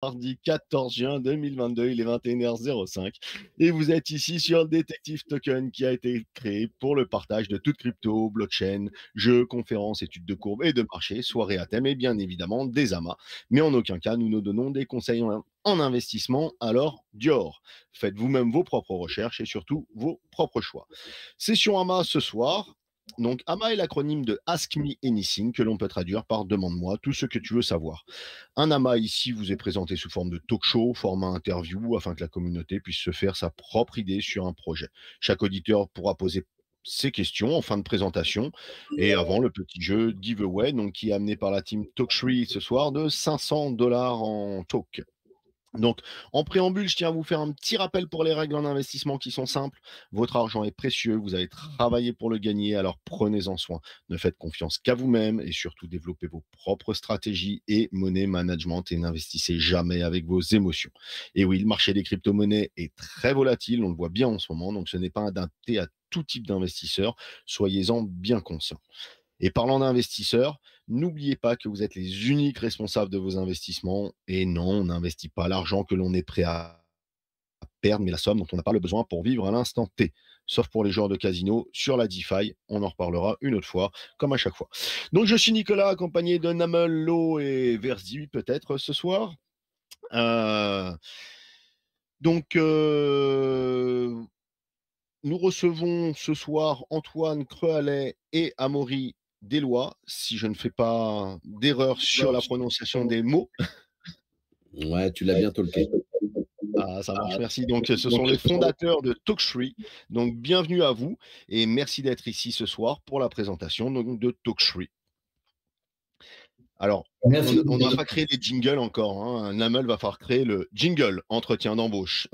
Mardi 14 juin 2022, il est 21h05 et vous êtes ici sur Detective Token qui a été créé pour le partage de toute crypto, blockchain, jeux, conférences, études de courbe et de marché, soirées à thème et bien évidemment des amas. Mais en aucun cas, nous ne donnons des conseils en investissement, alors Dior. Faites vous-même vos propres recherches et surtout vos propres choix. Session AMA ce soir. Donc, AMA est l'acronyme de Ask Me Anything que l'on peut traduire par Demande-moi tout ce que tu veux savoir. Un AMA ici vous est présenté sous forme de talk show, format interview, afin que la communauté puisse se faire sa propre idée sur un projet. Chaque auditeur pourra poser ses questions en fin de présentation et avant le petit jeu giveaway donc qui est amené par la team Talktree ce soir de 500$ en talk. Donc, en préambule, je tiens à vous faire un petit rappel pour les règles en investissement qui sont simples. Votre argent est précieux, vous avez travaillé pour le gagner, alors prenez-en soin. Ne faites confiance qu'à vous-même et surtout développez vos propres stratégies et money management et n'investissez jamais avec vos émotions. Et oui, le marché des crypto-monnaies est très volatile, on le voit bien en ce moment, donc ce n'est pas adapté à tout type d'investisseurs. Soyez-en bien conscients. Et parlant d'investisseurs, n'oubliez pas que vous êtes les uniques responsables de vos investissements. Et non, on n'investit pas l'argent que l'on est prêt à perdre, mais la somme dont on n'a pas le besoin pour vivre à l'instant T. Sauf pour les joueurs de casino sur la DeFi. On en reparlera une autre fois, comme à chaque fois. Donc, je suis Nicolas, accompagné de Namel, Lo et Verzi, peut-être ce soir. Euh, donc, nous recevons ce soir Antoine Crealet et Amaury Deslois, si je ne fais pas d'erreur sur la prononciation des mots. Ouais, tu l'as bien talké. Ah, ça marche, merci. Donc, ce sont les fondateurs de Talktree. Donc, bienvenue à vous et merci d'être ici ce soir pour la présentation donc, de Talktree. Alors, on n'a pas créé les jingles encore. Hein. Namel va falloir créer le jingle entretien d'embauche.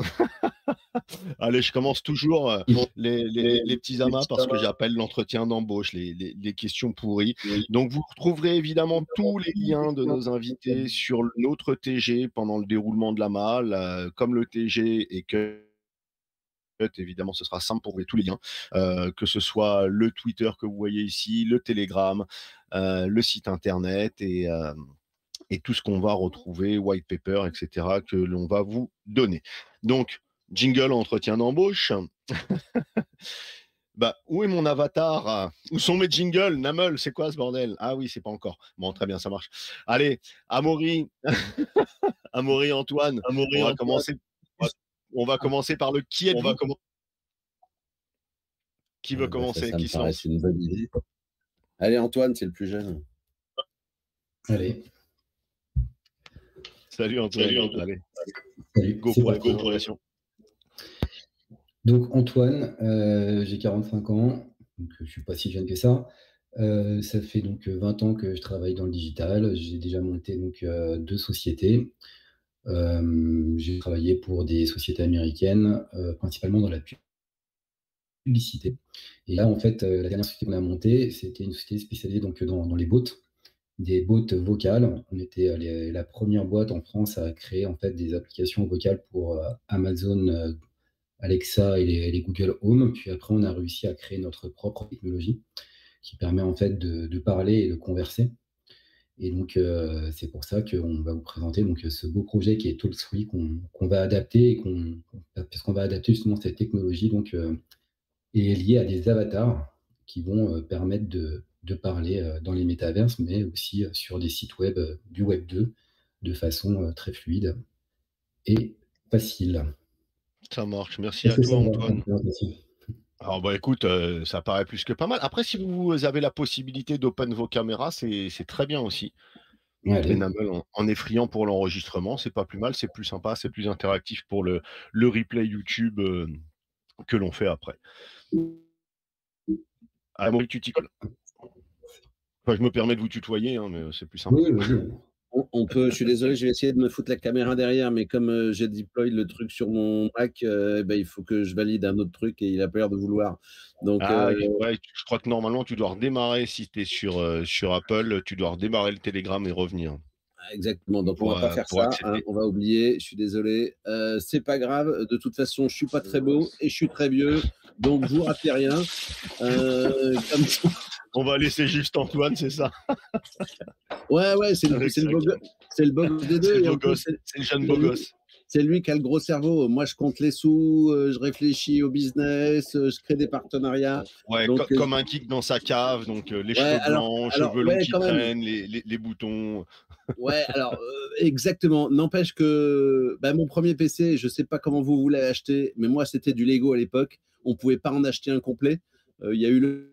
Allez, je commence toujours les petits amas parce que j'appelle l'entretien d'embauche, les questions pourries. Donc, vous retrouverez évidemment tous les liens de nos invités sur notre TG pendant le déroulement de l'AMA, comme le TG et que évidemment, ce sera simple pour vous tous les liens, que ce soit le Twitter que vous voyez ici, le Telegram, le site internet et tout ce qu'on va retrouver, white paper, etc., que l'on va vous donner. Donc, jingle entretien d'embauche. Bah, où est mon avatar? Où sont mes jingles? Namel, c'est quoi ce bordel? Ah oui, c'est pas encore. Bon, très bien, ça marche. Allez, Amaury, Amaury, Antoine, on va commencer par le qui êtes-vous? Qui veut commencer? Ça qui me paraît une bonne idée. Allez, Antoine, c'est le plus jeune. Allez. Salut Antoine. Allez. Salut. Go pour la présentation. Donc Antoine, j'ai 45 ans, donc je suis pas si jeune que ça. Ça fait donc 20 ans que je travaille dans le digital. J'ai déjà monté donc 2 sociétés. J'ai travaillé pour des sociétés américaines, principalement dans la publicité. Et là, en fait, la dernière société qu'on a montée, c'était une société spécialisée donc dans les bots, des bots vocales. On était la première boîte en France à créer en fait des applications vocales pour Amazon Alexa et les Google Home. Puis après, on a réussi à créer notre propre technologie qui permet en fait de parler et de converser. Et donc, c'est pour ça qu'on va vous présenter donc, ce beau projet qui est Talktree qu'on va adapter, parce qu'on va adapter justement cette technologie donc, est liée à des avatars qui vont permettre de parler dans les métaverses, mais aussi sur des sites web du Web 2 de façon très fluide et facile. Ça marche. Merci à toi, Antoine. Alors, bah écoute, ça paraît plus que pas mal. Après, si vous avez la possibilité d'open vos caméras, c'est très bien aussi. Et Namel, en effrayant pour l'enregistrement, c'est pas plus mal, c'est plus sympa, c'est plus interactif pour le replay YouTube que l'on fait après. Ah, Maurice, tu t'y colles? Enfin, je me permets de vous tutoyer, hein, mais c'est plus simple. Oui. On peut, je suis désolé, je vais essayer de me foutre la caméra derrière, mais comme j'ai deploy le truc sur mon Mac, il faut que je valide un autre truc et il a pas l'air de vouloir. Donc, ouais, je crois que normalement, tu dois redémarrer, si tu es sur Apple, tu dois redémarrer le Telegram et revenir. Exactement, donc on va pas faire ça, hein, on va oublier, je suis désolé. C'est pas grave, de toute façon, je suis pas très beau et je suis très vieux, donc vous ratez rien. Comme ça. On va laisser juste Antoine, c'est ça? Ouais, c'est le C'est le beau gosse des deux. C'est le jeune beau gosse. C'est lui qui a le gros cerveau. Moi, je compte les sous, je réfléchis au business, je crée des partenariats. Ouais, donc, comme un geek dans sa cave, donc les cheveux blancs, cheveux longs qui traînent, les boutons. Ouais, alors exactement. N'empêche que mon premier PC, je sais pas comment vous voulez l'acheter, mais moi, c'était du Lego à l'époque. On pouvait pas en acheter un complet. Il y a eu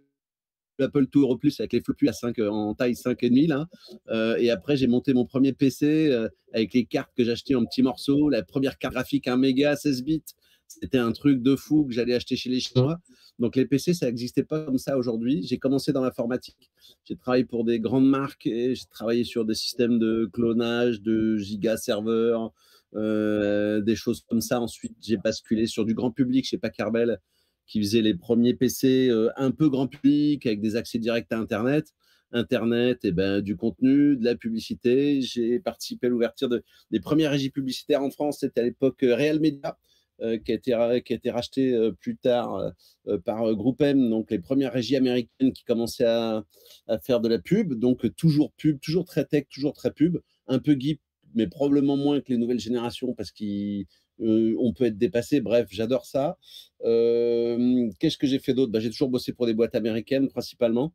l'Apple II Euro Plus avec les floppies à 5 en taille 5,5 là. Et après, j'ai monté mon premier PC avec les cartes que j'achetais en petits morceaux. La première carte graphique 1 méga 16 bits. C'était un truc de fou que j'allais acheter chez les Chinois. Donc les PC, ça n'existait pas comme ça aujourd'hui. J'ai commencé dans l'informatique. J'ai travaillé pour des grandes marques et j'ai travaillé sur des systèmes de clonage, de giga-serveurs, des choses comme ça. Ensuite, j'ai basculé sur du grand public chez Packard Bell, qui faisait les premiers PC un peu grand public avec des accès directs à Internet. Internet, et du contenu, de la publicité. J'ai participé à l'ouverture des premières régies publicitaires en France. C'était à l'époque Real Media, qui a été racheté plus tard par GroupM, donc les premières régies américaines qui commençaient à faire de la pub. Donc toujours pub, toujours très tech, toujours très pub. Un peu geek, mais probablement moins que les nouvelles générations parce qu'on peut être dépassé. Bref, j'adore ça. Qu'est-ce que j'ai fait d'autre? J'ai toujours bossé pour des boîtes américaines principalement.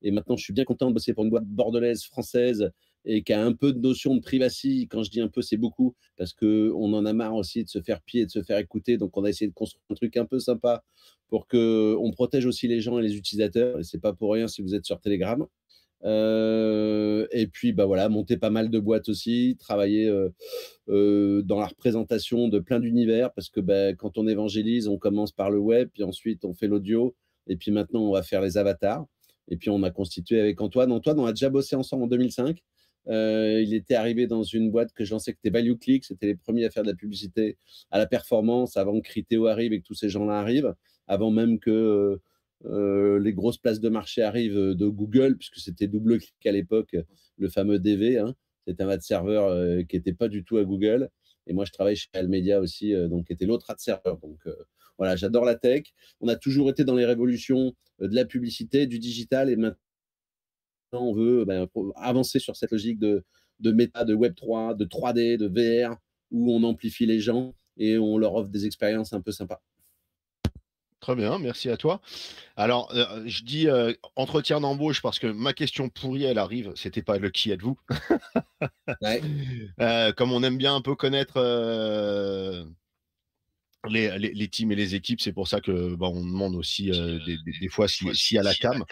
Et maintenant, je suis bien content de bosser pour une boîte bordelaise, française, et qui a un peu de notion de privacy. Quand je dis un peu, c'est beaucoup, parce qu'on en a marre aussi de se faire piller et de se faire écouter. Donc, on a essayé de construire un truc un peu sympa pour qu'on protège aussi les gens et les utilisateurs. Et ce n'est pas pour rien si vous êtes sur Telegram. Et puis, voilà, monter pas mal de boîtes aussi, travailler dans la représentation de plein d'univers, parce que quand on évangélise, on commence par le web, puis ensuite on fait l'audio, et puis maintenant on va faire les avatars. Et puis on a constitué avec Antoine. Antoine, on a déjà bossé ensemble en 2005. Il était arrivé dans une boîte que j'en sais que c'était Value Click, c'était les premiers à faire de la publicité à la performance, avant que Criteo arrive et que tous ces gens-là arrivent, avant même que les grosses places de marché arrivent de Google, puisque c'était double clic à l'époque, le fameux DV. C'était un ad serveur qui n'était pas du tout à Google. Et moi, je travaille chez Almedia aussi, donc qui était l'autre ad serveur. Donc voilà, j'adore la tech. On a toujours été dans les révolutions de la publicité, du digital, et maintenant on veut avancer sur cette logique de méta, de Web3, de 3D, de VR, où on amplifie les gens et on leur offre des expériences un peu sympas. Très bien, merci à toi. Alors, je dis entretien d'embauche parce que ma question pourrie, elle arrive. C'était pas le qui êtes-vous. Ouais. Comme on aime bien un peu connaître les teams et les équipes, c'est pour ça que on demande aussi des fois s'il y a la cam,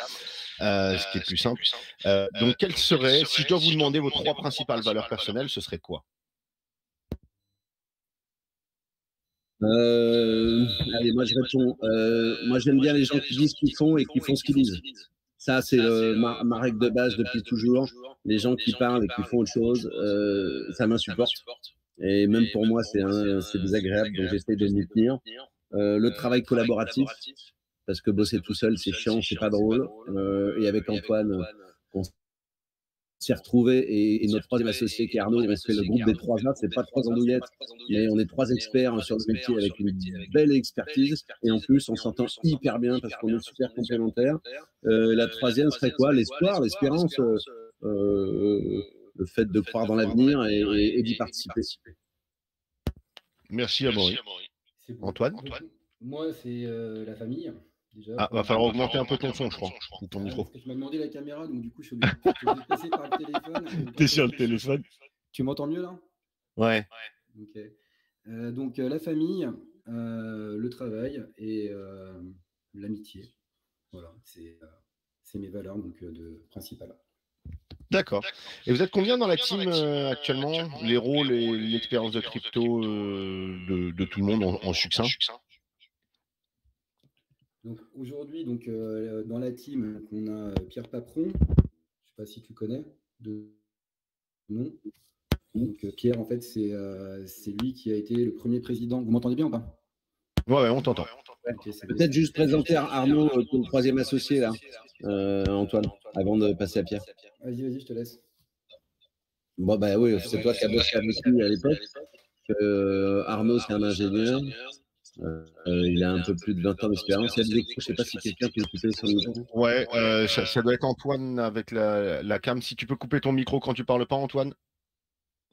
ce qui est plus simple. Donc, quelles seraient, si je dois vous demander vos 3 principales valeurs personnelles, ce serait quoi? Allez, moi je réponds. Moi j'aime bien les gens qui disent ce qu'ils font et qui font ce qu'ils disent. Ça, c'est ma règle de base depuis toujours. Les gens qui parlent et qui font autre chose, ça m'insupporte. Et même pour moi, c'est désagréable, donc j'essaie de m'y tenir. Le travail collaboratif, parce que bosser tout seul, c'est chiant, c'est pas drôle. Et avec Antoine, on s'est retrouvés, et notre troisième associé qui est Arnaud, on fait le groupe des 3 A. C'est pas 3 andouillettes, mais on est 3 experts sur le métier avec une belle expertise, et en plus on s'entend hyper bien parce qu'on est super complémentaires. La troisième serait quoi? L'espoir, l'espérance, le fait de croire dans l'avenir et d'y participer. Merci Amaury. Antoine? Moi, c'est la famille. Déjà, va falloir augmenter un peu ton son, je crois, ou ton micro. Parce que tu m'as demandé la caméra, donc du coup, je suis obligé de passer par le téléphone. T'es sur le téléphone? Tu m'entends mieux là? Ouais. Ok. Donc la famille, le travail et l'amitié. Voilà, c'est mes valeurs donc principales. D'accord. Et vous êtes combien dans la team actuellement? Les rôles et l'expérience de crypto de tout le monde en succinct? Donc aujourd'hui, dans la team, on a Pierre Papron. Je ne sais pas si tu connais de nom. Donc Pierre, en fait, c'est lui qui a été le premier président. Vous m'entendez bien ou pas? Ouais, on t'entend. Okay, peut-être juste présenter Arnaud, ton troisième associé là, Antoine, avant de passer à Pierre. Vas-y, je te laisse. Bon, oui, c'est toi qui as bossé avec lui à l'époque. Arnaud, c'est un ingénieur. Il a un peu plus de 20 ans d'expérience. Il y a des échos, je ne sais pas si quelqu'un peut couper son micro. Ouais, ça doit être Antoine avec la cam. Si tu peux couper ton micro quand tu parles pas, Antoine,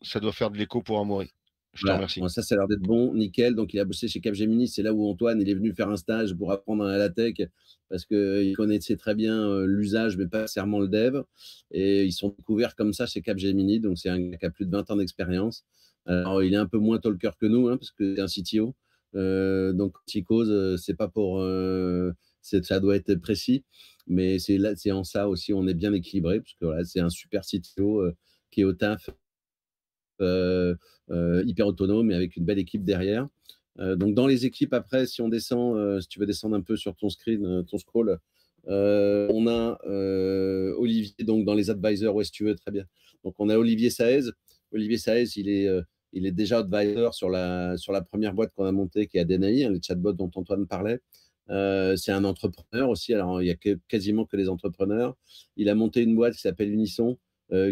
ça doit faire de l'écho pour Amaury. Je te remercie. Bon, ça a l'air d'être bon, nickel. Donc, il a bossé chez Capgemini. C'est là où Antoine, il est venu faire un stage pour apprendre à la tech parce qu'il connaissait très bien l'usage, mais pas nécessairement le dev. Et ils sont découverts comme ça chez Capgemini. Donc, c'est un gars qui a plus de 20 ans d'expérience. Alors, il est un peu moins talker que nous, parce que c'est un CTO. Donc, quand il cause, c'est pas pour. Ça doit être précis. Mais c'est en ça aussi, on est bien équilibré parce que voilà, c'est un super CTO qui est au taf. Hyper autonome et avec une belle équipe derrière. Donc dans les équipes après, si on descend, si tu veux descendre un peu sur ton screen, ton scroll, on a Olivier donc dans les advisors, ouais, si tu veux, très bien. Donc on a Olivier Saez. Olivier Saez, il est déjà advisor sur la première boîte qu'on a montée, qui est Adenai, le chatbot dont Antoine parlait. C'est un entrepreneur aussi. Alors il y a quasiment que des entrepreneurs. Il a monté une boîte qui s'appelle Unisson,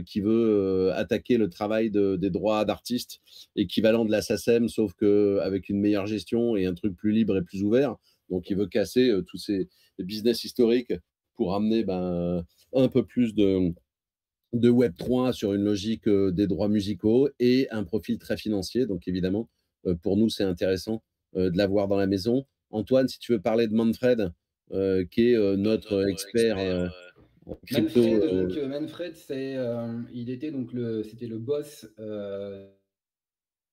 qui veut attaquer le travail des droits d'artistes, équivalent de la SACEM, sauf qu'avec une meilleure gestion et un truc plus libre et plus ouvert. Donc, il veut casser tous ces business historiques pour amener un peu plus de Web3 sur une logique des droits musicaux et un profil très financier. Donc, évidemment, pour nous, c'est intéressant de l'avoir dans la maison. Antoine, si tu veux parler de Manfred, qui est notre expert. Manfred, c'était le boss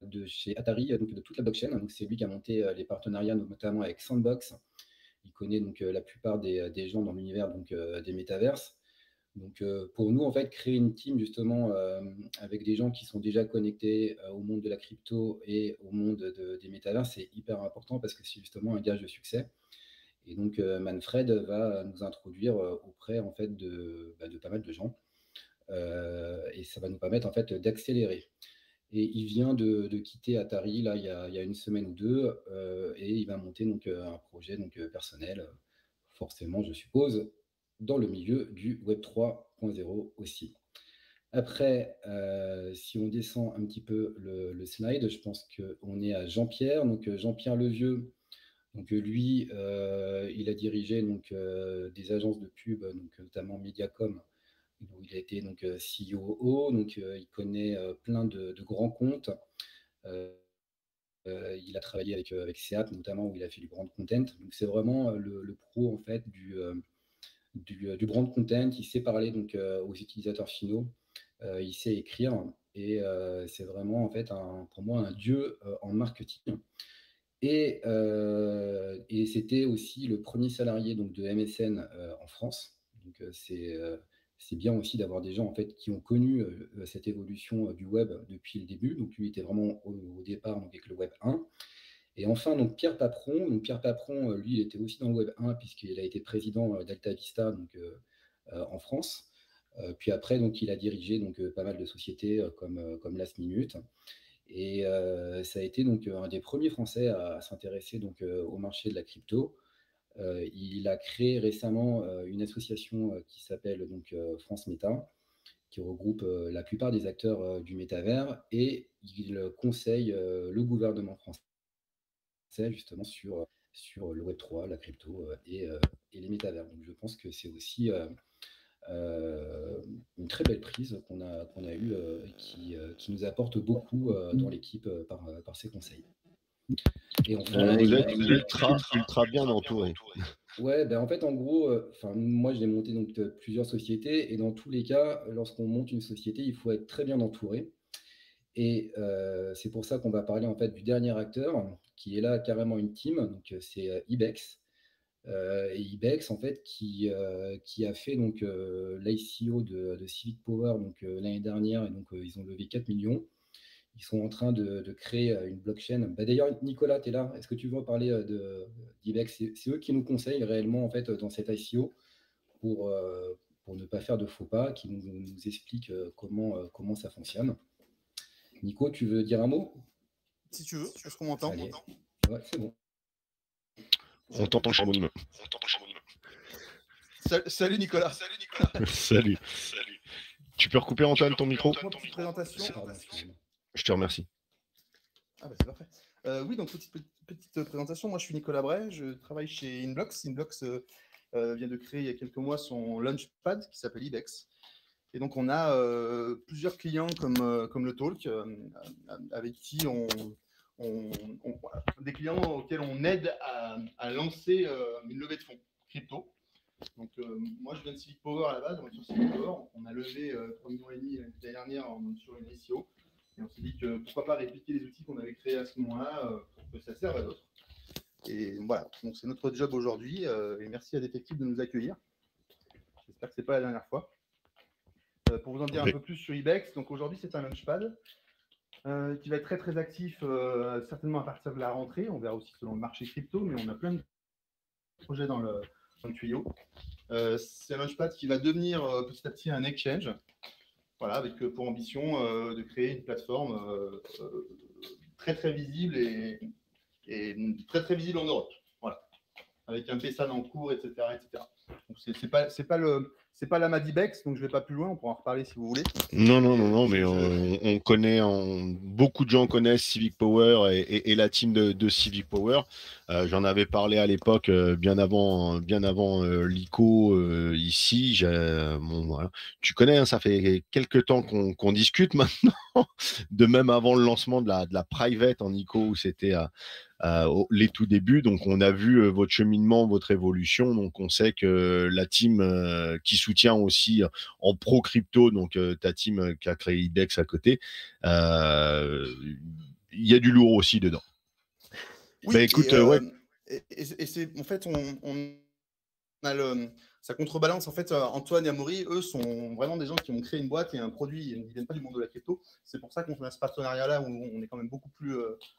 de chez Atari, donc de toute la blockchain. Donc c'est lui qui a monté les partenariats, notamment avec Sandbox. Il connaît donc la plupart des gens dans l'univers des métaverses. Donc pour nous, en fait, créer une team justement avec des gens qui sont déjà connectés au monde de la crypto et au monde des métaverses, c'est hyper important parce que c'est justement un gage de succès. Et donc, Manfred va nous introduire auprès en fait, de pas mal de gens. Et ça va nous permettre en fait, d'accélérer. Et il vient de quitter Atari là, il y a une semaine ou deux, et il va monter donc, un projet personnel, forcément, je suppose, dans le milieu du Web 3.0 aussi. Après, si on descend un petit peu le slide, je pense qu'on est à Jean-Pierre. Donc, Jean-Pierre Levieux. Donc lui, il a dirigé des agences de pub, notamment Mediacom, où il a été COO. Donc il connaît plein de grands comptes. Il a travaillé avec Seat, notamment, où il a fait du brand content. Donc c'est vraiment le pro en fait du brand content. Il sait parler aux utilisateurs finaux. Il sait écrire et c'est vraiment en fait pour moi un dieu en marketing. Et c'était aussi le premier salarié de MSN en France. Donc c'est bien aussi d'avoir des gens en fait qui ont connu cette évolution du web depuis le début. Donc lui était vraiment au départ avec le web 1. Et enfin Pierre Papron. Donc Pierre Papron, lui, il était aussi dans le web 1 puisqu'il a été président d'Alta Vista en France. Puis après il a dirigé pas mal de sociétés comme Last Minute. Et ça a été un des premiers Français à s'intéresser au marché de la crypto. Il a créé récemment une association qui s'appelle France Méta, qui regroupe la plupart des acteurs du métavers, et il conseille le gouvernement français justement sur le Web3, la crypto et les métavers. Donc je pense que c'est aussi une très belle prise qu'on a eue qui nous apporte beaucoup dans l'équipe par ses conseils. Et vous êtes ultra bien entouré. Ouais, en fait, en gros, moi, j'ai monté plusieurs sociétés, et dans tous les cas, lorsqu'on monte une société, il faut être très bien entouré. Et c'est pour ça qu'on va parler en fait du dernier acteur, qui est là carrément une team. Donc c'est Ibex. Et Ibex en fait qui a fait l'ICO de Civic Power l'année dernière, et ils ont levé 4 millions. Ils sont en train de créer une blockchain. D'ailleurs, Nicolas, tu es là. Est-ce que tu veux parler d'Ibex? C'est eux qui nous conseillent réellement en fait dans cette ICO pour ne pas faire de faux pas, qui nous expliquent comment ça fonctionne. Nico, tu veux dire un mot? Si tu veux, est-ce qu'on m'entend? Ouais, c'est bon. On t'entend, Chamonix. Salut Nicolas. Salut. Tu peux recouper, Antoine, ton micro? Petite présentation. Je te remercie. Ah bah c'est parfait. Oui, donc petite présentation. Moi, je suis Nicolas Bray. Je travaille chez Inblox. Inblox vient de créer il y a quelques mois son launchpad qui s'appelle Ibex. Et donc, on a plusieurs clients comme le Talk, avec qui des clients auxquels on aide à lancer une levée de fonds crypto. Donc, moi, je viens de Civic Power à la base. On est sur Civic Power. On a levé 3,5 millions l'année dernière sur une ICO. Et on s'est dit que pourquoi pas répliquer les outils qu'on avait créés à ce moment-là pour que ça serve à d'autres. Et voilà, donc c'est notre job aujourd'hui. Et merci à Détective de nous accueillir. J'espère que ce n'est pas la dernière fois. Pour vous en dire un peu plus sur Ibex, donc aujourd'hui c'est un launchpad qui va être très très actif certainement à partir de la rentrée. On verra aussi selon le marché crypto, mais on a plein de projets dans le tuyau. C'est un launchpad qui va devenir petit à petit un exchange. Voilà, avec pour ambition de créer une plateforme très très visible et très très visible en Europe. Voilà, avec un PSAN en cours, etc., etc. Donc c'est pas la Madibex, donc je vais pas plus loin. On pourra en reparler si vous voulez. Non, mais on connaît, beaucoup de gens connaissent Civic Power et la team de Civic Power. J'en avais parlé à l'époque, bien avant l'ICO ici. Bon, voilà. Tu connais, hein, ça fait quelques temps qu'on discute maintenant, de même avant le lancement de la private en ICO où c'était les tout débuts. Donc, on a vu votre cheminement, votre évolution. Donc, on sait que la team qui soutient aussi en pro crypto, donc ta team qui a créé Ibex à côté, il y a du lourd aussi dedans. Oui, écoute, ouais. Et c'est en fait, on a ça contrebalance. En fait, Antoine et Amaury, eux, sont vraiment des gens qui ont créé une boîte et un produit. Ils ne viennent pas du monde de la crypto. C'est pour ça qu'on fait ce partenariat-là où on est quand même beaucoup plus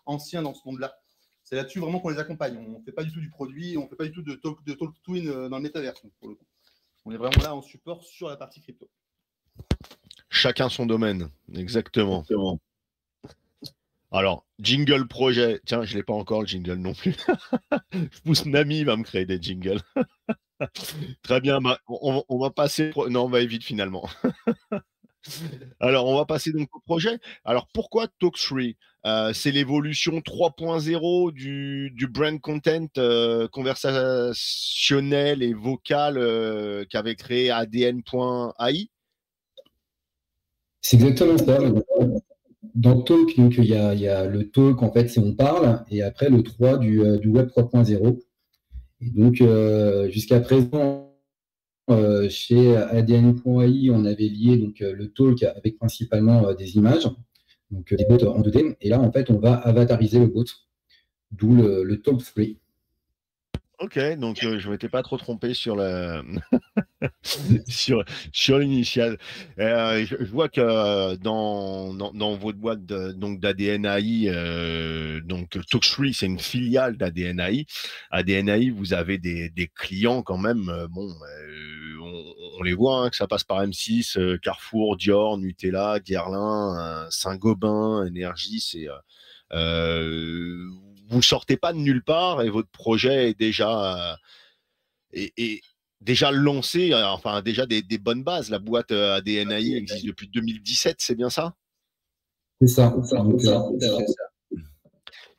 ancien dans ce monde-là. C'est là-dessus vraiment qu'on les accompagne. On ne fait pas du tout du produit, on ne fait pas du tout de talk twin dans le métaverse, pour le coup. On est vraiment là en support sur la partie crypto. Chacun son domaine, exactement. Alors, jingle projet. Tiens, je ne l'ai pas encore le jingle non plus. Je pousse Nami, il va me créer des jingles. Très bien, on va passer. Non, on va vite finalement. Alors, on va passer donc au projet. Alors, pourquoi Talk3 ? C'est l'évolution 3.0 du brand content conversationnel et vocal qu'avait créé ADN.ai. C'est exactement ça. Dans Talk, donc, il y a le Talk, en fait, c'est on parle, et après le 3 du Web 3.0. Et donc, jusqu'à présent, chez ADN.ai, on avait lié donc, le Talk avec principalement des images, donc des bots en 2D. Et là, en fait, on va avatariser le bot, d'où le Talk 3. Ok, donc je ne m'étais pas trop trompé sur sur l'initiale. Je vois que dans votre boîte donc d'ADNAI, donc Talk3, c'est une filiale d'ADNAI. ADNAI, vous avez des clients quand même. On les voit, hein, que ça passe par M6, Carrefour, Dior, Nutella, Guerlain, Saint-Gobain, Énergie. Vous sortez pas de nulle part et votre projet est déjà déjà lancé, enfin déjà des bonnes bases. La boîte ADNAI existe depuis 2017, c'est bien ça ? C'est ça.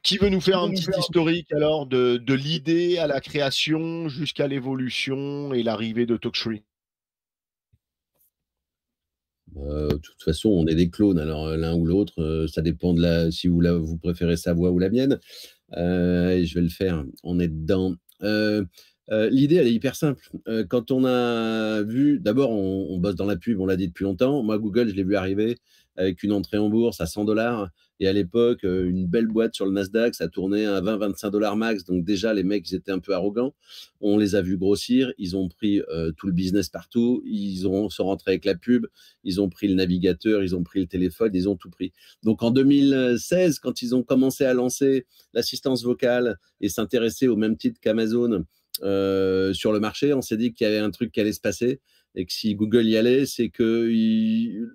Qui veut nous faire un petit historique alors de l'idée à la création jusqu'à l'évolution et l'arrivée de Talk3 ? De toute façon, on est des clones, alors l'un ou l'autre, ça dépend de si vous préférez sa voix ou la mienne. Et je vais le faire, on est dedans. L'idée, elle est hyper simple. Quand on a vu, d'abord, on bosse dans la pub, on l'a dit depuis longtemps. Moi, Google, je l'ai vu arriver avec une entrée en bourse à 100 $. Et à l'époque, une belle boîte sur le Nasdaq, ça tournait à 20-25 $ max. Donc déjà, les mecs, ils étaient un peu arrogants. On les a vus grossir. Ils ont pris tout le business partout. Ils sont rentrés avec la pub. Ils ont pris le navigateur. Ils ont pris le téléphone. Ils ont tout pris. Donc en 2016, quand ils ont commencé à lancer l'assistance vocale et s'intéresser au même titre qu'Amazon sur le marché, on s'est dit qu'il y avait un truc qui allait se passer et que si Google y allait, c'est que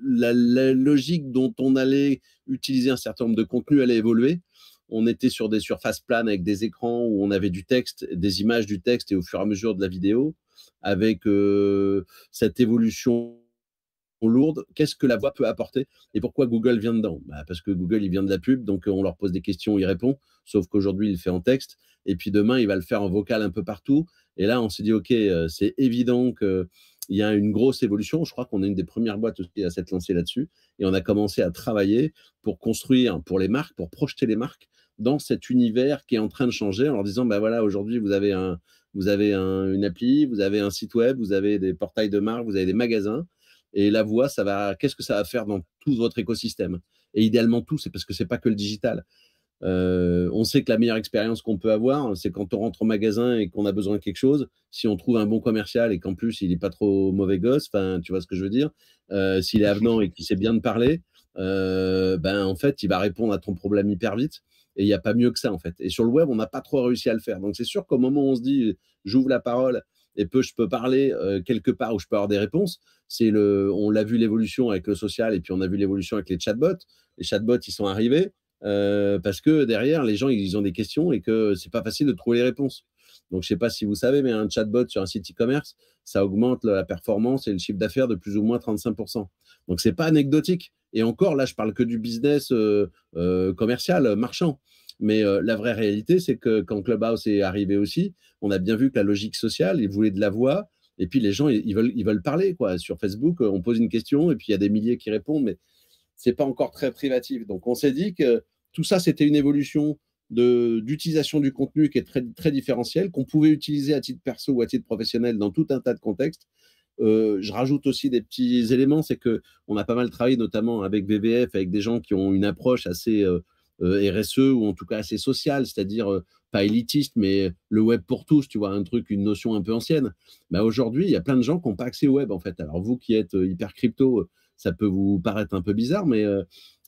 la logique dont on allait utiliser un certain nombre de contenus allait évoluer. On était sur des surfaces planes avec des écrans où on avait du texte, des images, du texte et au fur et à mesure de la vidéo. Avec cette évolution lourdes, qu'est-ce que la voix peut apporter et pourquoi Google vient dedans? Parce que Google, il vient de la pub, donc on leur pose des questions, il répond, sauf qu'aujourd'hui, il le fait en texte, et puis demain, il va le faire en vocal un peu partout. Et là, on s'est dit, OK, c'est évident qu'il y a une grosse évolution. Je crois qu'on est une des premières boîtes aussi à s'être lancée là-dessus, et on a commencé à travailler pour construire, pour les marques, pour projeter les marques dans cet univers qui est en train de changer, en leur disant, voilà, aujourd'hui, vous avez une appli, vous avez un site web, vous avez des portails de marque, vous avez des magasins. Et la voix, qu'est-ce que ça va faire dans tout votre écosystème? Et idéalement tout, c'est parce que c'est pas que le digital. On sait que la meilleure expérience qu'on peut avoir, c'est quand on rentre au magasin et qu'on a besoin de quelque chose. Si on trouve un bon commercial et qu'en plus il est pas trop mauvais gosse, enfin, tu vois ce que je veux dire, s'il est avenant et qu'il sait bien te parler, en fait, il va répondre à ton problème hyper vite. Et il n'y a pas mieux que ça, en fait. Et sur le web, on n'a pas trop réussi à le faire. Donc, c'est sûr qu'au moment où on se dit, j'ouvre la parole et je peux parler quelque part où je peux avoir des réponses, on l'a vu l'évolution avec le social et puis on a vu l'évolution avec les chatbots. Les chatbots, ils sont arrivés parce que derrière, les gens, ils ont des questions et que c'est pas facile de trouver les réponses. Donc, je sais pas si vous savez, mais un chatbot sur un site e-commerce, ça augmente la performance et le chiffre d'affaires de plus ou moins 35%. Donc, c'est pas anecdotique. Et encore, là, je parle que du business commercial, marchand. Mais la vraie réalité, c'est que quand Clubhouse est arrivé aussi, on a bien vu que la logique sociale, ils voulaient de la voix. Et puis, les gens, ils veulent parler, quoi. Sur Facebook, on pose une question et puis il y a des milliers qui répondent, mais c'est pas encore très privatif. Donc, on s'est dit que tout ça, c'était une évolution d'utilisation du contenu qui est très, très différentielle, qu'on pouvait utiliser à titre perso ou à titre professionnel dans tout un tas de contextes. Je rajoute aussi des petits éléments, c'est qu'on a pas mal travaillé notamment avec VVF, avec des gens qui ont une approche assez RSE ou en tout cas assez sociale, c'est-à-dire pas élitiste, mais le web pour tous, tu vois, une notion un peu ancienne. Aujourd'hui, il y a plein de gens qui n'ont pas accès au web en fait. Alors vous qui êtes hyper crypto, ça peut vous paraître un peu bizarre, mais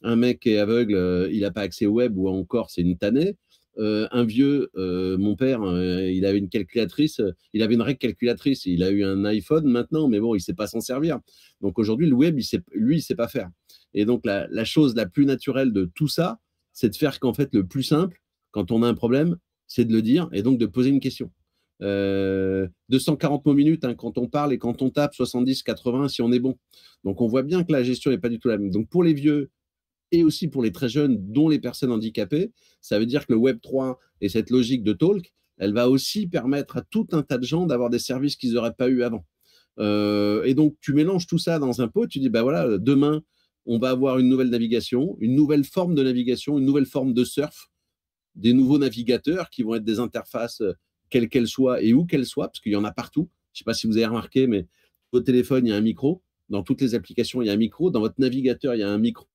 un mec qui est aveugle, il n'a pas accès au web ou encore c'est une tannée. Un vieux, mon père, il avait une calculatrice, il avait une règle calculatrice, il a eu un iPhone maintenant, mais bon, il ne sait pas s'en servir. Donc aujourd'hui, le web, lui, il ne sait pas faire. Et donc la chose la plus naturelle de tout ça, c'est de faire qu'en fait, le plus simple, quand on a un problème, c'est de le dire et donc de poser une question. 240 mots minutes quand on parle et quand on tape 70, 80 si on est bon. Donc on voit bien que la gestion n'est pas du tout la même. Donc pour les vieux, et aussi pour les très jeunes, dont les personnes handicapées, ça veut dire que le Web3 et cette logique de talk, elle va aussi permettre à tout un tas de gens d'avoir des services qu'ils n'auraient pas eu avant. Et donc, tu mélanges tout ça dans un pot, tu dis, voilà, demain, on va avoir une nouvelle navigation, une nouvelle forme de navigation, une nouvelle forme de surf, des nouveaux navigateurs qui vont être des interfaces, quelles qu'elles soient et où qu'elles soient, parce qu'il y en a partout. Je ne sais pas si vous avez remarqué, mais au téléphone, il y a un micro. Dans toutes les applications, il y a un micro. Dans votre navigateur, il y a un micro.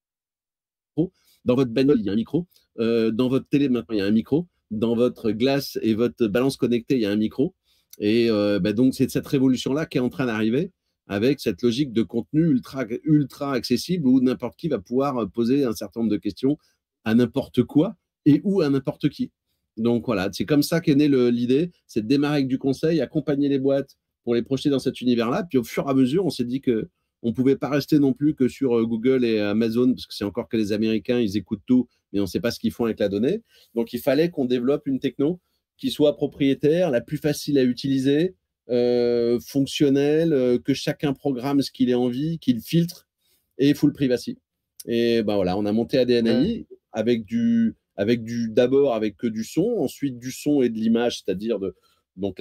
Dans votre bagnole, il y a un micro. Dans votre télé, maintenant, il y a un micro. Dans votre glace et votre balance connectée, il y a un micro. Et donc, c'est cette révolution-là qui est en train d'arriver avec cette logique de contenu ultra accessible où n'importe qui va pouvoir poser un certain nombre de questions à n'importe quoi et ou à n'importe qui. Donc, voilà, c'est comme ça qu'est née l'idée. C'est de démarrer avec du conseil, accompagner les boîtes pour les projeter dans cet univers-là. Puis, au fur et à mesure, on s'est dit que on ne pouvait pas rester non plus que sur Google et Amazon, parce que c'est encore que les Américains, ils écoutent tout, mais on ne sait pas ce qu'ils font avec la donnée. Donc, il fallait qu'on développe une techno qui soit propriétaire, la plus facile à utiliser, fonctionnelle, que chacun programme ce qu'il ait envie, qu'il filtre, et full privacy. Et voilà, on a monté ADNAI d'abord avec que du son, ensuite du son et de l'image, c'est-à-dire donc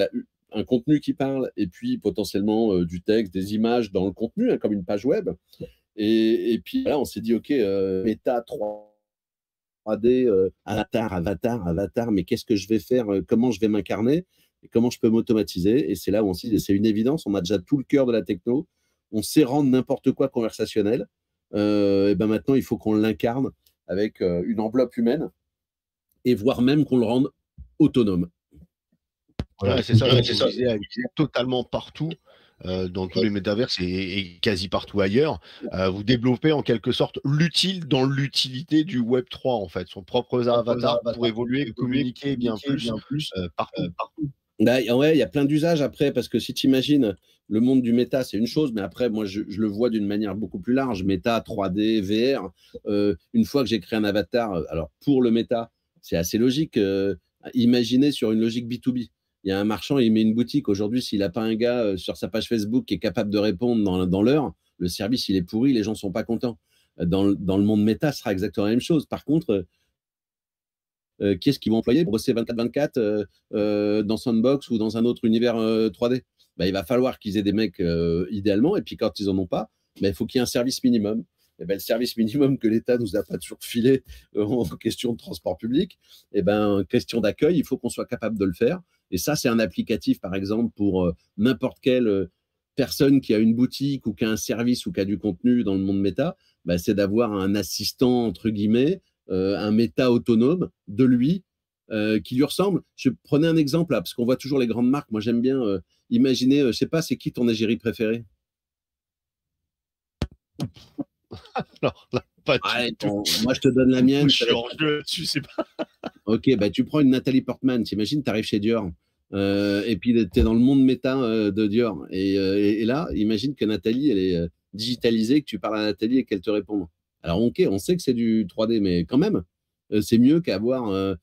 un contenu qui parle et puis potentiellement du texte, des images dans le contenu, comme une page web. Et puis là, on s'est dit, OK, méta 3D, avatar, mais qu'est-ce que je vais faire? Comment je vais m'incarner? Et comment je peux m'automatiser? Et c'est là où on s'est dit, c'est une évidence, on a déjà tout le cœur de la techno, on sait rendre n'importe quoi conversationnel. Et maintenant, il faut qu'on l'incarne avec une enveloppe humaine et voire même qu'on le rende autonome. Voilà, c'est ça, totalement partout, dans tous les métaverses et quasi partout ailleurs. Vous développez en quelque sorte l'utile dans l'utilité du Web3, en fait, son propre avatar pour évoluer, communiquer bien plus partout. Ouais, il y a plein d'usages après, parce que si tu imagines, le monde du méta, c'est une chose, mais après, moi, je le vois d'une manière beaucoup plus large. Méta, 3D, VR. Une fois que j'ai créé un avatar, alors pour le méta, c'est assez logique. Imaginez sur une logique B2B. Il y a un marchand, il met une boutique. Aujourd'hui, s'il n'a pas un gars sur sa page Facebook qui est capable de répondre dans l'heure, le service, il est pourri, les gens ne sont pas contents. Dans le monde méta, ce sera exactement la même chose. Par contre, qui est-ce qu'ils vont employer pour bosser 24/24 dans Sandbox ou dans un autre univers 3D? Il va falloir qu'ils aient des mecs idéalement, et puis quand ils n'en ont pas, il faut qu'il y ait un service minimum. Le service minimum que l'État nous a pas toujours filé en question de transport public, question d'accueil, il faut qu'on soit capable de le faire. Et ça, c'est un applicatif, par exemple, pour n'importe quelle personne qui a une boutique ou qui a un service ou qui a du contenu dans le monde méta, c'est d'avoir un assistant, entre guillemets, un méta autonome de lui qui lui ressemble. Je prenais un exemple là, parce qu'on voit toujours les grandes marques. Moi, j'aime bien imaginer, je sais pas, c'est qui ton égérie préférée? Alors là, pas du tout. Moi, je te donne la mienne. Je suis hors jeu là-dessus, c'est pas. Ok, tu prends une Nathalie Portman. T'imagines, tu arrives chez Dior. Et puis, tu es dans le monde méta de Dior. Et là, imagine que Nathalie, elle est digitalisée, que tu parles à Nathalie et qu'elle te réponde. Alors, ok, on sait que c'est du 3D, mais quand même, c'est mieux qu'avoir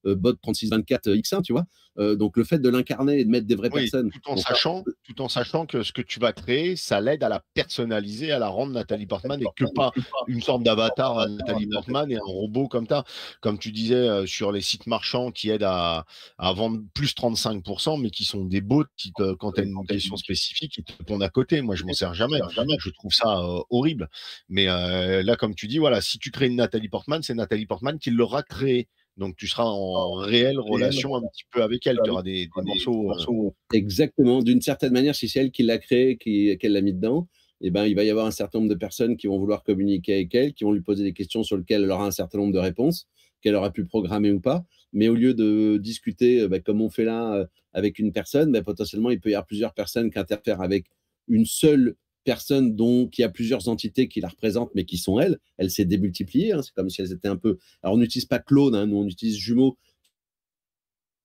bot 3624X1, tu vois. Donc, le fait de l'incarner et de mettre des vraies personnes. Tout en sachant que ce que tu vas créer, ça l'aide à la personnaliser, à la rendre Nathalie Portman, et que pas une sorte d'avatar à Nathalie Portman et un robot comme tu disais, sur les sites marchands qui aident à vendre plus 35%, mais qui sont des bots qui, quand tu as une question spécifique, qui te répondent à côté. Moi, je m'en sers jamais. Je trouve ça horrible. Mais là, comme tu dis, voilà, si tu crées une Nathalie Portman, c'est Nathalie Portman qui l'aura créée. Donc, tu seras en réelle relation un petit peu avec elle. Tu auras des morceaux. Exactement. D'une certaine manière, si c'est elle qui l'a créé, qu'elle l'a mis dedans, il va y avoir un certain nombre de personnes qui vont vouloir communiquer avec elle, qui vont lui poser des questions sur lesquelles elle aura un certain nombre de réponses, qu'elle aura pu programmer ou pas. Mais au lieu de discuter, comme on fait là, avec une personne, potentiellement, il peut y avoir plusieurs personnes qui interfèrent avec une seule personne qui a plusieurs entités qui la représentent, mais qui sont elles. Elle s'est démultipliée. C'est comme si elles étaient un peu. Alors, on n'utilise pas clone, nous, on utilise jumeaux.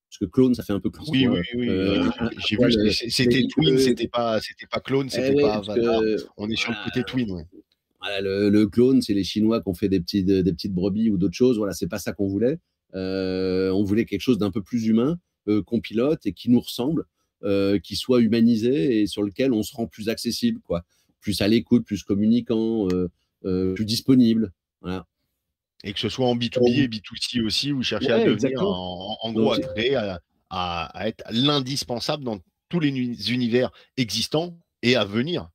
Parce que clone, ça fait un peu plus. Oui. J'ai vu, c'était Twin, c'était pas clone, c'était pas Avatar. On est sur le côté Twin, ouais. Voilà, le clone, c'est les Chinois qui ont fait des petites brebis ou d'autres choses. Voilà, c'est pas ça qu'on voulait. On voulait quelque chose d'un peu plus humain, qu'on pilote et qui nous ressemble. Qui soit humanisé et sur lequel on se rend plus accessible, quoi. Plus à l'écoute, plus communicant, plus disponible. Voilà. Et que ce soit en B2B et B2C aussi, vous cherchez à devenir, en gros, à créer, à être l'indispensable dans tous les univers existants et à venir.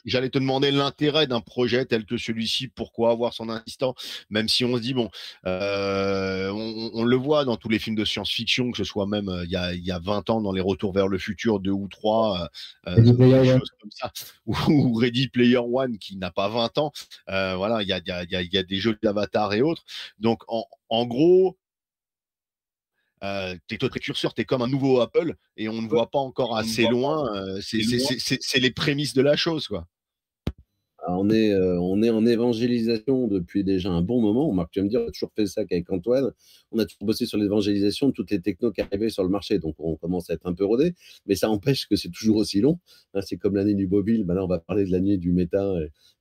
J'allais te demander l'intérêt d'un projet tel que celui-ci, pourquoi avoir son assistant, même si on se dit, on le voit dans tous les films de science-fiction, que ce soit même il y a 20 ans dans les Retours vers le futur 2 ou 3, des choses comme ça, ou Ready Player One qui n'a pas 20 ans, voilà, il y a des jeux d'avatar et autres. Donc en gros, t'es toi précurseur, t'es comme un nouveau Apple et on ne voit pas encore assez loin. C'est les prémices de la chose, quoi. Alors, on est en évangélisation depuis déjà un bon moment. Marc, tu vas me dire, on a toujours fait ça qu'avec Antoine. On a toujours bossé sur l'évangélisation de toutes les technos qui arrivaient sur le marché. Donc, on commence à être un peu rodé, mais ça empêche que c'est toujours aussi long. C'est comme l'année du mobile. Maintenant, on va parler de l'année du méta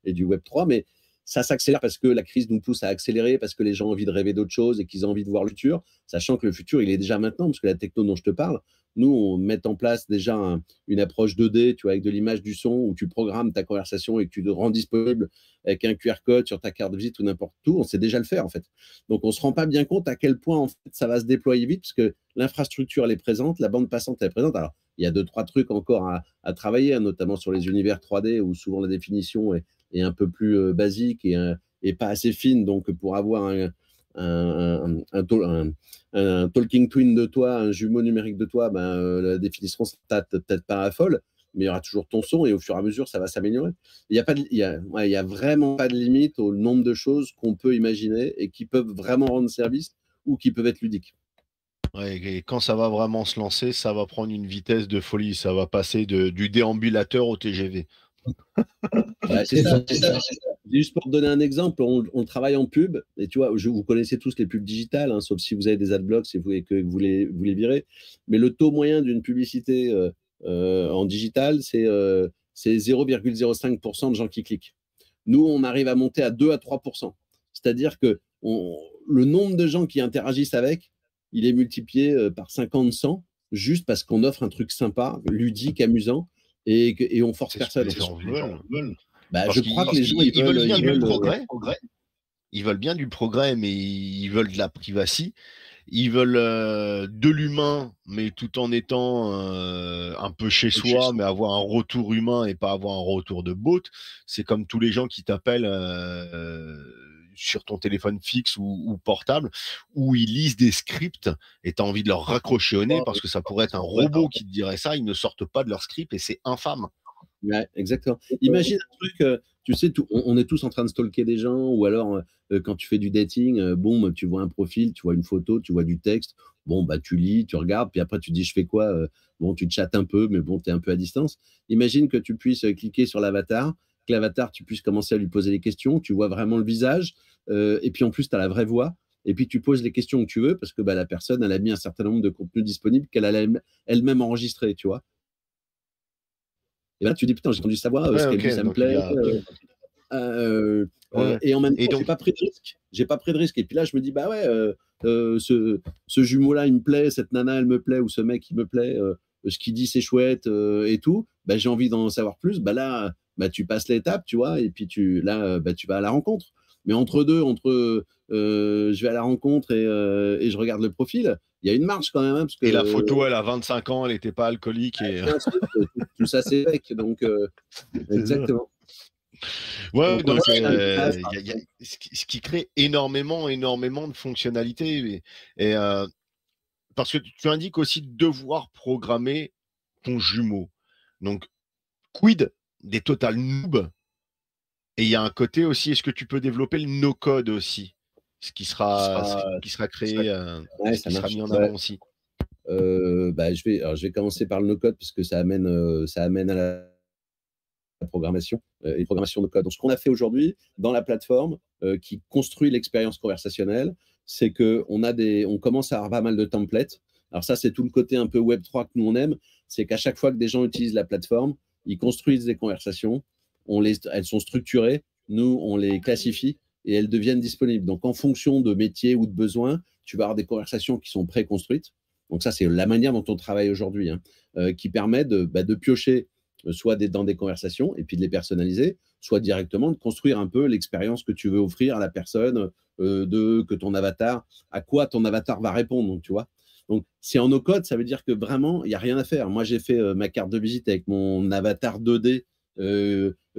et du Web 3. Mais ça s'accélère parce que la crise nous pousse à accélérer, parce que les gens ont envie de rêver d'autres choses et qu'ils ont envie de voir le futur, sachant que le futur, il est déjà maintenant, parce que la techno dont je te parle, nous, on met en place déjà une approche 2D, tu vois, avec de l'image, du son, où tu programmes ta conversation et que tu le rends disponible avec un QR code sur ta carte de visite ou n'importe où. On sait déjà le faire, en fait. Donc, on ne se rend pas bien compte à quel point, en fait, ça va se déployer vite, parce que l'infrastructure, elle est présente, la bande passante, elle est présente. Alors, il y a 2-3 trucs encore à travailler, notamment sur les univers 3D, où souvent la définition est un peu plus basique et pas assez fine. Donc, pour avoir un talking twin de toi, un jumeau numérique de toi, la définition sera peut-être pas folle, mais il y aura toujours ton son et au fur et à mesure, ça va s'améliorer. Il y a vraiment pas de limite au nombre de choses qu'on peut imaginer et qui peuvent vraiment rendre service ou qui peuvent être ludiques. Ouais, et quand ça va vraiment se lancer, ça va prendre une vitesse de folie. Ça va passer du déambulateur au TGV. C'est ça. Juste pour te donner un exemple, on travaille en pub, et tu vois, vous connaissez tous les pubs digitales, sauf si vous avez des adblocks et que vous les virez, mais le taux moyen d'une publicité en digital, c'est 0,05% de gens qui cliquent. Nous, on arrive à monter à 2 à 3%. C'est-à-dire que le nombre de gens qui interagissent avec, il est multiplié par 50, 100, juste parce qu'on offre un truc sympa, ludique, amusant, et on force C'est ce que personne. les gens veulent. Bah, Parce je crois que les gens, qu'ils veulent bien du veulent, progrès. Ils veulent bien du progrès, mais ils veulent de la privacy. Ils veulent de l'humain, mais tout en étant un peu chez soi, mais avoir un retour humain et pas avoir un retour de bot. C'est comme tous les gens qui t'appellent sur ton téléphone fixe ou portable, où ils lisent des scripts et tu as envie de leur raccrocher au nez parce que ça pourrait être un robot qui te dirait ça. Ils ne sortent pas de leur script et c'est infâme. Ouais, exactement. Imagine un truc, tu sais, on est tous en train de stalker des gens, ou alors quand tu fais du dating, bon, tu vois un profil, tu vois une photo, tu vois du texte, bon, bah tu lis, tu regardes, puis après tu dis je fais quoi, bon, tu te chattes un peu, mais bon, tu es un peu à distance. Imagine que tu puisses cliquer sur l'avatar, que l'avatar, tu puisses commencer à lui poser des questions, tu vois vraiment le visage, et puis en plus, tu as la vraie voix, et puis tu poses les questions que tu veux, parce que bah, la personne, elle a mis un certain nombre de contenus disponibles qu'elle a elle-même enregistrés, tu vois. Et là, tu dis, putain, j'ai entendu savoir Ouais, ce qu'elle ok. dit, ça me Donc il y plaît. a. Ouais. Et en même Et temps, j'ai donc, pas pris de risque. J'ai pas pris de risque. Et puis là, je me dis, bah ouais, ce jumeau-là, il me plaît, cette nana, elle me plaît, ou ce mec, il me plaît, ce qu'il dit, c'est chouette et tout. Bah, j'ai envie d'en savoir plus. Bah là, bah, tu passes l'étape, tu vois, et puis là, bah, tu vas à la rencontre. Mais entre deux, je vais à la rencontre et je regarde le profil, il y a une marge quand même, hein, parce et la que photo, elle a 25 ans, elle n'était pas alcoolique. Et... tout ça, c'est fake. Donc, C'est ça. exactement. Ouais, Donc, voilà, donc ça, ce qui crée énormément de fonctionnalités. Parce que tu indiques aussi devoir programmer ton jumeau. Donc, quid des total noobs? Et il y a un côté aussi, est-ce que tu peux développer le no-code aussi? Ce qui sera créé, ouais, ce ça qui sera marche. mis en Ouais. avant aussi. Bah, je vais commencer par le no-code parce que ça amène à la programmation et programmation de code. Donc, ce qu'on a fait aujourd'hui dans la plateforme qui construit l'expérience conversationnelle, c'est on commence à avoir pas mal de templates. Alors ça, c'est tout le côté un peu Web3 que nous on aime, c'est qu'à chaque fois que des gens utilisent la plateforme, ils construisent des conversations, elles sont structurées, nous on les classifie et elles deviennent disponibles. Donc en fonction de métier ou de besoins, tu vas avoir des conversations qui sont préconstruites. Donc ça, c'est la manière dont on travaille aujourd'hui, hein, qui permet de piocher soit dans des conversations et puis de les personnaliser, soit directement de construire un peu l'expérience que tu veux offrir à la personne, que ton avatar, à quoi ton avatar va répondre, donc, tu vois. Donc, c'est en no-code, ça veut dire que vraiment, il n'y a rien à faire. Moi, j'ai fait ma carte de visite avec mon avatar 2D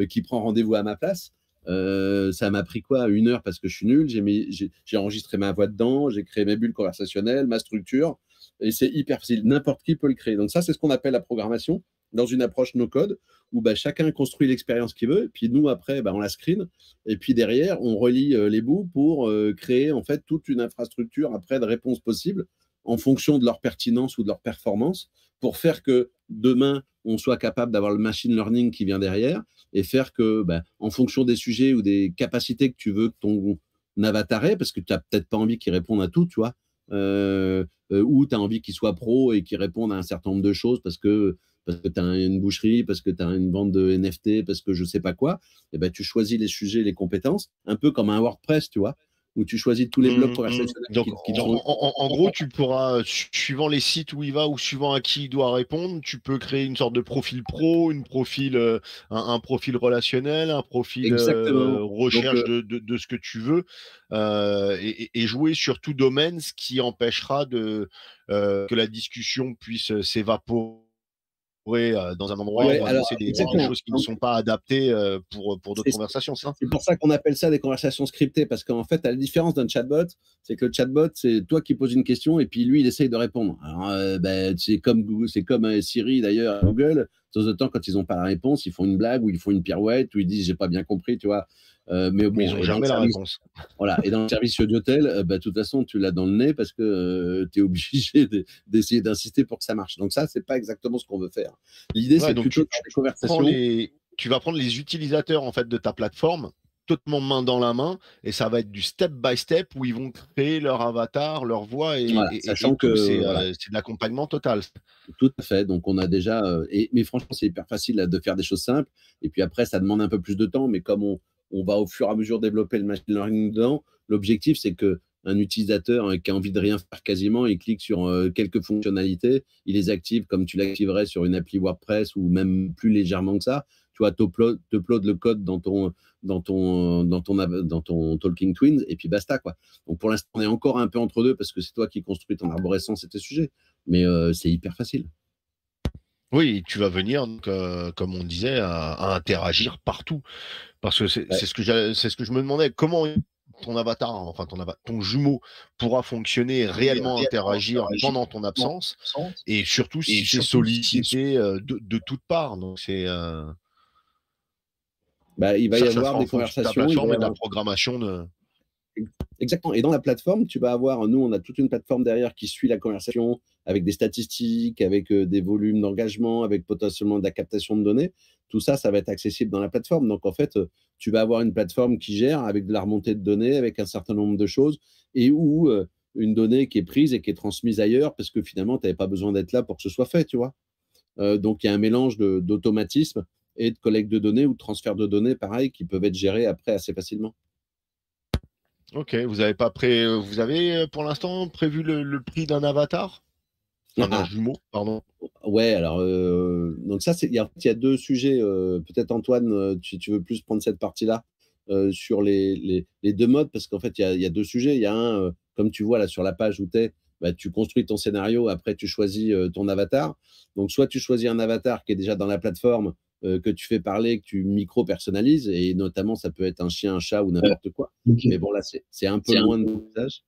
qui prend rendez-vous à ma place. Ça m'a pris quoi? 1 heure parce que je suis nul. J'ai enregistré ma voix dedans, j'ai créé mes bulles conversationnelles, ma structure, et c'est hyper facile. N'importe qui peut le créer. Donc ça, c'est ce qu'on appelle la programmation dans une approche no-code où bah, chacun construit l'expérience qu'il veut. Et puis nous, après, bah, on la screen. Et puis derrière, on relie les bouts pour créer en fait toute une infrastructure après de réponses possibles en fonction de leur pertinence ou de leur performance pour faire que demain, on soit capable d'avoir le machine learning qui vient derrière et faire que, bah, en fonction des sujets ou des capacités que tu veux que ton avatar ait, parce que tu n'as peut-être pas envie qu'il réponde à tout, tu vois, ou tu as envie qu'il soit pro et qu'il réponde à un certain nombre de choses parce que tu as une boucherie, parce que tu as une vente de NFT, parce que je sais pas quoi, et ben, tu choisis les sujets, les compétences, un peu comme un WordPress, tu vois, où tu choisis tous les blocs conversationnels Donc, qui sont... en gros, tu pourras, suivant les sites où il va ou suivant à qui il doit répondre, tu peux créer une sorte de profil pro, un profil relationnel, un profil Exactement. recherche de ce que tu veux, et jouer sur tout domaine, ce qui empêchera que la discussion puisse s'évaporer dans un endroit ouais, ou alors, annoncer des exactement. choses qui ne sont pas adaptées pour d'autres conversations, ça. C'est pour ça qu'on appelle ça des conversations scriptées, parce qu'en fait, à la différence d'un chatbot, c'est que le chatbot, c'est toi qui poses une question et puis lui, il essaye de répondre. Alors, ben, c'est comme Google, c'est comme Siri d'ailleurs à Google. De temps en temps, quand ils n'ont pas la réponse, ils font une blague ou ils font une pirouette ou ils disent j'ai pas bien compris, tu vois. Mais Mais ils bon, n'ont et dans le jamais la service, réponse. voilà, et dans le service audiotel, bah, de toute façon, tu l'as dans le nez parce que tu es obligé d'essayer d'insister pour que ça marche. Donc ça, c'est pas exactement ce qu'on veut faire. L'idée, Ouais, c'est donc plutôt de faire des conversations. tu vas prendre les utilisateurs en fait de ta plateforme, totalement main dans la main, et ça va être du step by step où ils vont créer leur avatar, leur voix Voilà, et sachant tout. que voilà, C'est de l'accompagnement total. tout à fait. Donc on a déjà, mais franchement, c'est hyper facile là, de faire des choses simples. Et puis après, ça demande un peu plus de temps, mais comme on va au fur et à mesure développer le machine learning dedans, l'objectif, c'est que un utilisateur qui a envie de rien faire quasiment, il clique sur quelques fonctionnalités, il les active comme tu l'activerais sur une appli WordPress ou même plus légèrement que ça. Tu vois, t'upload le code dans ton Talking Twins et puis basta, quoi. Donc pour l'instant, on est encore un peu entre deux parce que c'est toi qui construis ton arborescence et tes sujets, mais c'est hyper facile. Oui, tu vas venir, donc, comme on disait, à interagir partout. Parce que c'est ce que je me demandais, comment ton avatar, enfin ton jumeau pourra fonctionner, réellement interagir pendant ton absence, et surtout si c'est sollicité de toutes parts. Donc c'est il va y avoir des ta conversations. plateforme et de la programmation de. Exactement. Et dans la plateforme, tu vas avoir, nous, on a toute une plateforme derrière qui suit la conversation avec des statistiques, avec des volumes d'engagement, avec potentiellement de la captation de données. Tout ça, ça va être accessible dans la plateforme. Donc, en fait, tu vas avoir une plateforme qui gère avec de la remontée de données, avec un certain nombre de choses, et où une donnée qui est prise et qui est transmise ailleurs, parce que finalement, tu n'avais pas besoin d'être là pour que ce soit fait, tu vois. Donc, il y a un mélange d'automatisme et de collecte de données ou de transfert de données, pareil, qui peuvent être gérés après assez facilement. Ok, vous avez pour l'instant prévu le prix d'un avatar? D'un jumeau, pardon. Ouais, alors, donc ça, il y a deux sujets. Peut-être Antoine, tu veux plus prendre cette partie-là sur les deux modes, parce qu'en fait, il y a deux sujets. Il y a un, comme tu vois là sur la page où tu es, tu construis ton scénario, après tu choisis ton avatar. Donc, soit tu choisis un avatar qui est déjà dans la plateforme, que tu fais parler, que tu micro-personnalises, et notamment, ça peut être un chien, un chat ou n'importe quoi. Okay. Mais bon, là, c'est un peu loin de mon usage.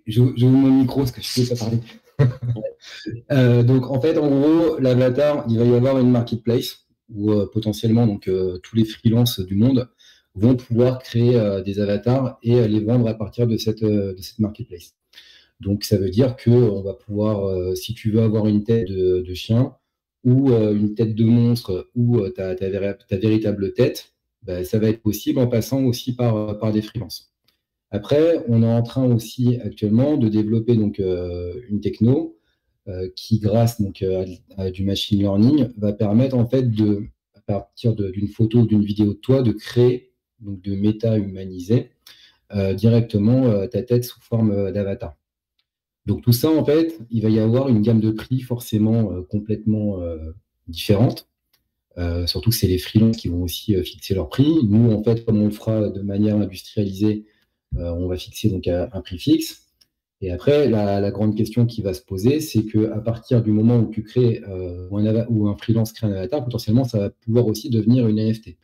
J'ouvre mon micro parce que je ne peux pas parler. Donc, en fait, en gros, l'avatar, il va y avoir une marketplace où potentiellement donc, tous les freelances du monde vont pouvoir créer des avatars et les vendre à partir de cette marketplace. Donc, ça veut dire qu'on va pouvoir, si tu veux avoir une tête de chien ou une tête de monstre ou ta véritable tête, ça va être possible en passant aussi par des freelances. Après, on est en train aussi actuellement de développer donc, une techno qui, grâce donc, à du machine learning, va permettre en fait à partir d'une photo ou d'une vidéo de toi, de créer, donc de méta-humaniser directement ta tête sous forme d'avatar. Donc tout ça, en fait, il va y avoir une gamme de prix forcément complètement différente. Surtout que c'est les freelances qui vont aussi fixer leur prix. Nous, en fait, comme on le fera de manière industrialisée, on va fixer donc un prix fixe. Et après, la grande question qui va se poser, c'est qu'à partir du moment où tu crées, où un freelance crée un avatar, potentiellement, ça va pouvoir aussi devenir une NFT.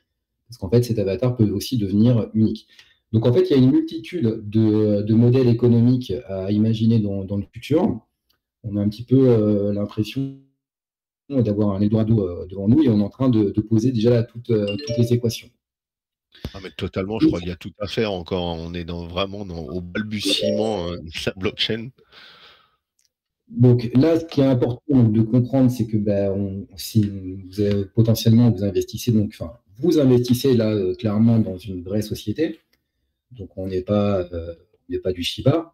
Parce qu'en fait, cet avatar peut aussi devenir unique. Donc, en fait, il y a une multitude de modèles économiques à imaginer dans le futur. On a un petit peu l'impression d'avoir un Eldorado devant nous et on est en train de poser déjà là, toutes les équations. Ah, mais totalement, je crois qu'il y a tout à faire encore. On est vraiment au balbutiement de la blockchain. Donc là, ce qui est important de comprendre, c'est que si potentiellement vous investissez, vous investissez là clairement dans une vraie société. Donc on n'est pas du Shiba,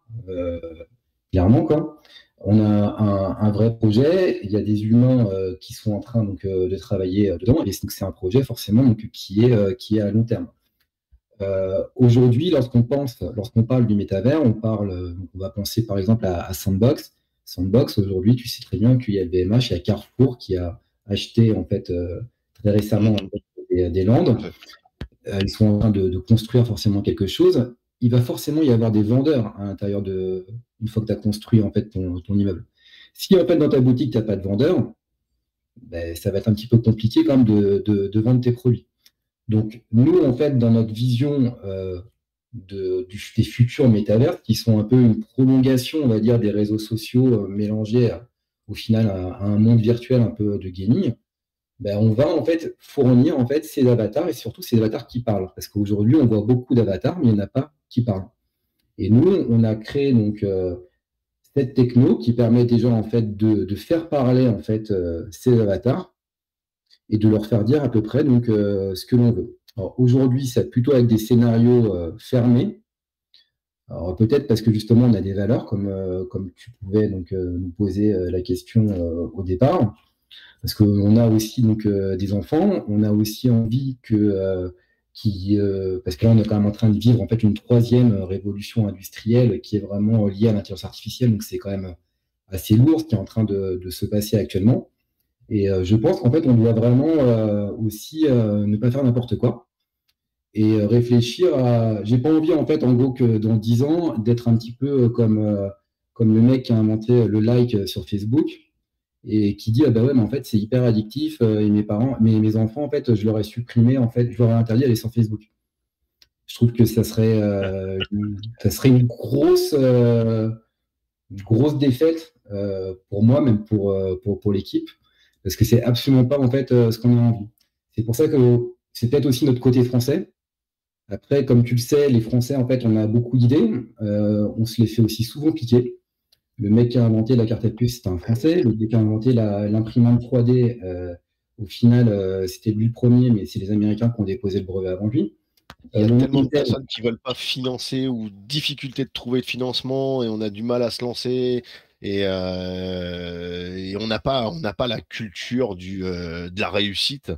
clairement quoi. On a un vrai projet. Il y a des humains qui sont en train donc de travailler dedans, et c'est un projet forcément donc, qui est à long terme. Aujourd'hui, lorsqu'on parle du métavers, on va penser par exemple à Sandbox. Sandbox, aujourd'hui, tu sais très bien qu'il y a le VMH, il y a Carrefour qui a acheté en fait très récemment des landes. Ils sont en train de construire forcément quelque chose. Il va forcément y avoir des vendeurs à l'intérieur une fois que tu as construit en fait ton immeuble. Si en fait dans ta boutique tu n'as pas de vendeur, ça va être un petit peu compliqué quand même de vendre tes produits. Donc, nous, en fait, dans notre vision des futurs métavers, qui sont un peu une prolongation, on va dire, des réseaux sociaux mélangés au final à un monde virtuel un peu de gaming, on va en fait fournir en fait ces avatars et surtout ces avatars qui parlent. Parce qu'aujourd'hui, on voit beaucoup d'avatars, mais il n'y en a pas qui parlent. Et nous, on a créé donc cette techno qui permet déjà en fait de faire parler en fait ces avatars et de leur faire dire à peu près donc, ce que l'on veut. Alors aujourd'hui, c'est plutôt avec des scénarios fermés. Alors peut-être parce que justement, on a des valeurs, comme tu pouvais donc, nous poser la question au départ. Parce qu'on a aussi donc, des enfants, on a aussi envie que parce que là, on est quand même en train de vivre en fait une troisième révolution industrielle qui est vraiment liée à l'intelligence artificielle. Donc, c'est quand même assez lourd ce qui est en train de se passer actuellement. Et je pense qu'en fait, on doit vraiment aussi ne pas faire n'importe quoi et réfléchir à. J'ai pas envie, en fait, en gros, que dans 10 ans, d'être un petit peu comme le mec qui a inventé le like sur Facebook et qui dit ah bah ouais, mais en fait, c'est hyper addictif et mes enfants, en fait, je leur ai supprimé, en fait, je leur ai interdit d'aller sur Facebook. Je trouve que ça serait une grosse défaite pour moi, même pour l'équipe, parce que c'est absolument pas en fait ce qu'on a envie. C'est pour ça que c'est peut-être aussi notre côté français. Après, comme tu le sais, les Français, en fait, on a beaucoup d'idées. On se les fait aussi souvent piquer. Le mec qui a inventé la carte à puce, c'était un Français. Le mec qui a inventé l'imprimante 3D, au final, c'était lui le premier, mais c'est les Américains qui ont déposé le brevet avant lui. Il y a tellement de personnes qui veulent pas financer ou difficulté de trouver de financement et on a du mal à se lancer et on n'a pas la culture de la réussite.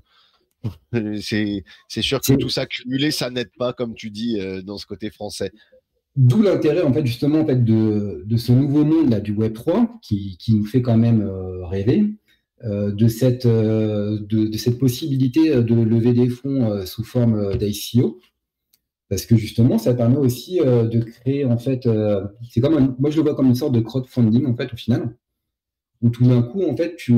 C'est sûr que tout ça cumulé, ça n'aide pas, comme tu dis, dans ce côté français. D'où l'intérêt, en fait, justement, en fait, de ce nouveau monde là, du Web 3 qui nous fait quand même rêver, de cette possibilité de lever des fonds sous forme d'ICO. Parce que justement, ça permet aussi de créer, en fait, c'est comme moi je le vois comme une sorte de crowdfunding, en fait, au final, où tout d'un coup, en fait, tu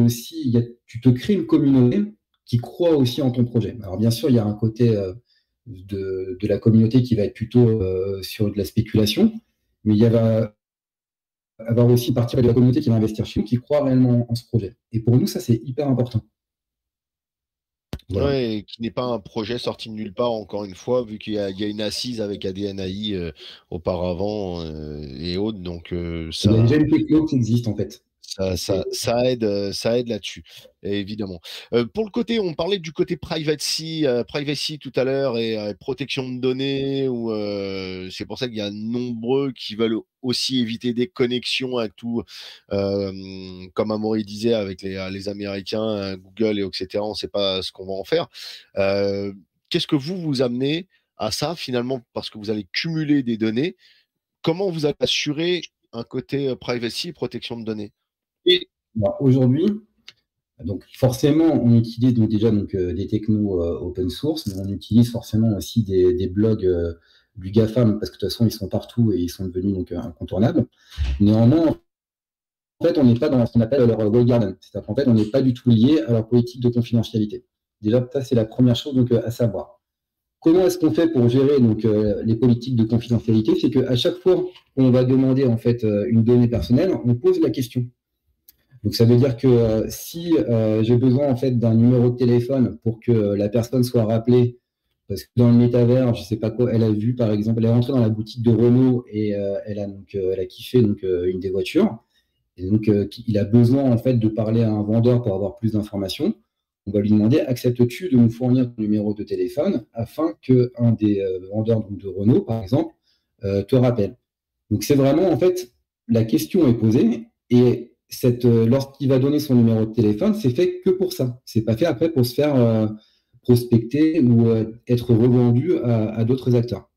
te crées une communauté qui croit aussi en ton projet. Alors bien sûr, il y a un côté de la communauté qui va être plutôt sur de la spéculation, mais il va avoir aussi partie de la communauté qui va investir chez nous, qui croit réellement en ce projet. Et pour nous, ça, c'est hyper important. Voilà. Ouais, qui n'est pas un projet sorti de nulle part, encore une fois, vu qu'il y a une assise avec ADNAI auparavant et autres. Donc, ça... Il y a déjà une techno qui existe, en fait. Ça aide là-dessus, évidemment. Pour le côté, on parlait du côté privacy tout à l'heure et protection de données. C'est pour ça qu'il y a nombreux qui veulent aussi éviter des connexions avec tout, comme Amaury disait, avec les Américains, Google et etc. On ne sait pas ce qu'on va en faire. Qu'est-ce que vous amenez à ça finalement, parce que vous allez cumuler des données? Comment vous allez assurer un côté privacy et protection de données? Aujourd'hui, donc forcément, on utilise donc déjà des technos open source, mais on utilise forcément aussi des blogs du GAFAM, parce que de toute façon, ils sont partout et ils sont devenus donc incontournables. Néanmoins, en fait, on n'est pas dans ce qu'on appelle leur walled garden. C'est-à-dire qu'en fait, on n'est pas du tout lié à leur politique de confidentialité. Déjà, ça, c'est la première chose donc, à savoir. Comment est-ce qu'on fait pour gérer donc, les politiques de confidentialité? C'est qu'à chaque fois qu'on va demander en fait une donnée personnelle, on pose la question. Donc ça veut dire que si j'ai besoin en fait d'un numéro de téléphone pour que la personne soit rappelée, parce que dans le métavers, je sais pas quoi, elle a vu par exemple, elle est rentrée dans la boutique de Renault et elle a kiffé donc une des voitures, et donc il a besoin en fait de parler à un vendeur pour avoir plus d'informations. On va lui demander acceptes-tu de nous fournir ton numéro de téléphone afin que un des vendeurs donc, de Renault par exemple te rappelle. Donc c'est vraiment en fait la question est posée et lorsqu'il va donner son numéro de téléphone, c'est fait que pour ça. C'est pas fait après pour se faire prospecter ou être revendu à d'autres acteurs.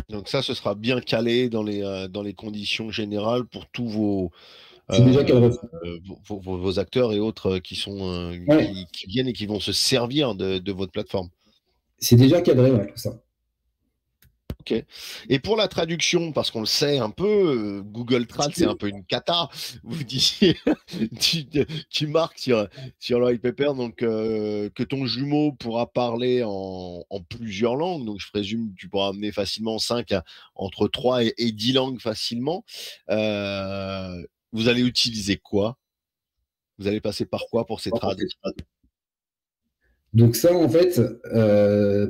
Donc ça, ce sera bien calé dans les conditions générales pour tous vos acteurs et autres qui sont qui viennent et qui vont se servir de votre plateforme. C'est déjà cadré, tout ça. Ok. Et pour la traduction, parce qu'on le sait un peu, Google Trad, c'est un peu une cata. Vous disiez, tu marques sur le white paper donc, que ton jumeau pourra parler en plusieurs langues. Donc, je présume que tu pourras amener facilement entre 3 et 10 langues facilement. Vous allez utiliser quoi? Vous allez passer par quoi pour ces traductions? Donc ça, en fait,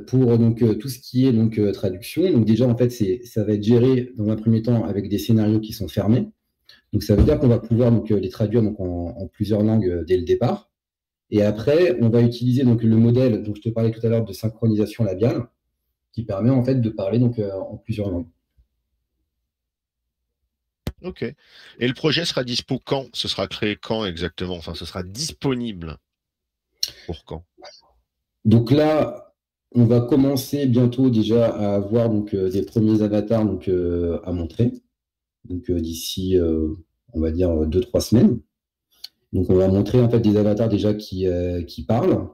pour donc, tout ce qui est donc, traduction, donc déjà, en fait, ça va être géré dans un premier temps avec des scénarios qui sont fermés. Donc ça veut dire qu'on va pouvoir donc, les traduire donc, en plusieurs langues dès le départ. Et après, on va utiliser donc, le modèle dont je te parlais tout à l'heure de synchronisation labiale, qui permet en fait de parler donc, en plusieurs langues. Ok. Et le projet sera dispo quand? Ce sera créé quand exactement? Enfin, ce sera disponible pour quand? Donc là, on va commencer bientôt déjà à avoir donc, des premiers avatars donc, à montrer. Donc d'ici, on va dire, 2-3 semaines. Donc on va montrer en fait des avatars déjà qui parlent.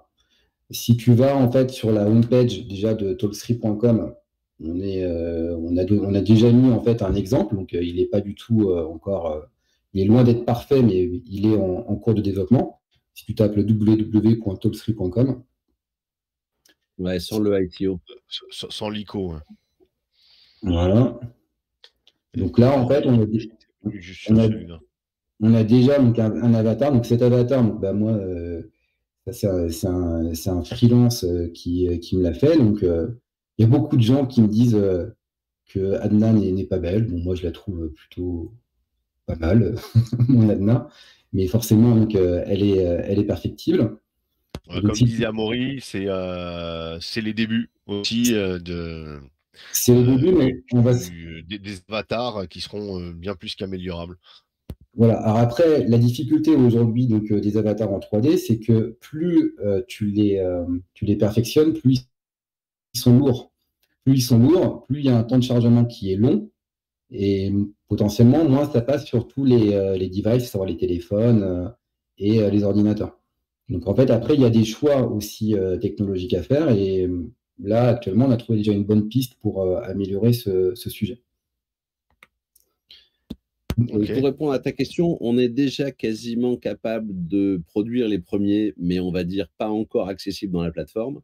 Si tu vas en fait sur la homepage déjà de talkstreet.com, on a déjà mis en fait un exemple. Donc il n'est pas du tout encore, il est loin d'être parfait, mais il est en cours de développement. Si tu tapes le www.talkstreet.com. Ouais, sans le ITO. Sans l'ICO. Hein. Voilà. Donc là, en fait, on a déjà donc, un avatar. Donc cet avatar, donc, bah, moi, c'est un freelance qui me l'a fait. Donc il y a beaucoup de gens qui me disent que Adna n'est pas belle. Bon, moi, je la trouve plutôt pas mal, mon Adna. Mais forcément, donc, elle est perfectible. Donc, comme disait Amaury, c'est les débuts aussi c'est le début, mais des avatars qui seront bien plus qu'améliorables. Voilà. Alors après, la difficulté aujourd'hui donc des avatars en 3D, c'est que plus tu les perfectionnes, plus ils sont lourds. Plus ils sont lourds, plus il y a un temps de chargement qui est long. Et potentiellement, moins ça passe sur tous les devices, savoir les téléphones et les ordinateurs. Donc en fait, après, il y a des choix aussi technologiques à faire. Et là, actuellement, on a trouvé déjà une bonne piste pour améliorer ce sujet. Okay. Pour répondre à ta question, on est déjà quasiment capable de produire les premiers, mais on va dire pas encore accessibles dans la plateforme.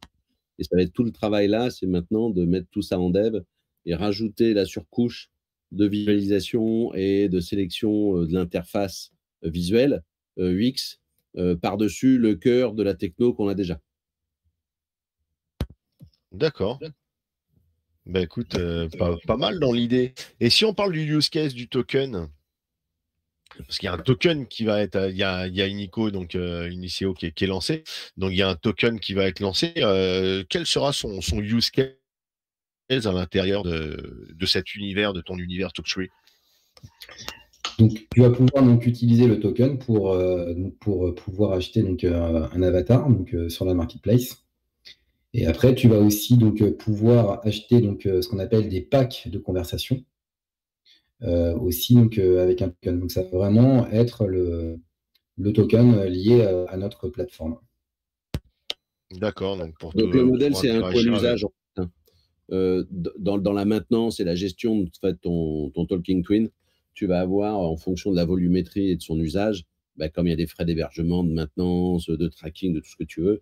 Et ça va être tout le travail là, c'est maintenant de mettre tout ça en dev et rajouter la surcouche de visualisation et de sélection de l'interface visuelle, UX, par-dessus le cœur de la techno qu'on a déjà. D'accord. Ben écoute, pas mal dans l'idée. Et si on parle du use case du token, parce qu'il y a un token qui va être, il y a une ICO, donc une ICO qui est lancée, donc il y a un token qui va être lancé. Quel sera son use case à l'intérieur de cet univers, de ton univers TalkStreet? Donc tu vas pouvoir donc utiliser le token pour pouvoir acheter donc un avatar donc sur la marketplace. Et après tu vas aussi donc pouvoir acheter donc ce qu'on appelle des packs de conversation. Aussi donc avec un token. Donc ça va vraiment être le token lié à notre plateforme. D'accord. Donc le modèle, c'est un point d'usage. Dans la maintenance et la gestion de ton Talking Twin, tu vas avoir, en fonction de la volumétrie et de son usage, comme il y a des frais d'hébergement, de maintenance, de tracking, de tout ce que tu veux,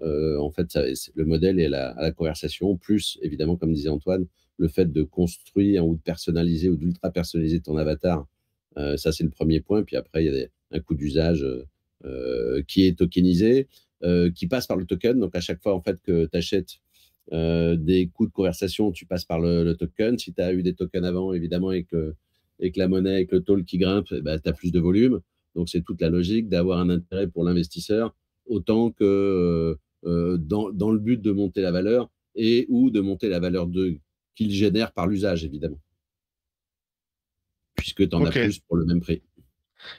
en fait, le modèle est à la conversation, plus, évidemment, comme disait Antoine, le fait de construire ou de personnaliser ou d'ultra personnaliser ton avatar. Ça, c'est le premier point. Puis après, il y a un coût d'usage qui est tokenisé, qui passe par le token. Donc, à chaque fois, en fait, que tu achètes des coûts de conversation, tu passes par le token. Si tu as eu des tokens avant, évidemment, et que la monnaie, avec le taux qui grimpe, tu as plus de volume. Donc, c'est toute la logique d'avoir un intérêt pour l'investisseur, autant que dans le but de monter la valeur et ou de monter la valeur qu'il génère par l'usage, évidemment. Puisque tu en as plus pour le même prix.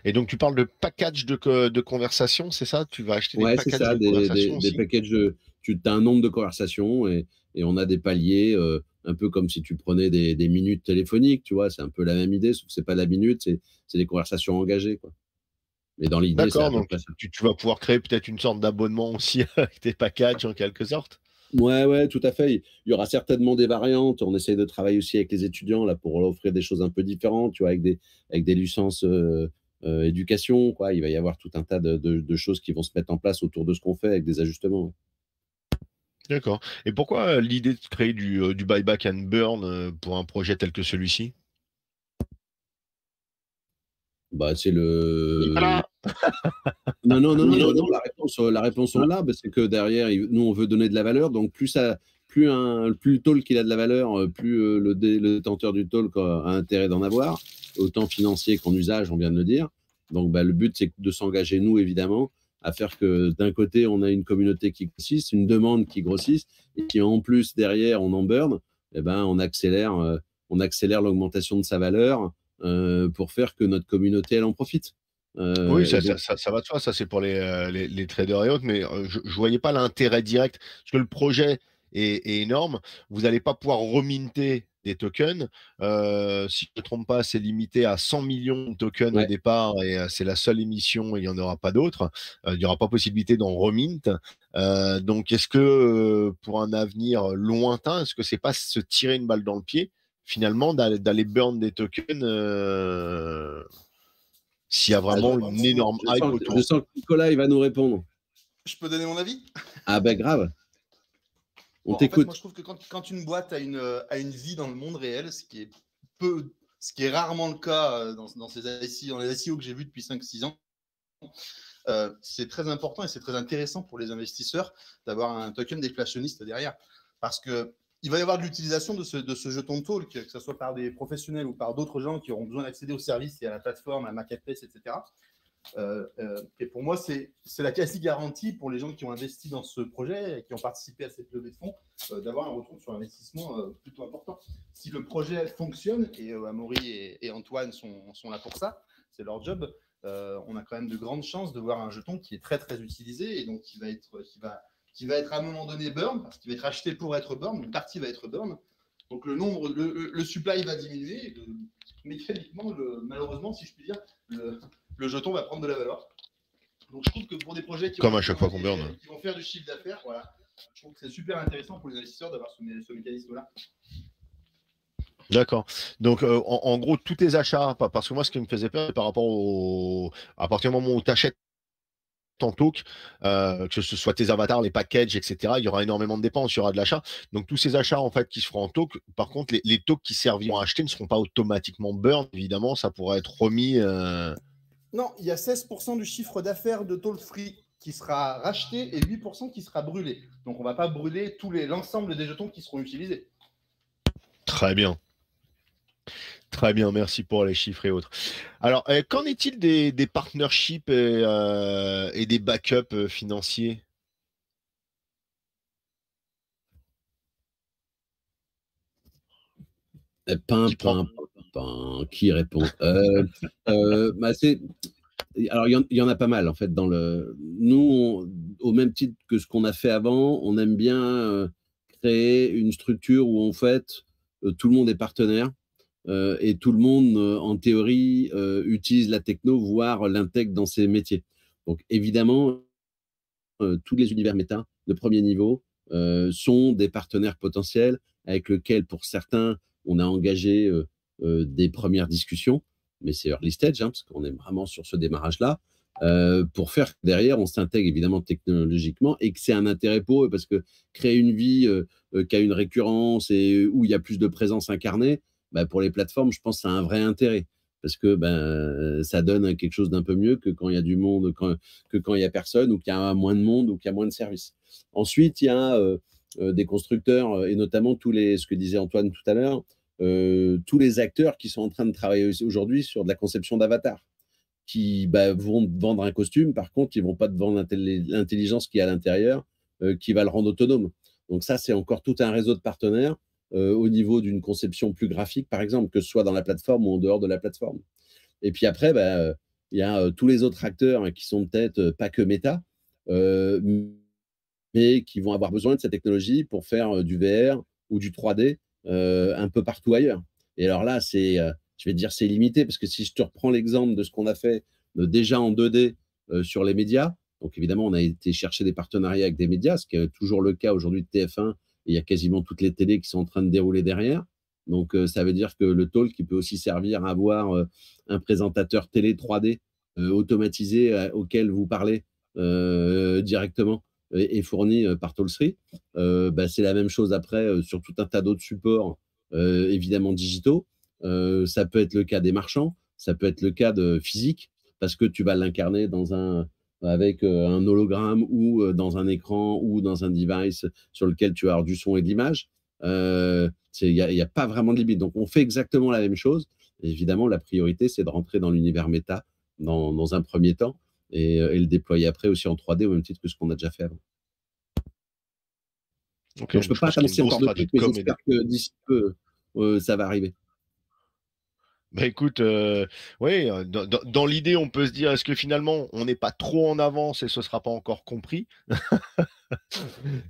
Et donc, tu parles de package de conversation, c'est ça? Tu vas acheter des packages c'est ça, de conversation aussi? Des packages tu as un nombre de conversations et on a des paliers, un peu comme si tu prenais des minutes téléphoniques, tu vois, c'est un peu la même idée, sauf que c'est pas la minute, c'est des conversations engagées, quoi. Mais dans l'idée, d'accord, donc tu vas pouvoir créer peut-être une sorte d'abonnement aussi avec tes packages en quelque sorte? Ouais, tout à fait. Il y aura certainement des variantes. On essaye de travailler aussi avec les étudiants là pour leur offrir des choses un peu différentes, tu vois, avec des licences éducation, quoi. Il va y avoir tout un tas de choses qui vont se mettre en place autour de ce qu'on fait avec des ajustements. D'accord. Et pourquoi l'idée de créer du buyback and burn pour un projet tel que celui-ci? C'est le. Voilà. Non, la réponse on l'a, c'est que derrière, nous, on veut donner de la valeur. Donc, plus le talk il a de la valeur, plus le détenteur du talk a intérêt d'en avoir, autant financier qu'en usage, on vient de le dire. Donc, le but, c'est de s'engager, nous, évidemment, à faire que d'un côté, on a une communauté qui grossisse, une demande qui grossisse, et qui en plus, derrière, on en burn, on accélère l'augmentation de sa valeur pour faire que notre communauté, elle en profite. Oui, ça va de soi, ça c'est pour les traders et autres, mais je ne voyais pas l'intérêt direct, parce que le projet est énorme. Vous n'allez pas pouvoir reminter des tokens. Si je ne me trompe pas, c'est limité à 100 millions de tokens au Ouais. départ et c'est la seule émission et il n'y en aura pas d'autres. Il n'y aura pas possibilité d'en remint. Donc, est-ce que pour un avenir lointain, est-ce que c'est pas se tirer une balle dans le pied finalement d'aller burn des tokens s'il y a Ah, vraiment une énorme hype autour? je sens que Nicolas, il va nous répondre. Je peux donner mon avis? Ah ben grave. On Bon, en fait, t'écoute. moi, je trouve que quand une boîte a une vie dans le monde réel, ce qui est rarement le cas dans les SEO que j'ai vus depuis 5-6 ans, c'est très important et c'est très intéressant pour les investisseurs d'avoir un token déflationniste derrière. Parce que il va y avoir de l'utilisation de ce jeton de talk, que ce soit par des professionnels ou par d'autres gens qui auront besoin d'accéder aux services et à la plateforme, à la marketplace, etc. Et pour moi, c'est la quasi-garantie pour les gens qui ont investi dans ce projet et qui ont participé à cette levée de fonds d'avoir un retour sur investissement plutôt important. Si le projet fonctionne, et Amaury et Antoine sont là pour ça, c'est leur job, on a quand même de grandes chances de voir un jeton qui est très très utilisé et donc qui va être à un moment donné burn, parce qu'il va être acheté pour être burn, une partie va être burn. Donc le supply va diminuer et mécaniquement, malheureusement, si je puis dire, le jeton va prendre de la valeur. Donc je trouve que pour des projets qui Comme à chaque fois qu'on burn. qui vont faire du chiffre d'affaires, voilà, je trouve que c'est super intéressant pour les investisseurs d'avoir ce mécanisme-là. D'accord. Donc, en gros, tous tes achats, parce que moi, ce qui me faisait peur, c'est par rapport à partir du moment où tu achètes ton talk, que ce soit tes avatars, les packages, etc., il y aura énormément de dépenses, il y aura de l'achat. Donc, tous ces achats, en fait, qui se feront en talk, par contre, les talks qui serviront à acheter ne seront pas automatiquement burn, évidemment, ça pourra être remis. Non, il y a 16% du chiffre d'affaires de Toll Free qui sera racheté et 8% qui sera brûlé. Donc, on ne va pas brûler l'ensemble des jetons qui seront utilisés. Très bien. Très bien, merci pour les chiffres et autres. Alors, qu'en est-il des partnerships et des backups financiers? Qui répond? Bah, alors, il y en a pas mal, en fait, nous, au même titre que ce qu'on a fait avant, on aime bien créer une structure où, en fait, tout le monde est partenaire et tout le monde, en théorie, utilise la techno, voire l'intègre dans ses métiers. Donc, évidemment, tous les univers méta de premier niveau sont des partenaires potentiels avec lesquels, pour certains, on a engagé des premières discussions, mais c'est early stage, parce qu'on est vraiment sur ce démarrage-là, pour faire que derrière, on s'intègre évidemment technologiquement et que c'est un intérêt pour eux, parce que créer une vie qui a une récurrence et où il y a plus de présence incarnée, bah, pour les plateformes, je pense que ça a un vrai intérêt, parce que ça donne quelque chose d'un peu mieux que quand il y a du monde, que quand il y a personne, ou qu'il y a moins de monde, ou qu'il y a moins de services. Ensuite, il y a des constructeurs, et notamment ce que disait Antoine tout à l'heure, tous les acteurs qui sont en train de travailler aujourd'hui sur de la conception d'avatars, qui vont te vendre un costume, par contre, ils ne vont pas te vendre l'intelligence qui est à l'intérieur, qui va le rendre autonome. Donc ça, c'est encore tout un réseau de partenaires au niveau d'une conception plus graphique, par exemple, que ce soit dans la plateforme ou en dehors de la plateforme. Et puis après, il y a tous les autres acteurs qui sont peut-être pas que Meta, mais qui vont avoir besoin de cette technologie pour faire du VR ou du 3D un peu partout ailleurs. Et alors là, je vais te dire, c'est limité, parce que si je te reprends l'exemple de ce qu'on a fait déjà en 2D sur les médias, donc évidemment, on a été chercher des partenariats avec des médias, ce qui est toujours le cas aujourd'hui de TF1, et il y a quasiment toutes les télés qui sont en train de dérouler derrière. Donc, ça veut dire que le talk, qui peut aussi servir à avoir un présentateur télé 3D automatisé auquel vous parlez directement et fourni par Tollstreet. C'est la même chose après sur tout un tas d'autres supports, évidemment digitaux. Ça peut être le cas des marchands, ça peut être le cas de physique, parce que tu vas l'incarner avec un hologramme ou dans un écran ou dans un device sur lequel tu vas avoir du son et de l'image. Il n'y a pas vraiment de limite. Donc, on fait exactement la même chose. Et évidemment, la priorité, c'est de rentrer dans l'univers méta dans un premier temps et le déployer après aussi en 3D au même titre que ce qu'on a déjà fait avant. Okay, donc, je ne peux pas t'annoncer encore de trucs, mais j'espère que d'ici peu, ça va arriver. Bah écoute, oui, dans l'idée, on peut se dire, est-ce que finalement, on n'est pas trop en avance et ce sera pas encore compris?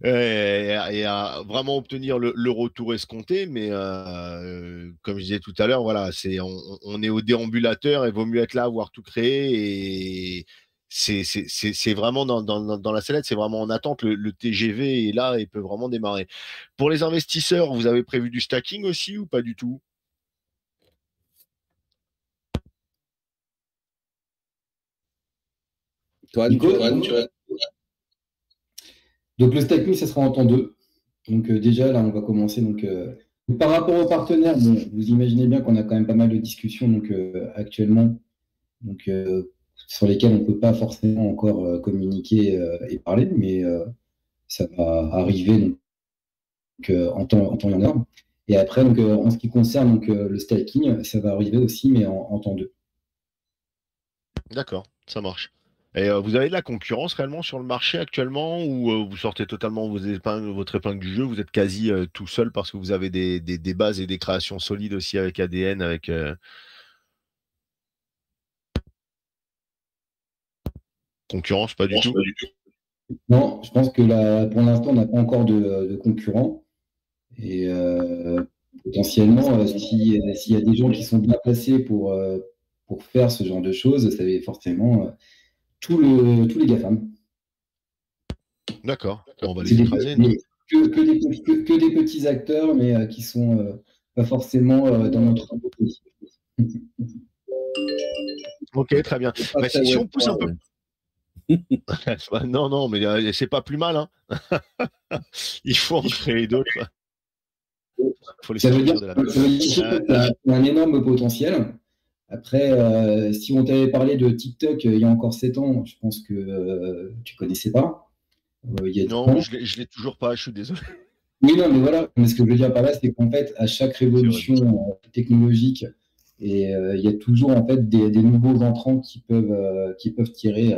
Et à vraiment obtenir le retour escompté, mais comme je disais tout à l'heure, voilà, on est au déambulateur et vaut mieux être là, avoir tout créé et c'est vraiment dans la sellette, c'est vraiment en attente. Le TGV est là et peut vraiment démarrer. Pour les investisseurs, vous avez prévu du stacking aussi ou pas du tout? Toi, Nico, tu as- donc le stacking, ça sera en temps 2. Donc déjà, là, on va commencer. Donc, par rapport aux partenaires, bon, vous imaginez bien qu'on a quand même pas mal de discussions donc, actuellement, donc, sur lesquelles on ne peut pas forcément encore communiquer et parler, mais ça va arriver donc, en temps et en heure. Et après, donc, en ce qui concerne donc, le staking, ça va arriver aussi, mais en temps 2. D'accord, ça marche. Et vous avez de la concurrence réellement sur le marché actuellement ou vous sortez totalement votre épingle du jeu, vous êtes quasi tout seul parce que vous avez des bases et des créations solides aussi avec ADN, avec concurrence, pas du tout? Non, je pense que là, pour l'instant, on n'a pas encore de concurrents. Et potentiellement, s'il y a des gens qui sont bien placés pour faire ce genre de choses, ça va être forcément tous les GAFAM. D'accord. Bon, on va C'est les écraser, non? que des petits acteurs, mais qui sont pas forcément dans notre entreprise. Ok, très bien. pas Bah, très si web on pousse un peu. ouais. Bah, non, non, mais c'est pas plus mal, hein. Il faut en créer d'autres. Il faut les Ça veut dire, sortir de la ça veut dire Euh, que tu as un énorme potentiel. Après, si on t'avait parlé de TikTok il y a encore 7 ans, je pense que tu connaissais pas. Il y a 10 non, mais ans. je l'ai toujours pas, je suis désolé. Oui, non, mais voilà. Mais ce que je veux dire par là, c'est qu'en fait, à chaque C'est vrai. révolution technologique, et il y a toujours en fait des nouveaux entrants qui peuvent tirer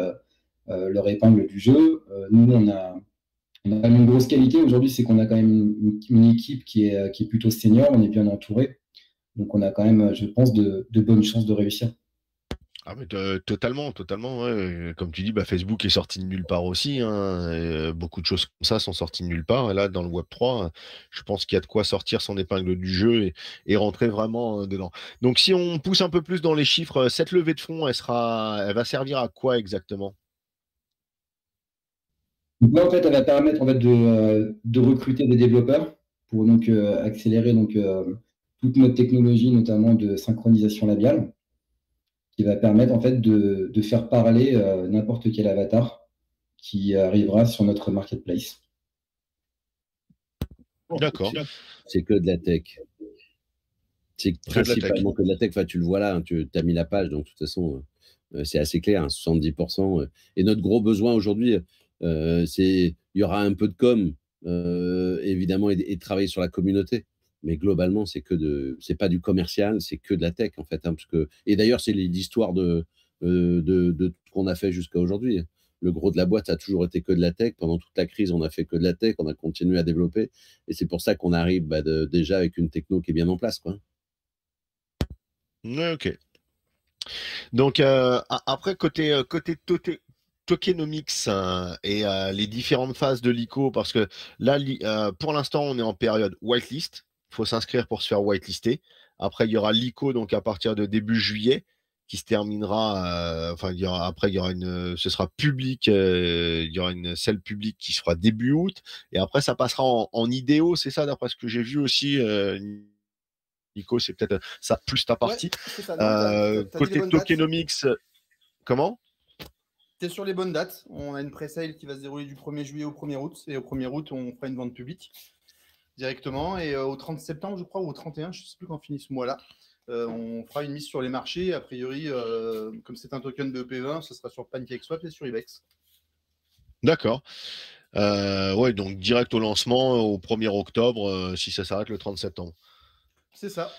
leur épingle du jeu. Nous, on a quand même une grosse qualité aujourd'hui, c'est qu'on a quand même une équipe qui est plutôt senior, on est bien entouré. Donc, on a quand même, je pense, de bonnes chances de réussir. Ah mais totalement, totalement. Ouais. Comme tu dis, bah, Facebook est sorti de nulle part aussi, hein. Beaucoup de choses comme ça sont sorties de nulle part. Et là, dans le Web3, je pense qu'il y a de quoi sortir son épingle du jeu et rentrer vraiment dedans. Donc, si on pousse un peu plus dans les chiffres, cette levée de fonds, elle va servir à quoi exactement? Donc là, en fait, elle va permettre en fait, de recruter des développeurs pour donc accélérer donc, toute notre technologie, notamment de synchronisation labiale, qui va permettre en fait de faire parler n'importe quel avatar qui arrivera sur notre marketplace. D'accord. C'est que de la tech. C'est Que de la tech. principalement que de la tech. Enfin, tu le vois là, hein, tu as mis la page, donc de toute façon, c'est assez clair, hein, 70%. Et notre gros besoin aujourd'hui, il y aura un peu de com, évidemment, et de travailler sur la communauté. Mais globalement, c'est pas du commercial, c'est que de la tech en fait. Hein, et d'ailleurs, c'est l'histoire de tout ce qu'on a fait jusqu'à aujourd'hui. Le gros de la boîte, ça a toujours été que de la tech. Pendant toute la crise, on a fait que de la tech, on a continué à développer. Et c'est pour ça qu'on arrive déjà avec une techno qui est bien en place, quoi. Ouais, ok. Donc après côté tokenomics et les différentes phases de l'ICO, parce que là pour l'instant on est en période whitelist, il faut s'inscrire pour se faire whitelister. Après il y aura l'ICO donc à partir de début juillet qui se terminera, enfin après il y aura ce sera public, il y aura une selle publique qui se fera début août et après ça passera en IDO, c'est ça d'après ce que j'ai vu aussi. Nico, c'est peut-être ça plus ta Ouais, partie. c'est ça. Non, t'as dit les Côté bonnes dates. tokenomics, comment? T'es sur les bonnes dates. On a une pré-sale qui va se dérouler du 1er juillet au 1er août. Et au 1er août, on fera une vente publique directement. Et au 30 septembre, je crois, ou au 31, je ne sais plus quand finit ce mois-là, on fera une mise sur les marchés. A priori, comme c'est un token de EP20, ce sera sur PancakeSwap et sur IBEX. D'accord. Ouais, donc direct au lancement au 1er octobre, si ça s'arrête le 30 septembre. C'est ça.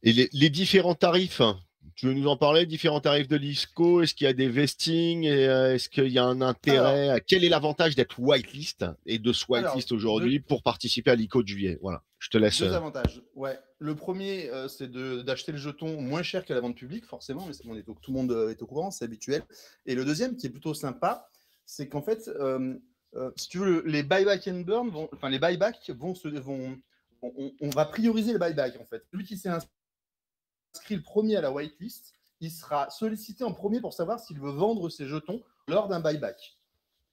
Et les différents tarifs, hein, Tu veux nous en parler, différents tarifs de l'ISCO? Est-ce qu'il y a des vestings et est-ce qu'il y a un Alors, intérêt? Quel est l'avantage d'être whitelist et de se alors whitelist deux, aujourd'hui pour participer à l'ICO de juillet? Voilà, je te laisse. deux avantages. Ouais. Le premier, c'est d'acheter le jeton moins cher qu'à la vente publique, forcément, mais tout le monde est au courant, c'est habituel. Et le deuxième, qui est plutôt sympa, c'est qu'en fait, si tu veux, les buyback and burn, enfin les buybacks on va prioriser les buybacks en fait. Celui qui s'est inscrit le premier à la whitelist, il sera sollicité en premier pour savoir s'il veut vendre ses jetons lors d'un buyback.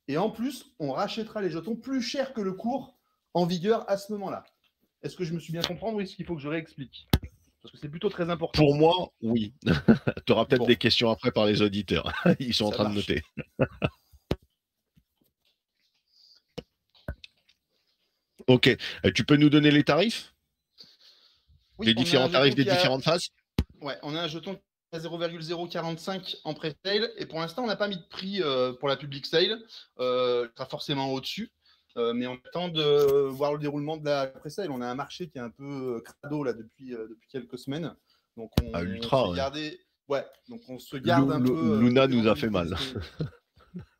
Et en plus, on rachètera les jetons plus cher que le cours en vigueur à ce moment-là. Est-ce que je me suis bien compris ou est-ce qu'il faut que je réexplique? Parce que c'est plutôt très important. Pour moi, oui. Tu auras peut-être Bon, des questions après par les auditeurs. Ils sont en ça train de marche. noter. Ok. Tu peux nous donner les tarifs? Oui, Les on a un différents tarifs jeton des qui a, différentes phases? ouais, on a un jeton à 0,045 en pré-sale et pour l'instant, on n'a pas mis de prix pour la public sale. Il sera forcément au-dessus. Mais on attend de voir le déroulement de la pré-sale. On a un marché qui est un peu crado là depuis quelques semaines. Donc Ah, on ultra, s'est ouais. gardé. Ouais, donc on se garde un peu Luna des nous a ventes fait mal. liquidité.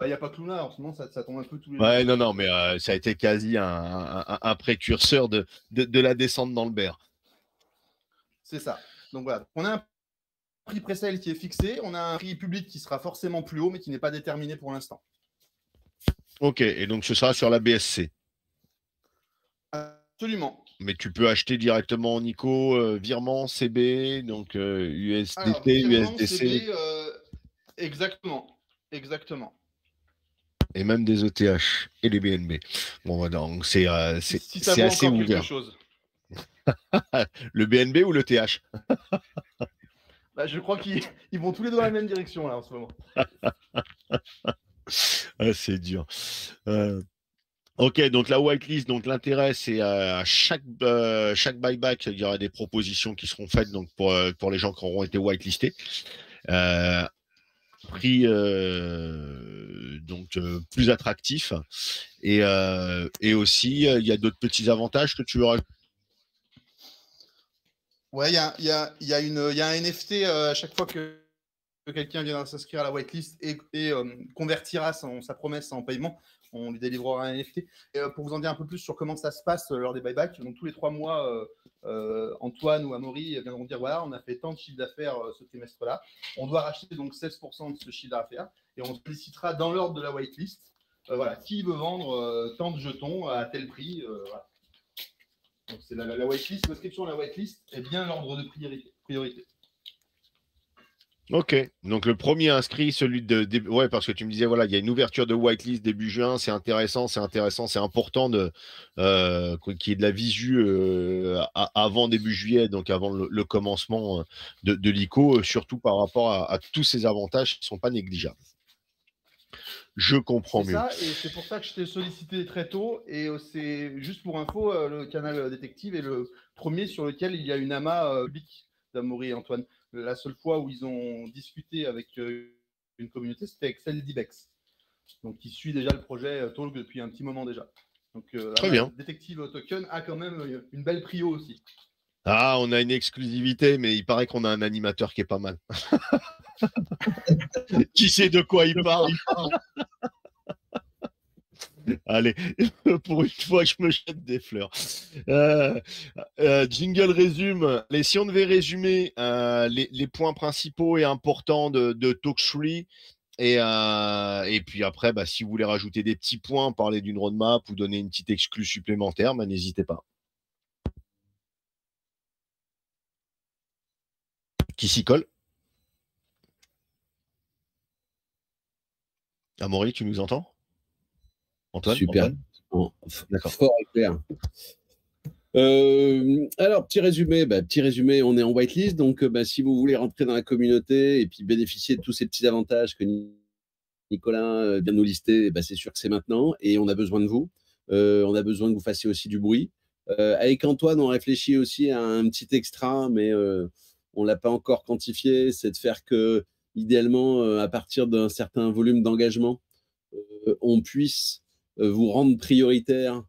Il n'y a pas que Luna, en ce moment, ça tombe un peu tous les Ouais, jours. non, mais ça a été quasi un précurseur de la descente dans le bear. C'est ça. Donc voilà, on a un prix pré-sale qui est fixé, on a un prix public qui sera forcément plus haut, mais qui n'est pas déterminé pour l'instant. Ok, et donc ce sera sur la BSC. Absolument. Mais tu peux acheter directement en ICO, virement, CB, donc Alors, USDT, virement, USDC CB, exactement. Exactement. et même des ETH et les BNB. Bon, donc Si ça c'est vaut assez encore quelque ouvert. chose. Le BNB ou le TH? Bah, je crois qu'ils vont tous les deux dans la même direction là en ce moment. Ah, c'est dur. Ok, donc la whitelist, donc l'intérêt, c'est à chaque buyback, il y aura des propositions qui seront faites donc pour les gens qui auront été whitelistés. Prix donc plus attractif et aussi il y a d'autres petits avantages que tu veux rajouter. Ouais, il y a un NFT à chaque fois que quelqu'un viendra s'inscrire à la whitelist et convertira sa promesse en paiement, on lui délivrera un NFT. Et, pour vous en dire un peu plus sur comment ça se passe lors des buybacks, donc tous les 3 mois, Antoine ou Amaury viendront dire voilà, on a fait tant de chiffre d'affaires ce trimestre-là. On doit racheter donc 16% de ce chiffre d'affaires et on sollicitera dans l'ordre de la whitelist voilà, qui veut vendre tant de jetons à tel prix. Voilà. Donc c'est la whitelist, l'inscription à la whitelist est bien l'ordre de priorité. Ok, donc le premier inscrit, celui ouais, parce que tu me disais voilà, il y a une ouverture de whitelist début juin, c'est intéressant, c'est important qu'il y ait de la visu avant début juillet, donc avant le commencement de l'ICO, surtout par rapport à tous ces avantages qui ne sont pas négligeables. Je comprends mieux. C'est ça, et c'est pour ça que je t'ai sollicité très tôt. Et c'est juste pour info, le canal détective est le premier sur lequel il y a une amas publique d'Amaury et Antoine. La seule fois où ils ont discuté avec une communauté, c'était avec celle d'Ibex. Donc, qui suit déjà le projet Talk depuis un petit moment déjà. Donc, Très bien. Détective Token a quand même une belle prio aussi. Ah, on a une exclusivité, mais il paraît qu'on a un animateur qui est pas mal. Qui sait de quoi il parle? Allez, pour une fois, je me jette des fleurs. Jingle résume. Si on devait résumer les points principaux et importants de Talk3, et puis après, si vous voulez rajouter des petits points, parler d'une roadmap ou donner une petite exclue supplémentaire, n'hésitez pas. Qui s'y colle? Amaury, tu nous entends? Antoine? Super. D'accord. Fort et clair. Alors, petit résumé, on est en whitelist, donc si vous voulez rentrer dans la communauté et puis bénéficier de tous ces petits avantages que Nicolas vient de nous lister, c'est sûr que c'est maintenant et on a besoin de vous. On a besoin que vous fassiez aussi du bruit. Avec Antoine, on réfléchit aussi à un petit extra, mais on ne l'a pas encore quantifié, c'est de faire que, idéalement, à partir d'un certain volume d'engagement, on puisse vous rendre prioritaire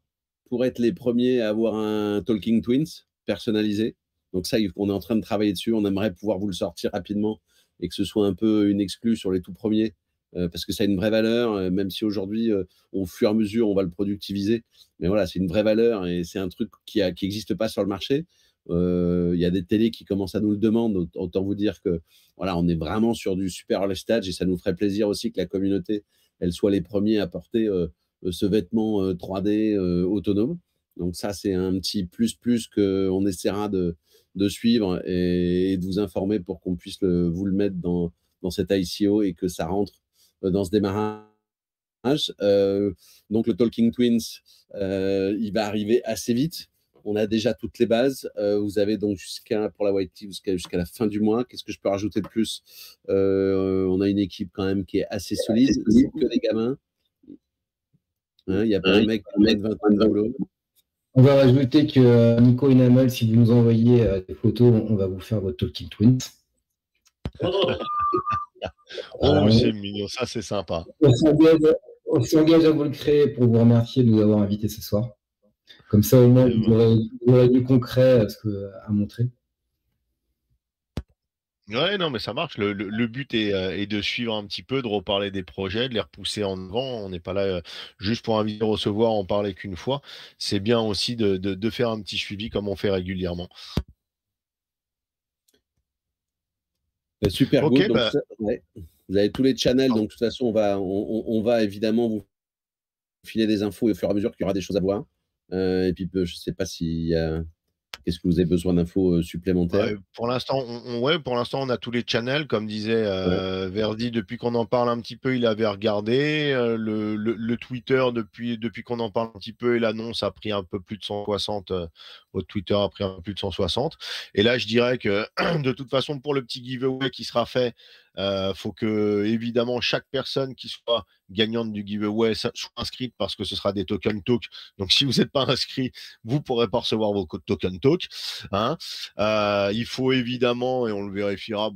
pour être les premiers à avoir un Talking Twins personnalisé. Donc ça, on est en train de travailler dessus. On aimerait pouvoir vous le sortir rapidement et que ce soit un peu une exclue sur les tout premiers, parce que ça a une vraie valeur, même si aujourd'hui, au fur et à mesure, on va le productiviser. Mais voilà, c'est une vraie valeur et c'est un truc qui n'existe pas sur le marché. Il y a des télés qui commencent à nous le demander. Autant vous dire que voilà, on est vraiment sur du super early stage et ça nous ferait plaisir aussi que la communauté, elle soit les premiers à porter ce vêtement 3D autonome. Donc ça, c'est un petit plus qu'on essaiera de suivre et de vous informer pour qu'on puisse vous le mettre dans cet ICO et que ça rentre dans ce démarrage. Donc le Talking Twins, il va arriver assez vite. On a déjà toutes les bases. Vous avez donc pour la White Tea jusqu'à la fin du mois. Qu'est-ce que je peux rajouter de plus? On a une équipe quand même qui est assez solide. C'est que des gamins. Hein, il n'y a pas un mec de 20 ans de boulot. On va rajouter que Nico et Namal, si vous nous envoyez des photos, on va vous faire votre Talking Twins. Oh, c'est mignon, ça c'est sympa. On s'engage à vous le créer pour vous remercier de nous avoir invités ce soir. Comme ça, au moins, vous aurez du concret à montrer. Ouais, non, mais ça marche. Le but est de suivre un petit peu, de reparler des projets, de les repousser en avant. On n'est pas là juste pour inviter, recevoir, en parler qu'une fois. C'est bien aussi de faire un petit suivi comme on fait régulièrement. Super good. Donc, ouais. Vous avez tous les channels, donc de toute façon, on va évidemment vous filer des infos au fur et à mesure qu'il y aura des choses à voir. Et puis, je ne sais pas si qu'est-ce que vous avez besoin d'infos supplémentaires? Pour l'instant, on a tous les channels, comme disait Verdi. Depuis qu'on en parle un petit peu, il avait regardé le Twitter depuis qu'on en parle un petit peu, et l'annonce a pris un peu plus de 160. Votre Twitter a pris un peu plus de 160. Et là, je dirais que de toute façon, pour le petit giveaway qui sera fait, faut que évidemment chaque personne qui soit gagnante du giveaway soit inscrite, parce que ce sera des tokens talk. Donc si vous n'êtes pas inscrit, vous pourrez pas recevoir vos codes token talk. Hein. Il faut évidemment, et on le vérifiera,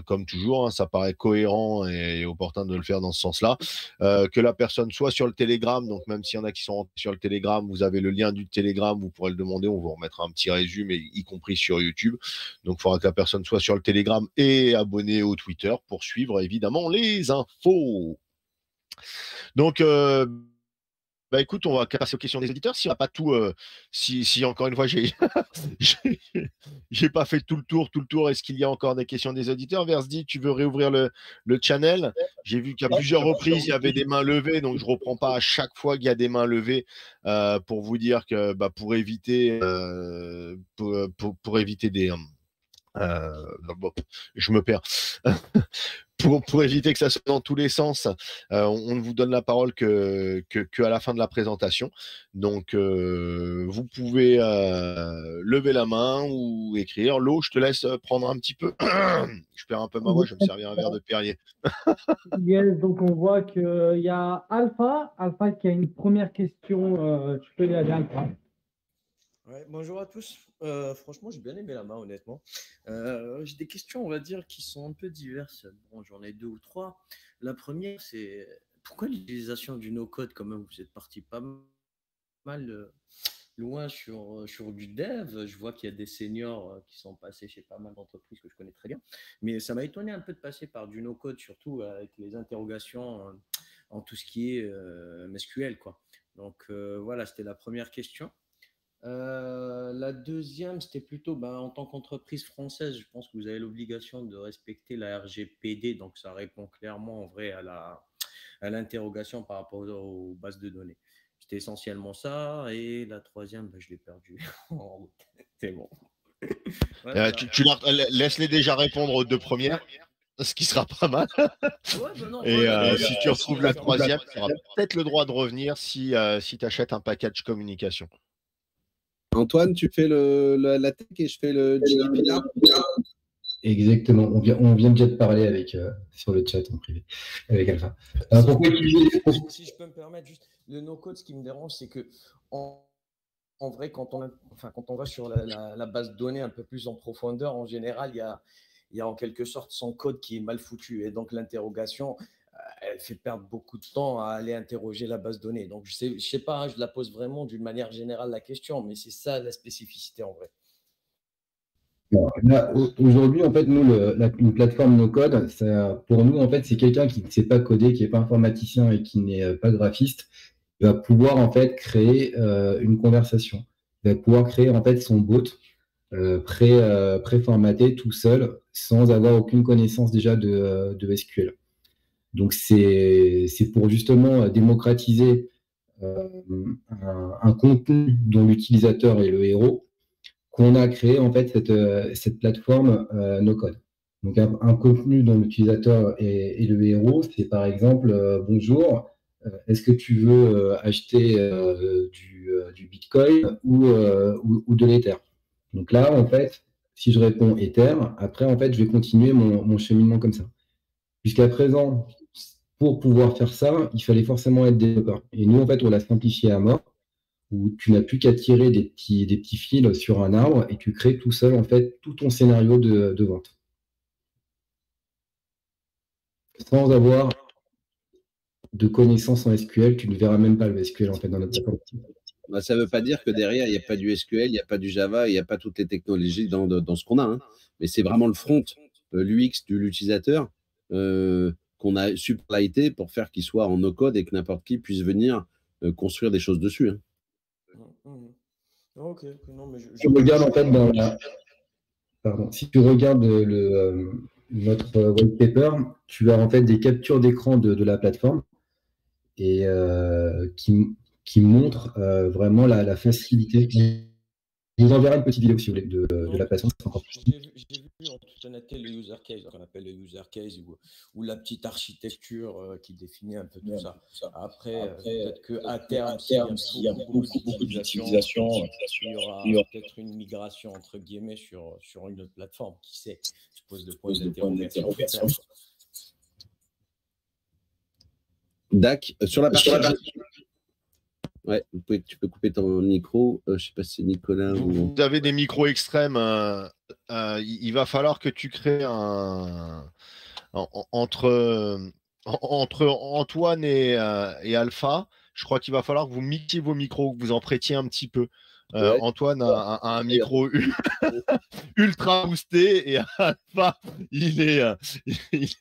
comme toujours, hein, ça paraît cohérent et opportun de le faire dans ce sens-là, que la personne soit sur le Telegram. Donc même s'il y en a qui sont sur le Telegram, vous avez le lien du Telegram, vous pourrez le demander, on vous remettra un petit résumé, y compris sur YouTube. Donc il faudra que la personne soit sur le Telegram et abonnée au Twitter pour suivre évidemment les infos. Donc bah écoute, on va passer aux questions des auditeurs. Si on n'a pas tout, si encore une fois j'ai pas fait tout le tour, est-ce qu'il y a encore des questions des auditeurs? Versdi, tu veux réouvrir le channel? J'ai vu qu'à plusieurs reprises il y avait des mains levées, donc je reprends pas à chaque fois qu'il y a des mains levées, pour vous dire que pour éviter des je me perds. Pour éviter que ça soit dans tous les sens, on ne vous donne la parole que à la fin de la présentation. Donc, vous pouvez lever la main ou écrire. Lo, je te laisse prendre un petit peu. Je perds un peu ma voix, je vais me servir un verre de Perrier. Yes, donc on voit qu'il y a Alpha qui a une première question. Tu peux y aller, Alpha. Ouais, bonjour à tous. Franchement, j'ai bien aimé la main, honnêtement. J'ai des questions, on va dire, qui sont un peu diverses. Bon, j'en ai 2 ou 3. La première, c'est pourquoi l'utilisation du no-code, quand même, vous êtes parti pas mal loin sur du dev. Je vois qu'il y a des seniors qui sont passés chez pas mal d'entreprises que je connais très bien. Mais ça m'a étonné un peu de passer par du no-code, surtout avec les interrogations en tout ce qui est MySQL, quoi. Donc voilà, c'était la première question. La deuxième, c'était plutôt en tant qu'entreprise française, je pense que vous avez l'obligation de respecter la RGPD, donc ça répond clairement en vrai à l'interrogation par rapport aux bases de données. C'était essentiellement ça. Et la troisième, je l'ai perdu. C'est bon. Ouais, laisse-les déjà répondre aux 2 premières, ce qui sera pas mal. Et si tu retrouves la troisième, tu auras peut-être le droit de revenir si tu achètes un package communication. Antoine, tu fais la tech et je fais le GDPR. Exactement. On vient déjà de parler sur le chat en privé avec Alpha. Si je peux me permettre, juste le no-code, ce qui me dérange, c'est que en vrai, quand on va sur la base de données un peu plus en profondeur, en général, il y a en quelque sorte son code qui est mal foutu. Et donc, l'interrogation, elle fait perdre beaucoup de temps à aller interroger la base de données. Donc, je sais pas, je la pose vraiment d'une manière générale la question, mais c'est ça la spécificité en vrai. Alors, là, aujourd'hui, en fait, nous, une plateforme no-code, pour nous, en fait, c'est quelqu'un qui ne sait pas coder, qui n'est pas informaticien et qui n'est pas graphiste, il va pouvoir, en fait, créer une conversation. Il va pouvoir créer, en fait, son bot préformaté tout seul, sans avoir aucune connaissance déjà de SQL. Donc, c'est pour justement démocratiser un contenu dont l'utilisateur est le héros, qu'on a créé en fait cette plateforme no-code. Donc un contenu dont l'utilisateur est le héros, c'est par exemple bonjour, est-ce que tu veux acheter du Bitcoin ou de l'Ether? Donc là, en fait, si je réponds Ether, après, en fait, je vais continuer mon cheminement comme ça. Jusqu'à présent, pour pouvoir faire ça, il fallait forcément être développeur. Et nous, en fait, on l'a simplifié à mort, où tu n'as plus qu'à tirer des petits fils sur un arbre et tu crées tout seul, en fait, tout ton scénario de vente. Sans avoir de connaissances en SQL, tu ne verras même pas le SQL, en fait, dans notre plateforme. Bah, ça ne veut pas dire que derrière, il n'y a pas du SQL, il n'y a pas du Java, il n'y a pas toutes les technologies dans ce qu'on a. Hein. Mais c'est vraiment le front, l'UX de l'utilisateur qu'on a superlighté pour faire qu'il soit en no-code et que n'importe qui puisse venir construire des choses dessus. Hein. Ok, non, mais Tu regardes, en fait, si tu regardes notre white paper, tu as en fait des captures d'écran de la plateforme et qui montrent vraiment la facilité. Je vous enverrai une petite vidéo, si vous voulez, de la plateforme. J'ai vu en toute honnêteté le user case, qu'on appelle le user case, ou la petite architecture qui définit un peu tout ça. Après peut-être qu'à terme, s'il y a beaucoup d'utilisation, il y aura peut-être une migration, entre guillemets, sur une autre plateforme. Qui sait? Je pose le point d'interrogation. Dac, sur la partie... Ouais, tu peux couper ton micro. Je ne sais pas si c'est Nicolas ou... Vous avez des micros extrêmes. Il va falloir que tu crées entre Antoine et Alpha. Je crois qu'il va falloir que vous mixiez vos micros, que vous en prêtiez un petit peu. Ouais. Antoine a un micro ultra boosté et Alpha, il est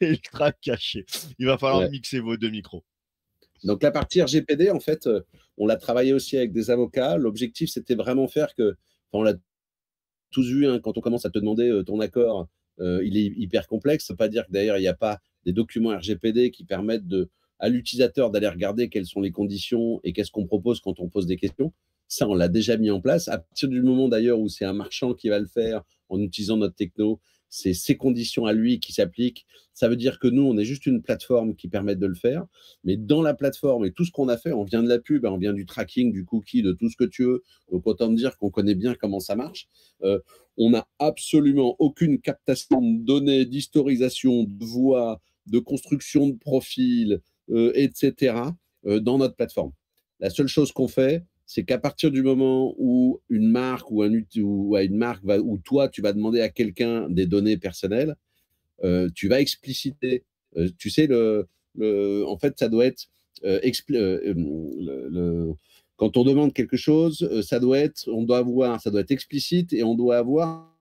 ultra caché. Il va falloir mixer vos deux micros. Donc la partie RGPD, en fait, on l'a travaillé aussi avec des avocats. L'objectif, c'était vraiment faire que, on l'a tous vu, hein, quand on commence à te demander ton accord, il est hyper complexe. Ça ne veut pas dire que d'ailleurs, il n'y a pas des documents RGPD qui permettent à l'utilisateur d'aller regarder quelles sont les conditions et qu'est-ce qu'on propose quand on pose des questions. Ça, on l'a déjà mis en place. À partir du moment d'ailleurs où c'est un marchand qui va le faire en utilisant notre techno, c'est ses conditions à lui qui s'appliquent. Ça veut dire que nous, on est juste une plateforme qui permet de le faire. Mais dans la plateforme et tout ce qu'on a fait, on vient de la pub, on vient du tracking, du cookie, de tout ce que tu veux. Donc, autant me dire qu'on connaît bien comment ça marche. On n'a absolument aucune captation de données, d'historisation, de voix, de construction de profil, etc. Dans notre plateforme. La seule chose qu'on fait, c'est qu'à partir du moment où une marque ou une marque où toi, tu vas demander à quelqu'un des données personnelles, tu vas expliciter, tu sais, en fait, ça doit être, quand on demande quelque chose, ça doit être explicite et on doit avoir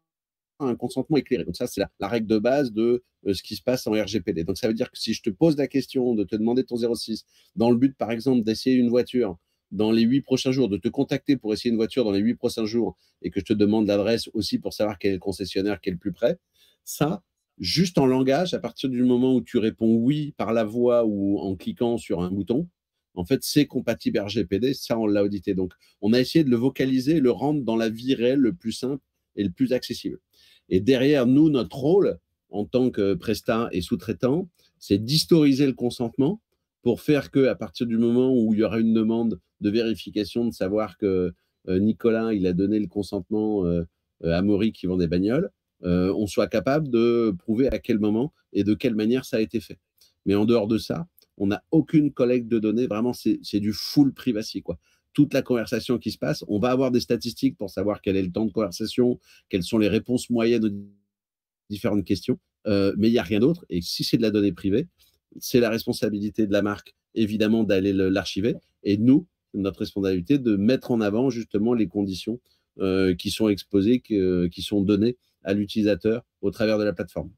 un consentement éclairé. Donc ça, c'est la règle de base de ce qui se passe en RGPD. Donc ça veut dire que si je te pose la question de te demander ton 06, dans le but, par exemple, d'essayer une voiture, dans les 8 prochains jours, de te contacter pour essayer une voiture dans les 8 prochains jours et que je te demande l'adresse aussi pour savoir quel est le concessionnaire qui est le plus près, ça, juste en langage, à partir du moment où tu réponds oui par la voix ou en cliquant sur un bouton, en fait, c'est compatible RGPD, ça, on l'a audité. Donc, on a essayé de le vocaliser, le rendre dans la vie réelle le plus simple et le plus accessible. Et derrière, nous, notre rôle en tant que prestat et sous-traitant, c'est d'historiser le consentement pour faire qu'à partir du moment où il y aura une demande de vérification, de savoir que Nicolas, il a donné le consentement à Maury qui vend des bagnoles, on soit capable de prouver à quel moment et de quelle manière ça a été fait. Mais en dehors de ça, on n'a aucune collecte de données. Vraiment, c'est du full privacy, quoi. Toute la conversation qui se passe, on va avoir des statistiques pour savoir quel est le temps de conversation, quelles sont les réponses moyennes aux différentes questions, mais il n'y a rien d'autre. Et si c'est de la donnée privée, c'est la responsabilité de la marque, évidemment, d'aller l'archiver. Et nous, notre responsabilité de mettre en avant justement les conditions qui sont exposées, qui sont données à l'utilisateur au travers de la plateforme.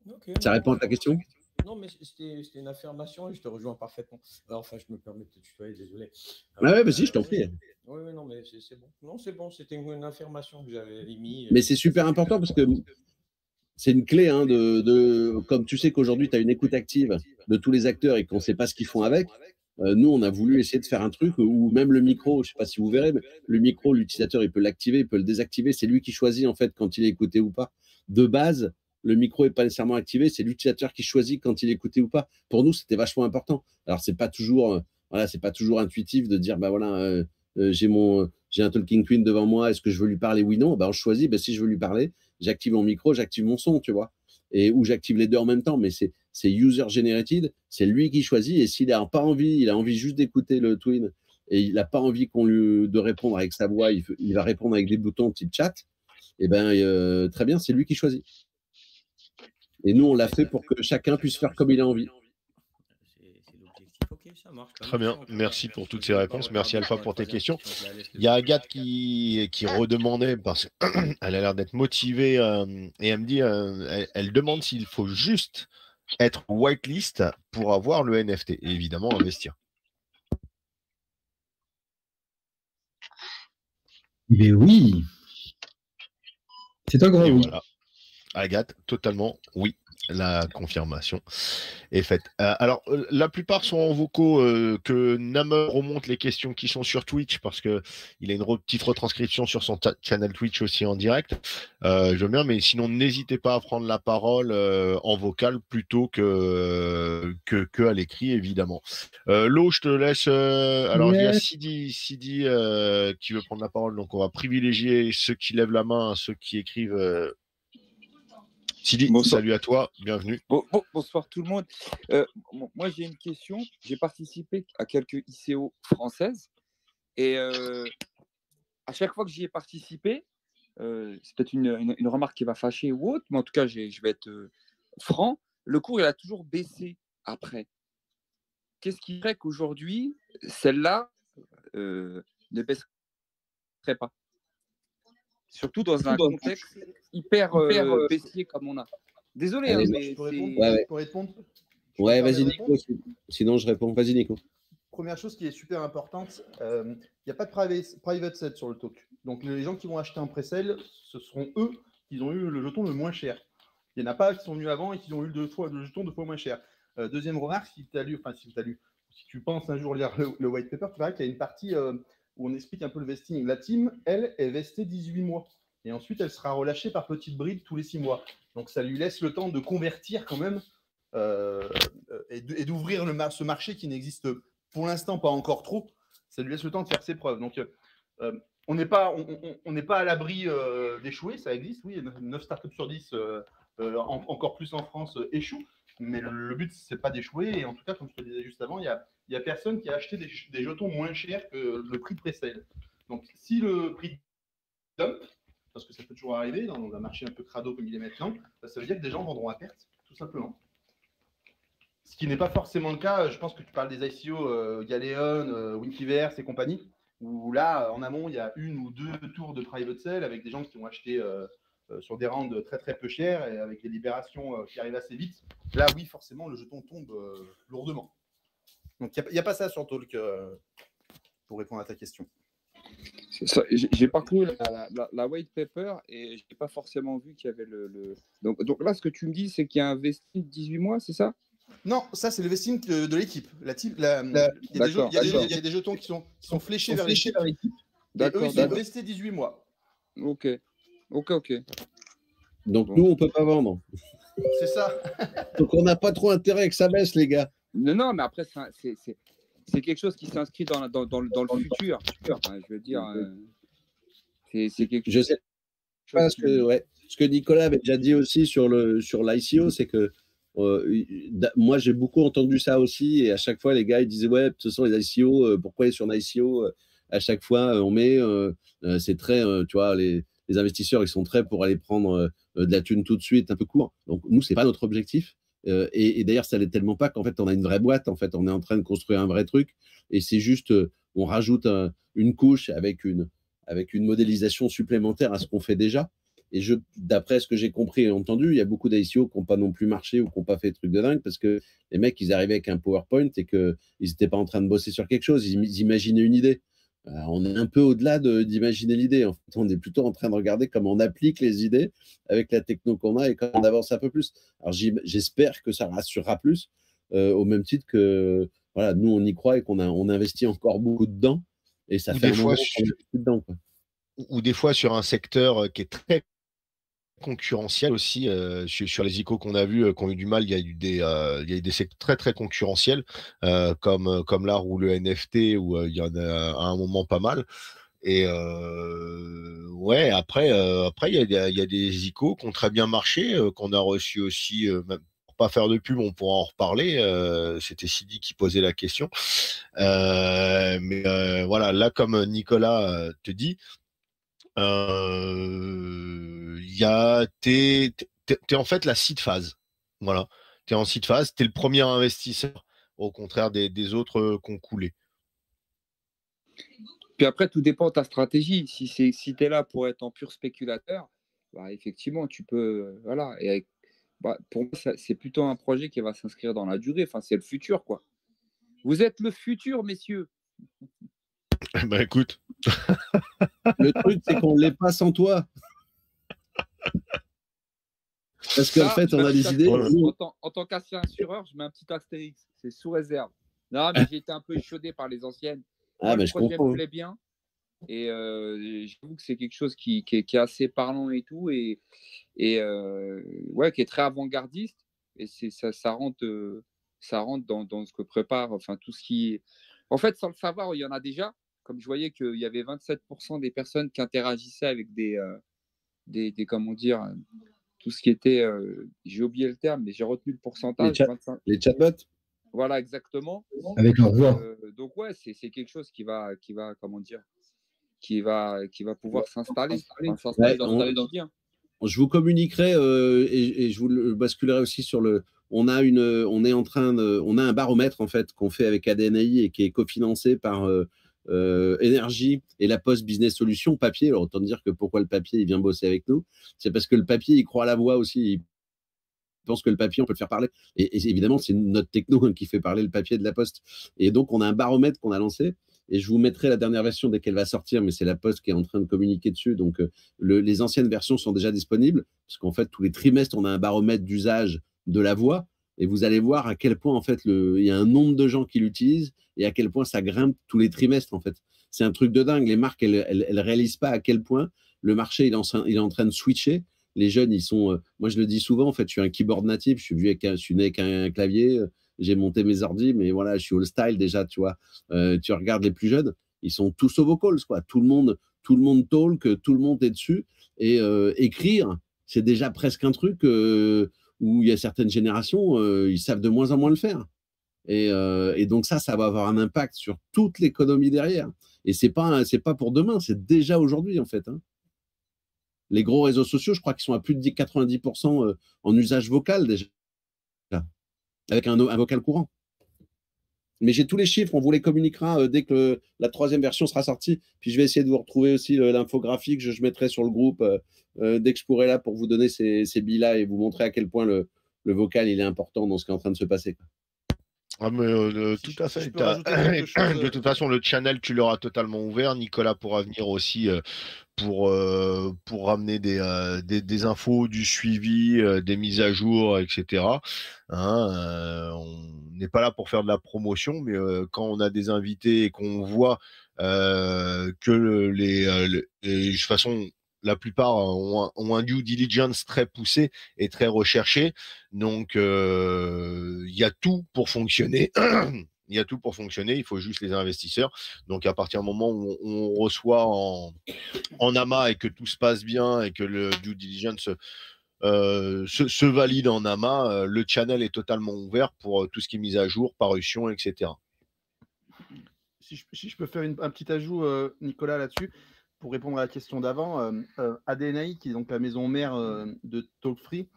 Ok, Ça non, répond à ta question? non, mais c'était une affirmation et je te rejoins parfaitement. Alors, enfin, je me permets de te tutoyer, désolé. Ah ouais, vas-y, je t'en prie. Oui, non, mais c'est bon. Non, c'est bon, c'était une affirmation que j'avais émise. Mais c'est super important parce que c'est une clé hein, comme tu sais qu'aujourd'hui, tu as une écoute active de tous les acteurs et qu'on ne sait pas ce qu'ils font avec. Nous, on a voulu essayer de faire un truc où même le micro, je ne sais pas si vous verrez, mais le micro, l'utilisateur, il peut l'activer, il peut le désactiver. C'est lui qui choisit en fait quand il est écouté ou pas. De base, le micro n'est pas nécessairement activé, c'est l'utilisateur qui choisit quand il est écouté ou pas. Pour nous, c'était vachement important. Alors, c'est pas toujours intuitif de dire, bah voilà, j'ai un Talking Twin devant moi, est-ce que je veux lui parler, oui, non? Bah, on choisit, bah, si je veux lui parler, j'active mon micro, j'active mon son, tu vois. Ou j'active les deux en même temps, mais c'est user generated, c'est lui qui choisit. Et s'il n'a pas envie, il a envie juste d'écouter le Twin et il n'a pas envie de répondre avec sa voix, il va répondre avec des boutons type chat, et ben très bien, c'est lui qui choisit. Et nous, on l'a fait pour que chacun puisse faire comme il a envie. C'est l'objectif. Ok, ça marche. Très bien, merci pour toutes ces réponses. Merci Alpha pour tes questions. Il y a Agathe qui redemandait, parce qu'elle a l'air d'être motivée, et elle me dit, elle demande s'il faut juste être whitelist pour avoir le NFT et évidemment investir. Mais oui. C'est un grand Et oui. voilà. Agathe, totalement oui. La confirmation est faite. Alors, la plupart sont en vocaux, que Namer remonte les questions qui sont sur Twitch parce que il a une petite retranscription sur son channel Twitch aussi en direct. Je veux bien, mais sinon n'hésitez pas à prendre la parole en vocal plutôt que à l'écrit, évidemment. Lo, je te laisse. Alors, il y a Sidi qui veut prendre la parole, donc on va privilégier ceux qui lèvent la main, ceux qui écrivent. Sidi, Bonsoir. salut à toi, bienvenue. Bonsoir tout le monde. Moi, j'ai une question. J'ai participé à quelques ICO françaises et à chaque fois que j'y ai participé, c'est peut-être une remarque qui va fâcher ou autre, mais en tout cas, je vais être franc. Le cours, il a toujours baissé après. Qu'est-ce qui ferait qu'aujourd'hui, celle-là ne baisserait pas? Surtout dans un contexte hyper baissier comme on a. Désolé, Allez, mais Je peux répondre? Ouais. Je peux répondre? Ouais, Je peux vas-y, répondre? Nico. Sinon, je réponds. Vas-y, Nico. Première chose qui est super importante, il n'y a pas de private set sur le talk. Donc les gens qui vont acheter un pré-sale, ce seront eux qui ont eu le jeton le moins cher. Il n'y en a pas qui sont venus avant et qui ont eu le jeton 2 fois moins cher. Deuxième remarque, si tu penses un jour lire le white paper, tu verras qu'il y a une partie où on explique un peu le vesting. La team, elle, est vestée 18 mois. Et ensuite, elle sera relâchée par petites brides tous les 6 mois. Donc ça lui laisse le temps de convertir quand même et d'ouvrir ce marché qui n'existe pour l'instant pas encore trop. Ça lui laisse le temps de faire ses preuves. Donc on n'est pas à l'abri d'échouer, ça existe, oui. 9 startups sur 10, encore plus en France, échouent. Mais le but, c'est pas d'échouer. Et en tout cas, comme je te disais juste avant, il y a personne qui a acheté des jetons moins chers que le prix de pré-sale. Donc si le prix dump, parce que ça peut toujours arriver dans un marché un peu crado comme il est maintenant, ça veut dire que des gens vendront à perte, tout simplement. Ce qui n'est pas forcément le cas, je pense que tu parles des ICO, Galeon, Winkiverse et compagnie, où là, en amont, il y a 1 ou 2 tours de private sale avec des gens qui ont acheté sur des rounds très très peu chers et avec des libérations qui arrivent assez vite. Là, oui, forcément, le jeton tombe lourdement. Donc, il n'y a pas ça sur Talk pour répondre à ta question. J'ai parcouru la white paper et je n'ai pas forcément vu qu'il y avait le... Donc là, ce que tu me dis, c'est qu'il y a un vesting de 18 mois, c'est ça? Non, ça c'est le vesting de l'équipe. Il y a des jetons qui sont fléchés vers l'équipe. Et eux, ils sont vestés 18 mois. Ok. Donc nous, on ne peut pas vendre. C'est ça. Donc on n'a pas trop intérêt que ça baisse, les gars. Non, mais après, c'est quelque chose qui s'inscrit dans le futur. Enfin, je veux dire, c'est quelque chose. Je sais pas ce que Nicolas avait déjà dit aussi sur l'ICO, c'est que moi j'ai beaucoup entendu ça aussi, et à chaque fois les gars ils disaient ouais, de toute façon les ICO, pourquoi sur un ICO à chaque fois on met c'est très tu vois, les investisseurs ils sont très pour aller prendre de la thune tout de suite un peu court. Donc nous c'est pas notre objectif. Et d'ailleurs, ça l'est tellement pas qu'en fait, on a une vraie boîte. En fait, on est en train de construire un vrai truc. Et c'est juste, on rajoute une couche avec avec une modélisation supplémentaire à ce qu'on fait déjà. Et d'après ce que j'ai compris et entendu, il y a beaucoup d'ICO qui n'ont pas non plus marché ou qui n'ont pas fait de trucs de dingue parce que les mecs, ils arrivaient avec un PowerPoint et qu'ils n'étaient pas en train de bosser sur quelque chose. Ils imaginaient une idée. On est un peu au-delà d'imaginer l'idée. En fait, on est plutôt en train de regarder comment on applique les idées avec la techno qu'on a et comment on avance un peu plus. Alors, j'espère que ça rassurera plus, au même titre que voilà, nous, on y croit et on investit encore beaucoup dedans. Et ça fait un moment qu'on investit dedans, quoi. Ou des fois sur un secteur qui est très concurrentiel aussi, sur les ICO qu'on a vus, qui ont eu du mal, il y a eu des secteurs très très concurrentiels, comme l'art ou le NFT, où il y en a à un moment pas mal. Et ouais, après il y a des ICO qui ont très bien marché, qu'on a reçu aussi, même pour pas faire de pub, on pourra en reparler. C'était Sidi qui posait la question. Mais voilà, là, comme Nicolas te dit, t'es en fait la seed phase. Voilà. T'es en seed phase, t'es le premier investisseur, au contraire des autres qui ont coulé. Puis après, tout dépend de ta stratégie. Si tu es là pour être en pur spéculateur, bah, effectivement, tu peux. Voilà. Et pour moi, c'est plutôt un projet qui va s'inscrire dans la durée. Enfin, c'est le futur, quoi. Vous êtes le futur, messieurs. Bah écoute. Le truc, c'est qu'on ne l'est pas sans toi. Parce qu'en fait, on a des idées. En tant qu'assureur, je mets un petit astérix. C'est sous réserve. Non, mais j'ai été un peu échaudé par les anciennes. Ah, mais je comprends. Me plaît bien. Et j'avoue que c'est quelque chose qui est assez parlant et tout. Et ouais, qui est très avant-gardiste. Et ça rentre dans ce que prépare. Enfin, tout ce qui. En fait, sans le savoir, il y en a déjà. Comme je voyais qu'il y avait 27% des personnes qui interagissaient avec des comment dire, tout ce qui était, j'ai oublié le terme, mais j'ai retenu le pourcentage. Les chatbots. Voilà, exactement. Avec leur voix. Donc ouais, c'est quelque chose qui va comment dire, qui va pouvoir s'installer dans le quotidien. Je vous communiquerai et je vous le basculerai aussi sur le. On a un baromètre en fait qu'on fait avec ADNI et qui est cofinancé par Énergie et la Poste Business Solutions papier. Alors autant dire que pourquoi le papier il vient bosser avec nous, c'est parce que le papier il croit à la voix aussi. Il pense que le papier on peut le faire parler. Et évidemment c'est notre techno qui fait parler le papier de la Poste. Et donc on a un baromètre qu'on a lancé. Et je vous mettrai la dernière version dès qu'elle va sortir, mais c'est la Poste qui est en train de communiquer dessus. Donc, les anciennes versions sont déjà disponibles, parce qu'en fait, tous les trimestres, on a un baromètre d'usage de la voix, et vous allez voir à quel point, en fait, il y a un nombre de gens qui l'utilisent, et à quel point ça grimpe tous les trimestres, en fait. C'est un truc de dingue. Les marques, elles réalisent pas à quel point le marché, il est en train de switcher. Les jeunes, ils sont... moi, je le dis souvent, en fait, je suis un keyboard natif, je suis né avec un clavier, j'ai monté mes ordis, mais voilà, je suis all style déjà, tu vois. Tu regardes les plus jeunes, ils sont tous au vocals, quoi. Tout le monde talk, tout le monde est dessus. Et écrire, c'est déjà presque un truc où il y a certaines générations, ils savent de moins en moins le faire. Et donc ça va avoir un impact sur toute l'économie derrière. Et c'est pas pour demain, c'est déjà aujourd'hui, en fait. Hein. Les gros réseaux sociaux, je crois qu'ils sont à plus de 90% en usage vocal déjà, avec un vocal courant. Mais j'ai tous les chiffres, on vous les communiquera dès que la 3e version sera sortie. Puis je vais essayer de vous retrouver aussi l'infographie que je mettrai sur le groupe dès que je pourrai là pour vous donner ces billes-là et vous montrer à quel point le vocal il est important dans ce qui est en train de se passer. Ah mais tout à fait. De toute façon, le channel, tu l'auras totalement ouvert. Nicolas pourra venir aussi pour ramener des infos, du suivi, des mises à jour, etc. Hein, on n'est pas là pour faire de la promotion, mais quand on a des invités et qu'on voit que de toute façon, la plupart ont un due diligence très poussé et très recherché. Donc, il y a tout pour fonctionner. Il y a tout pour fonctionner. Il faut juste les investisseurs. Donc, à partir du moment où on reçoit en AMA et que tout se passe bien et que le due diligence se valide en AMA, le channel est totalement ouvert pour tout ce qui est mise à jour, parution, etc. Si je peux faire un petit ajout, Nicolas, là-dessus, pour répondre à la question d'avant, ADNI, qui est donc la maison mère de TalkFree,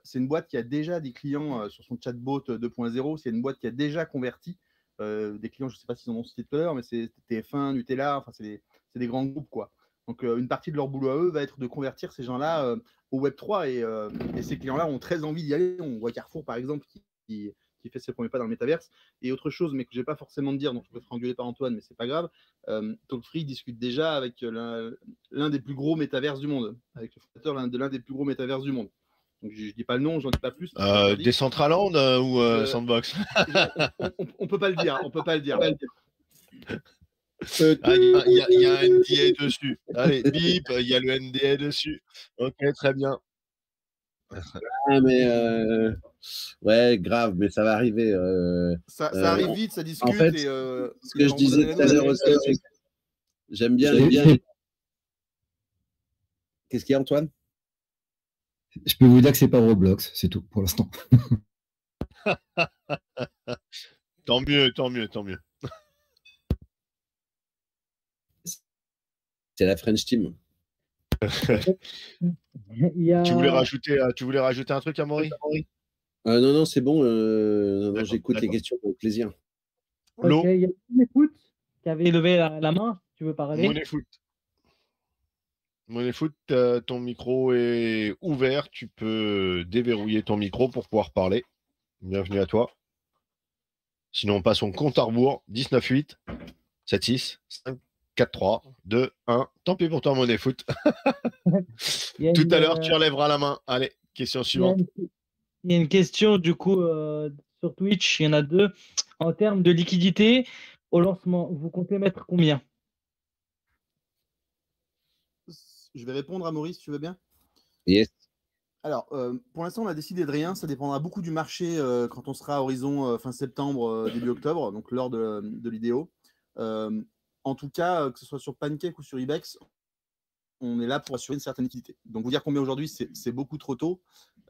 c'est une boîte qui a déjà des clients sur son chatbot 2.0. C'est une boîte qui a déjà converti des clients, je ne sais pas s'ils en ont cité tout à l'heure, mais c'est TF1, Nutella, enfin, c'est des grands groupes, quoi. Donc, une partie de leur boulot à eux va être de convertir ces gens-là au Web3 et ces clients-là ont très envie d'y aller. On voit Carrefour, par exemple, qui fait ses premiers pas dans le métaverse. Et autre chose, mais que je n'ai pas forcément de dire, donc je peux être engueulé par Antoine, mais c'est pas grave. Talkfree discute déjà avec l'un des plus gros métaverses du monde, avec le fondateur de l'un des plus gros métaverses du monde. Donc je dis pas le nom, j'en dis pas plus. Decentraland ou Sandbox? On peut pas le dire, on peut pas le dire. Il y a un NDA dessus. Allez, bip, il y a le NDA dessus. Ok, très bien. Ah, mais ouais, grave, mais ça va arriver. Ça arrive vite, ça discute. En fait, et, ce que je disais tout à l'heure aussi, c'est que j'aime bien. Qu'est-ce qu'il y a, Antoine? Je peux vous dire que c'est pas Roblox, c'est tout pour l'instant. Tant mieux, tant mieux, tant mieux. C'est la French Team. Tu voulais rajouter un truc, Amaury? Non, c'est bon. Non, j'écoute les questions avec plaisir. Ok, il y a Monefoot qui avait levé la main. Tu veux parler? Monefoot, ton micro est ouvert. Tu peux déverrouiller ton micro pour pouvoir parler. Bienvenue à toi. Sinon, on passe au compte à rebours. 19-8, 7-6, 5, 4-3, 2, 1. Tant pis pour toi, Monefoot. Tout à l'heure, tu relèveras la main. Allez, question suivante. Il y a une question, du coup, sur Twitch. Il y en a deux. En termes de liquidité, au lancement, vous comptez mettre combien? Je vais répondre à Maurice, tu veux bien? Yes. Alors, pour l'instant, on a décidé de rien. Ça dépendra beaucoup du marché quand on sera à horizon fin septembre, début octobre, donc lors de l'IDO. En tout cas, que ce soit sur Pancake ou sur Ibex, on est là pour assurer une certaine liquidité. Donc, vous dire combien aujourd'hui, c'est beaucoup trop tôt.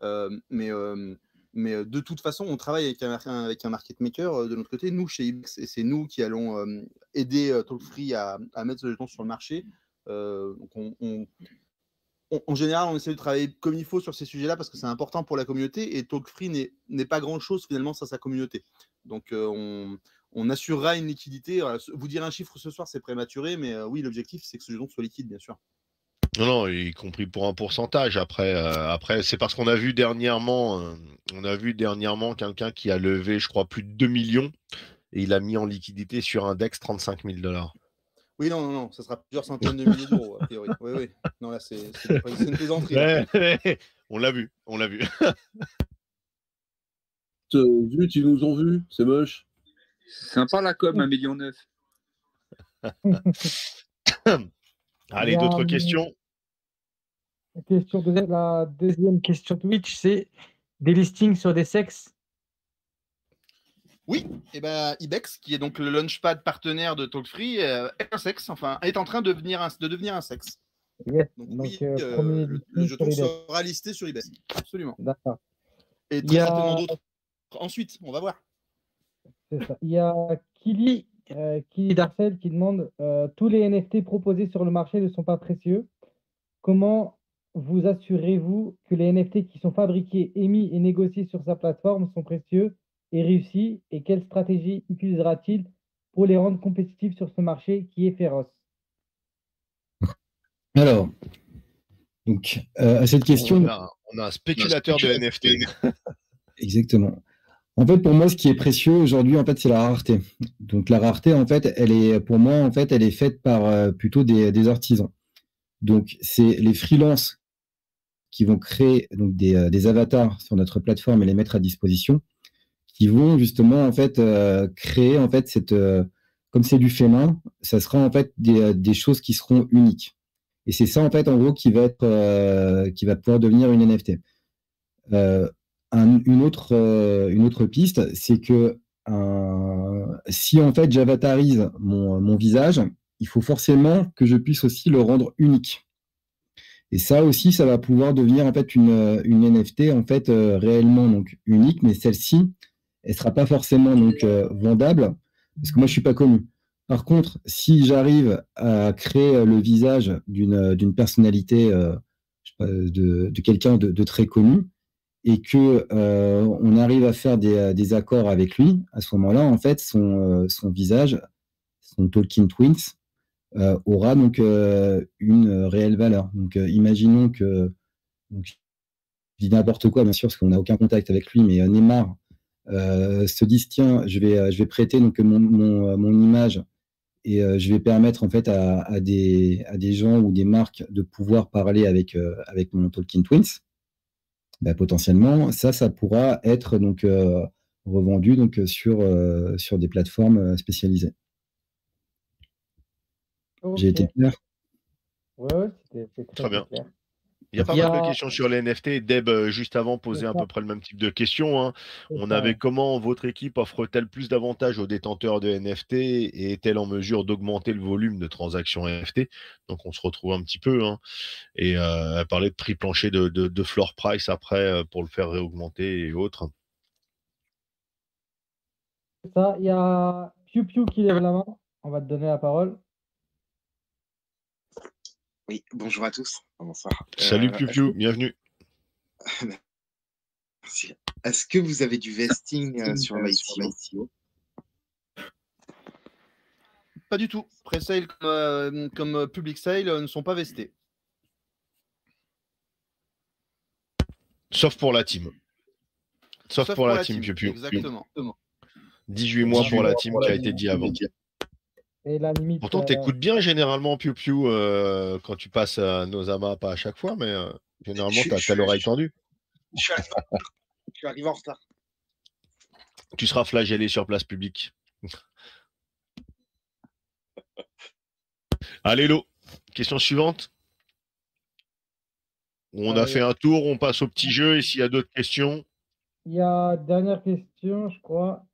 Mais de toute façon, on travaille avec un market maker de notre côté, nous, chez Ibex, et c'est nous qui allons aider Talkfree à mettre ce jeton sur le marché. Donc en général, on essaie de travailler comme il faut sur ces sujets-là parce que c'est important pour la communauté et Talkfree n'est pas grand-chose finalement sans sa communauté. Donc, on assurera une liquidité. Alors, vous dire un chiffre ce soir, c'est prématuré, mais oui, l'objectif, c'est que ce jeton soit liquide, bien sûr. Non, y compris pour un pourcentage. Après, c'est parce qu'on a vu dernièrement, quelqu'un qui a levé, je crois, plus de 2 millions et il a mis en liquidité sur Index 35 000 $. Oui, non, ça sera plusieurs centaines de milliers d'euros, a priori. Oui. Non, là, c'est une plaisanterie. On l'a vu. Zut, ils nous ont vus, c'est moche. Sympa la com, 1,9 million. Allez, d'autres questions? La deuxième question Twitch, c'est des listings sur des sexes. Oui, et Ibex, qui est donc le launchpad partenaire de Talkfree, est un sexe, enfin, est en train de devenir un sexe. Yes. Donc oui, le jeton sera listé sur Ibex. Absolument. D'accord. Et très certainement d'autres. Ensuite, on va voir. C'est ça. Il y a Kili Darcel qui demande tous les NFT proposés sur le marché ne sont pas précieux. Comment vous assurez-vous que les NFT qui sont fabriqués, émis et négociés sur sa plateforme sont précieux et réussis? Et quelle stratégie utilisera-t-il pour les rendre compétitifs sur ce marché qui est féroce? Alors, donc, à cette question... On a un spéculateur de NFT. Exactement. En fait, pour moi, ce qui est précieux aujourd'hui, en fait, c'est la rareté. Donc, la rareté, en fait, pour moi, en fait, elle est faite par plutôt des artisans. Donc, c'est les freelances qui vont créer donc des avatars sur notre plateforme et les mettre à disposition, qui vont justement en fait créer en fait comme c'est du fait main, ça sera en fait des choses qui seront uniques. Et c'est ça en fait en gros qui va pouvoir devenir une NFT. Une autre piste, c'est que si en fait j'avatarise mon visage, il faut forcément que je puisse aussi le rendre unique. Et ça aussi, ça va pouvoir devenir en fait une NFT en fait réellement donc unique, mais celle-ci, elle sera pas forcément donc vendable parce que moi je suis pas connu. Par contre, si j'arrive à créer le visage d'une personnalité, de quelqu'un de très connu, et que on arrive à faire des accords avec lui, à ce moment-là, en fait, son visage, son Talking Twins, aura donc une réelle valeur. Donc, imaginons que, donc, je dis n'importe quoi, bien sûr, parce qu'on n'a aucun contact avec lui, mais Neymar se disent tiens, je vais prêter donc mon image et je vais permettre en fait à des gens ou des marques de pouvoir parler avec mon Talking Twins. Bah, potentiellement, ça pourra être donc revendu donc sur des plateformes spécialisées. J'ai été Ok. clair? Ouais, c'est Très très bien. clair. Il y a pas Il y mal de a, questions sur les NFT. Deb, juste avant, posait à peu près le même type de questions, hein. c'est On ça, avait ouais. comment votre équipe offre-t-elle plus d'avantages aux détenteurs de NFT et est-elle en mesure d'augmenter le volume de transactions NFT? Donc on se retrouve un petit peu, hein. Et elle parlait de prix plancher de floor price après pour le faire réaugmenter et autres. C'est ça. Il y a Piu Piu qui lève la main. On va te donner la parole. Oui, bonjour à tous. Bonsoir. Salut Piu Piu, bienvenue. Merci. Est-ce que vous avez du vesting sur l'ICO? Pas du tout. Pre-sale comme public sale ne sont pas vestés. Sauf pour la team. Sauf pour la team Piu Piu. Exactement. 18 mois pour la team qui a été dit avant. Et la limite. Pourtant, t'écoutes bien généralement, Piu Piu, quand tu passes à nos amas, pas à chaque fois, mais généralement, t'as l'oreille tendue. Je suis arrivé en retard. Tu seras flagellé sur place publique. Allez, Lo. Question suivante. On a fait un tour, on passe au petit jeu, et s'il y a d'autres questions. Il y a dernière question, je crois.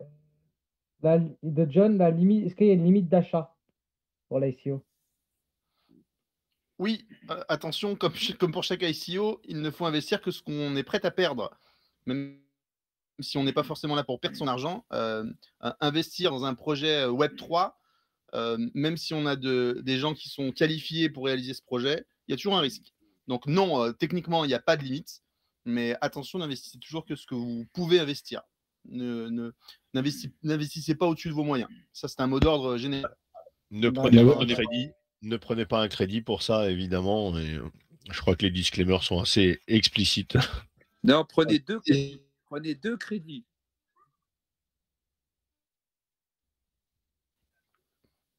De John, la limite, est-ce qu'il y a une limite d'achat pour l'ICO? Oui, attention, comme pour chaque ICO, il ne faut investir que ce qu'on est prêt à perdre. Même si on n'est pas forcément là pour perdre son argent, investir dans un projet Web3, même si on a des gens qui sont qualifiés pour réaliser ce projet, il y a toujours un risque. Donc non, techniquement, il n'y a pas de limite, mais attention, n'investissez toujours que ce que vous pouvez investir. N'investissez pas au-dessus de vos moyens. Ça, c'est un mot d'ordre général. Ne prenez pas un crédit. Ne prenez pas un crédit pour ça, évidemment. Et, je crois que les disclaimers sont assez explicites. Non, prenez deux crédits.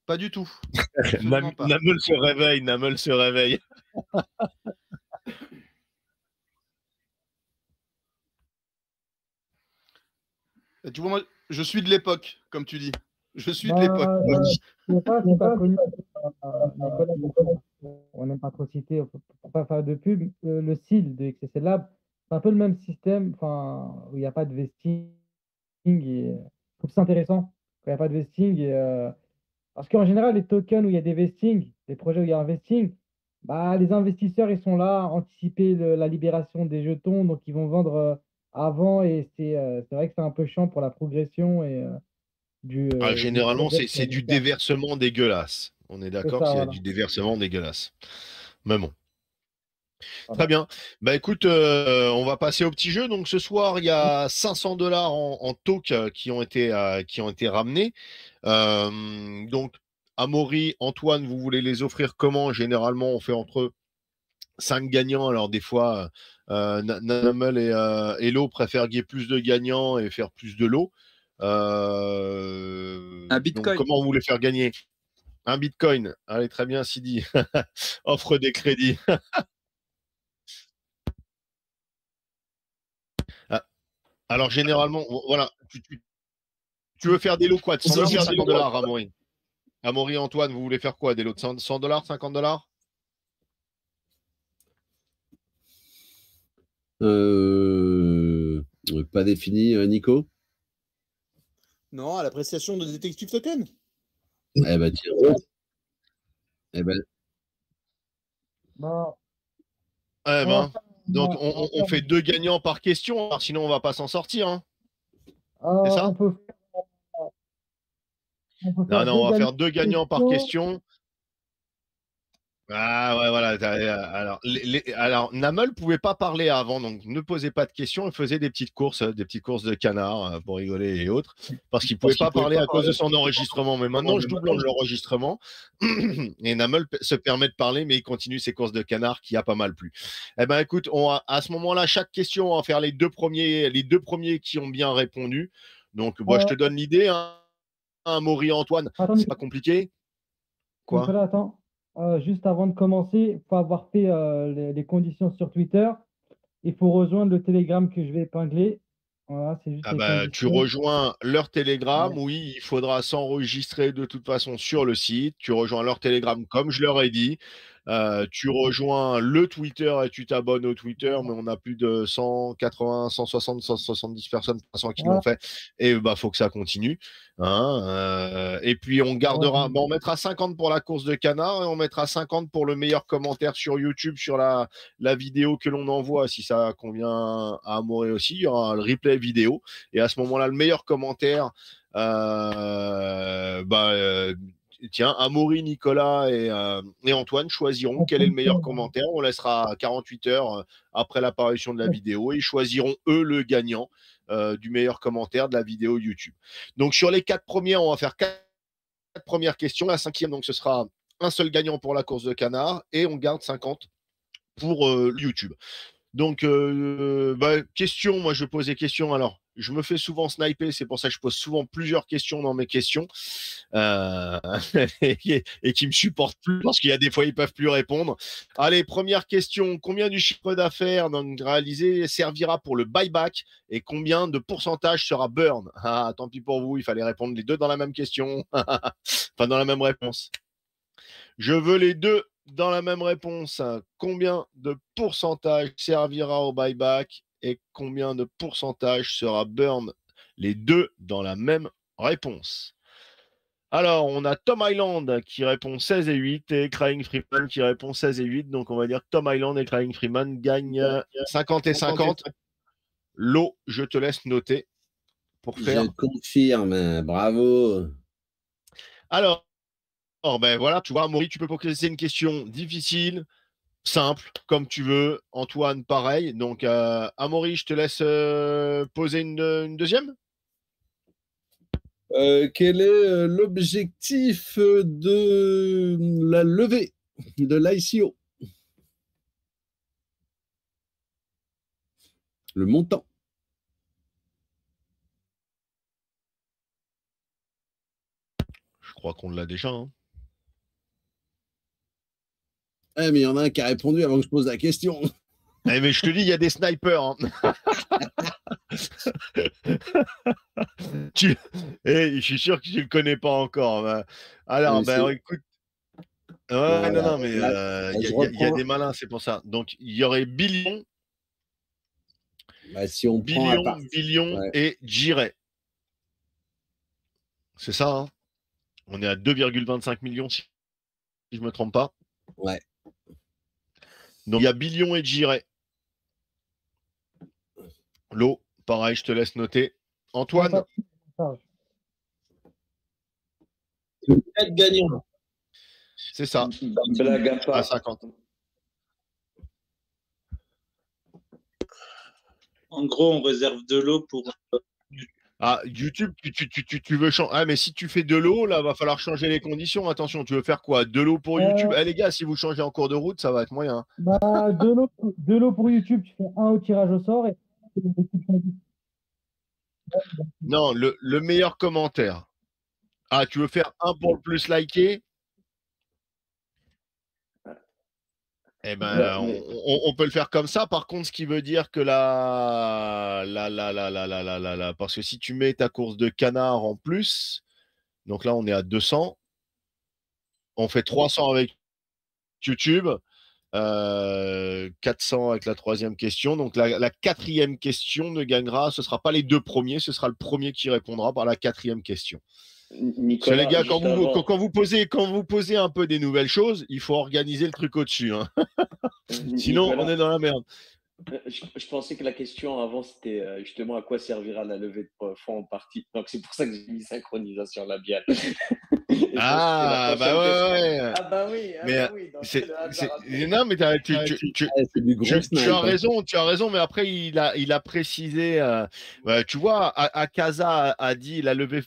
Pas du tout. Namel se réveille, Namel se réveille. Tu vois, moi, je suis de l'époque, comme tu dis. Je suis de l'époque. C'est pas connu. On n'aime pas trop citer, pour pas faire de pub. Le SEAL de XSL Lab, c'est un peu le même système, où il n'y a pas de vesting. Et, je trouve ça intéressant quand il n'y a pas de vesting. Parce qu'en général, les tokens où il y a des vestings, les projets où il y a un vesting, bah, les investisseurs, ils sont là, anticiper la libération des jetons, donc ils vont vendre avant, et c'est vrai que c'est un peu chiant pour la progression et du. Généralement, projet c'est du déversement dégueulasse. On est d'accord, c'est du déversement dégueulasse. Mais bon. Très bien. Bah écoute, on va passer au petit jeu. Donc ce soir, il y a 500 $ en TOC qui ont été ramenés. Donc Amaury, Antoine, vous voulez les offrir comment? Généralement, on fait entre 5 gagnants. Alors des fois, Namel et Lo préfèrent qu'il y ait plus de gagnants et faire plus de lots. Un bitcoin. Donc comment vous voulez faire gagner? Un bitcoin. Allez, très bien, Sidi. Offre des crédits. Alors, généralement, voilà, tu veux faire des lots quoi? De 100 $, 50 $, Amaury? Amaury, Antoine, vous voulez faire quoi? Des lots de 100 $, 50 $? Pas défini, Nico? Non, à l'appréciation de Detective Token. Eh ben, tiens. Eh ben. Donc, on fait 2 gagnants par question, sinon on va pas s'en sortir. Hein. C'est ça? Non, on va faire 2 gagnants par question. Ah ouais, voilà. Alors, Namel pouvait pas parler avant, donc ne posez pas de questions. Il faisait des petites courses de canard pour rigoler et autres, parce qu'il pouvait pas parler à cause de son enregistrement. Mais maintenant, je double l'enregistrement et Namel se permet de parler, mais il continue ses courses de canard qui a pas mal plu. Eh ben, écoute, à ce moment-là, chaque question, on va faire les deux premiers qui ont bien répondu. Donc, moi, je te donne l'idée, hein, Amaury, Antoine. Attends, C'est pas compliqué. Quoi? Nicolas, attends. Juste avant de commencer, il faut avoir fait les conditions sur Twitter. Il faut rejoindre le Telegram que je vais épingler. Voilà, c'est juste Ah les bah, tu conditions. rejoins leur Telegram. Ouais. Oui, il faudra s'enregistrer de toute façon sur le site. Tu rejoins leur Telegram comme je leur ai dit. Tu rejoins le Twitter et tu t'abonnes au Twitter, mais on a plus de 180, 160, 170 personnes pour l'instant qui l'ont Voilà. fait. Et bah, faut que ça continue. Hein, et puis on gardera, Ouais. on mettra 50 pour la course de canard et on mettra 50 pour le meilleur commentaire sur YouTube sur la vidéo que l'on envoie. Si ça convient à Amaury aussi, il y aura le replay vidéo. Et à ce moment-là, le meilleur commentaire, tiens, Amaury, Nicolas et Antoine choisiront quel est le meilleur commentaire. On laissera 48 heures après l'apparition de la vidéo et ils choisiront eux le gagnant du meilleur commentaire de la vidéo YouTube. Donc sur les 4 premiers, on va faire 4 premières questions. La 5e, donc ce sera un seul gagnant pour la course de canard et on garde 50 pour YouTube. Donc, question, moi je pose des questions. Alors, je me fais souvent sniper, c'est pour ça que je pose souvent plusieurs questions dans mes questions et qui me supportent plus parce qu'il y a des fois ils peuvent plus répondre. Allez, première question, combien du chiffre d'affaires réalisé servira pour le buyback et combien de pourcentage sera burn? Ah, tant pis pour vous, il fallait répondre les deux dans la même question, enfin dans la même réponse. Je veux les deux dans la même réponse. Combien de pourcentage servira au buyback et combien de pourcentage sera burn? Les deux dans la même réponse. Alors, on a Tom Island qui répond 16 et 8 et Crying Freeman qui répond 16 et 8. Donc, on va dire que Tom Island et Crying Freeman gagnent 50 et 50. Lo, je te laisse noter pour faire. Je confirme, bravo. Alors, ben voilà, tu vois, Amaury, tu peux poser une question difficile, simple, comme tu veux. Antoine, pareil. Donc, Amaury, je te laisse poser une deuxième. Quel est l'objectif de la levée de l'ICO? Le montant. Je crois qu'on l'a déjà. Hein. Eh, mais il y en a un qui a répondu avant que je pose la question. Eh, mais je te dis, il y a des snipers. Hein. je suis sûr que tu ne le connais pas encore. Alors, écoute. Ouais, non, mais il y a des malins, c'est pour ça. Donc, il y aurait Billion. Si on prend Billion et Jiret. C'est ça, hein. On est à 2,25 millions, si je ne me trompe pas. Ouais. Donc, il y a Billion et Jiret. Lo, pareil, je te laisse noter. Antoine. Le 4 gagnant. C'est ça. Blague à part. À 50. En gros, on réserve de l'eau pour. Ah, YouTube, tu veux changer. Ah, mais si tu fais de l'eau, là, va falloir changer les conditions. Attention, tu veux faire quoi? De l'eau pour YouTube? Eh, les gars, si vous changez en cours de route, ça va être moyen. Bah, de l'eau pour YouTube, tu fais un au tirage au sort et. Non, le meilleur commentaire. Ah, tu veux faire un pour le plus liké? Eh ben, on peut le faire comme ça. Par contre, ce qui veut dire que parce que si tu mets ta course de canard en plus, donc là, on est à 200. On fait 300 avec YouTube, 400 avec la troisième question. Donc, la quatrième question ne gagnera. Ce ne sera pas les deux premiers. Ce sera le premier qui répondra par la quatrième question. Nicolas, les gars, quand vous posez un peu des nouvelles choses, il faut organiser le truc au-dessus. Hein. Sinon, on est dans la merde. Je pensais que la question avant, c'était justement à quoi servira la levée de fonds en partie. Donc, c'est pour ça que j'ai mis synchronisation labiale. Et je pense que c'est la Ah, prochaine bah question. ouais. Ah bah oui, ah Mais bah oui. Donc, c'est, le hasard a fait. non, mais C'est du gros tu snipe. as raison, tu as raison, mais après, il a précisé, tu vois, Akaza a dit la levée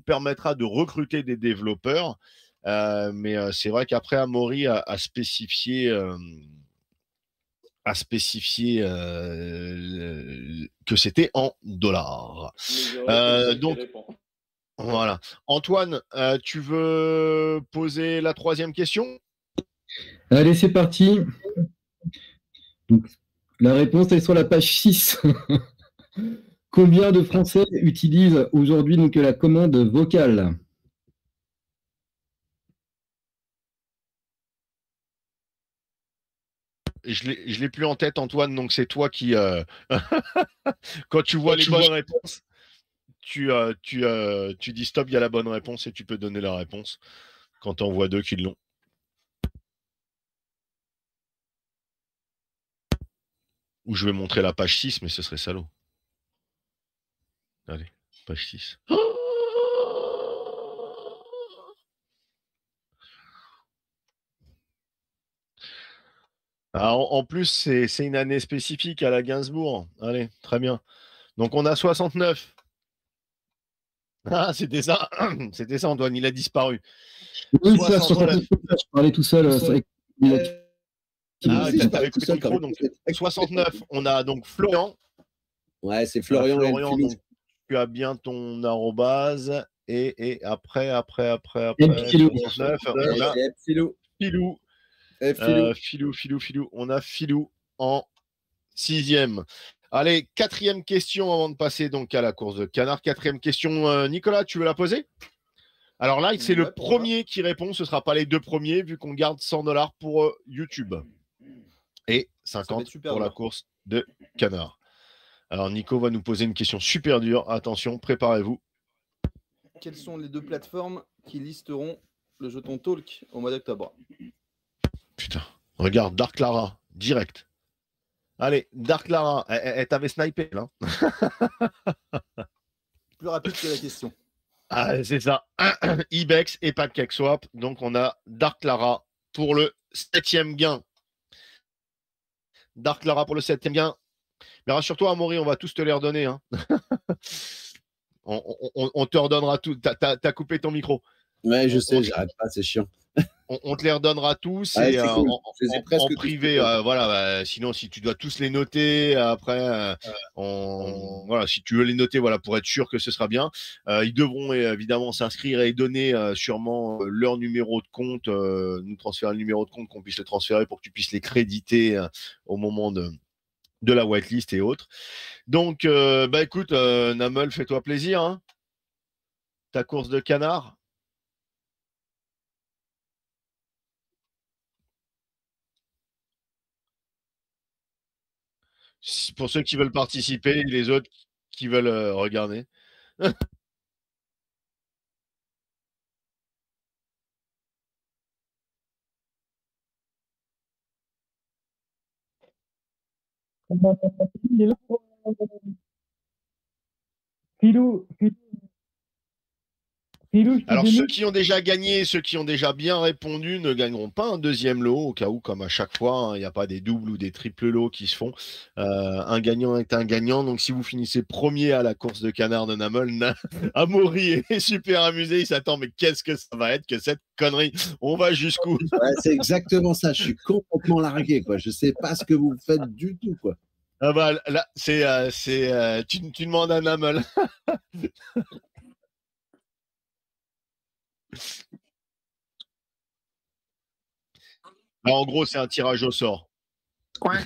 permettra de recruter des développeurs, mais c'est vrai qu'après, Amaury a spécifié que c'était en dollars. Mais j'aurais été le seul Donc, qui répond. voilà. Antoine, tu veux poser la troisième question? Allez, c'est parti. Donc, la réponse est sur la page 6. Combien de Français utilisent aujourd'hui donc la commande vocale? Je l'ai plus en tête, Antoine, donc c'est toi qui, quand tu vois les bonnes réponses, tu dis stop, il y a la bonne réponse et tu peux donner la réponse quand tu en vois deux qui l'ont. Ou je vais montrer la page 6, mais ce serait salaud. Allez, page 6. Ah, en plus, c'est une année spécifique à la Gainsbourg. Allez, très bien. Donc on a 69. Ah, c'était ça. C'était ça, Antoine, il a disparu. Oui, ça, 69. Je parlais tout seul. Ah, t'avais coupé ton micro, donc 69. On a donc Florian. Ouais, c'est Florian. Florian, donc, tu as bien ton arrobase. Et après, Filou. 69, on a Filou. Filou. On a Filou en 6e. Allez, 4e question avant de passer donc à la course de canard. 4e question, Nicolas, tu veux la poser? Alors là, c'est le premier qui répond. Ce ne sera pas les deux premiers vu qu'on garde $100 pour YouTube. Et 50 pour la course de canard. Alors Nico va nous poser une question super dure. Attention, préparez-vous. Quelles sont les deux plateformes qui listeront le jeton Talk au mois d'octobre? Putain, regarde, Dark Clara, direct. Allez, Dark Clara, elle t'avait snipé là. Plus rapide que la question. Ah, c'est ça. Ibex et PancakeSwap. Donc on a Dark Clara pour le 7e gain. Dark Clara pour le 7e gain. Mais rassure-toi, Amaury, on va tous te les redonner. Hein. On te redonnera tout. T'as coupé ton micro. Ouais, je sais, j'arrête pas, c'est chiant. On te les redonnera tous Ouais, et cool. en privé. Voilà, sinon, si tu dois tous les noter, après, voilà, si tu veux les noter, voilà, pour être sûr que ce sera bien. Ils devront évidemment s'inscrire et donner sûrement leur numéro de compte, nous transférer le numéro de compte, qu'on puisse le transférer pour que tu puisses les créditer au moment de la whitelist et autres. Donc, écoute, Namel, fais-toi plaisir. Hein. Ta course de canard. Pour ceux qui veulent participer et les autres qui veulent regarder. Filou, alors, ceux qui ont déjà gagné, ceux qui ont déjà bien répondu ne gagneront pas un deuxième lot, au cas où, comme à chaque fois, il n'y a pas des doubles ou des triples lots qui se font. Un gagnant est un gagnant. Donc, si vous finissez premier à la course de canard de Namel, Amaury est super amusé. Il s'attend, mais qu'est-ce que ça va être que cette connerie? On va jusqu'où? Ouais, c'est exactement ça. Je suis complètement largué, quoi. Je sais pas ce que vous faites du tout, quoi. Ah bah là, tu demandes à Namel. Là, en gros, c'est un tirage au sort. Très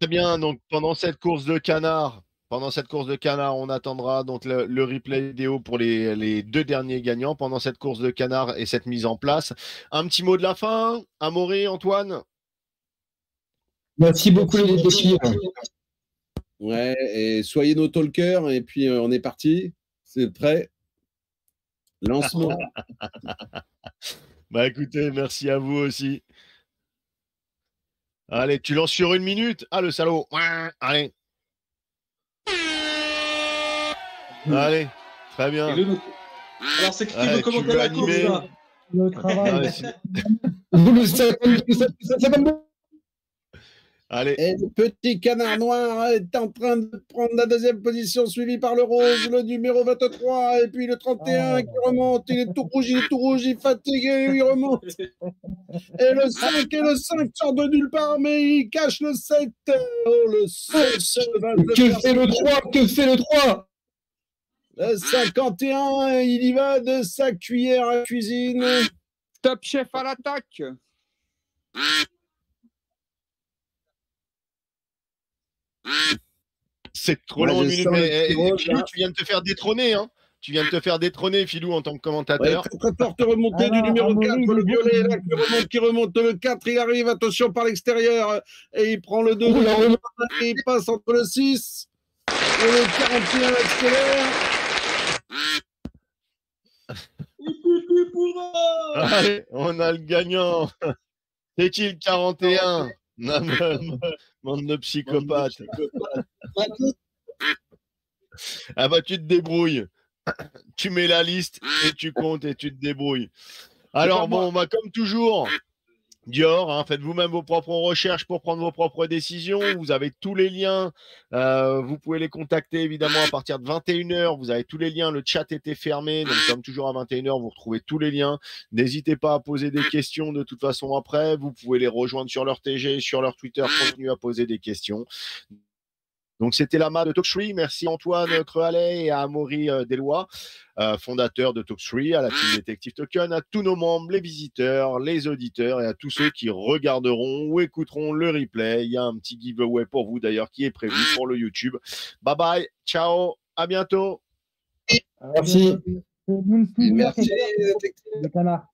bien, donc pendant cette course de canard, on attendra donc le replay vidéo pour les deux derniers gagnants pendant cette course de canard et cette mise en place. Un petit mot de la fin, Amaury, Antoine? Merci beaucoup de suivre. Ouais, et soyez nos talkers, et puis on est parti. C'est prêt. Lancement. Bah écoutez, merci à vous aussi. Allez, tu lances sur 1 minute. Ah, le salaud. Allez. Allez, très Et bien. Alors, c'est qui Ouais, veut tu commenter veux la course, animer. là? Le travail. Allez. Et le petit canard noir est en train de prendre la deuxième position, suivi par le rose, le numéro 23, et puis le 31 qui remonte. Il est tout rouge, il est fatigué, il remonte. Et le 5 sort de nulle part, mais il cache le 7. Oh, le 7 va se Que faire fait le 3? Que fait le 3? Le 51, il y va de sa cuillère à cuisine. Top Chef à l'attaque. C'est trop Moi, long, je une minute. sens le Mais petit rose, Philou, là. tu viens de te faire détrôner, hein. Tu viens de te faire détrôner, Philou, en tant que Ouais, commentateur. très forte remontée du numéro 4, le violet là, qui remonte le 4, il arrive, attention par l'extérieur, et il prend le 2, et il passe entre le 6 et le 41 accélère. Allez, on a le gagnant. C'est qui le 41? Non, bande de psychopathes. Ah bah tu te débrouilles. Tu mets la liste et tu comptes et tu te débrouilles. Alors bon, bah, comme toujours, Dior, hein, faites vous-même vos propres recherches pour prendre vos propres décisions. Vous avez tous les liens. Vous pouvez les contacter évidemment à partir de 21h. Vous avez tous les liens. Le chat était fermé. Donc comme toujours à 21h, vous retrouvez tous les liens. N'hésitez pas à poser des questions de toute façon après. Vous pouvez les rejoindre sur leur TG, sur leur Twitter. Continuez à poser des questions. Donc, c'était l'AMA de Talk3. Merci Antoine Crehalet et à Amaury Delois, fondateur de Talk3, à la team Détective Token, à tous nos membres, les visiteurs, les auditeurs et à tous ceux qui regarderont ou écouteront le replay. Il y a un petit giveaway pour vous d'ailleurs qui est prévu pour le YouTube. Bye bye, ciao, à bientôt. Merci. C'est Moon Studio, Merci, le canard.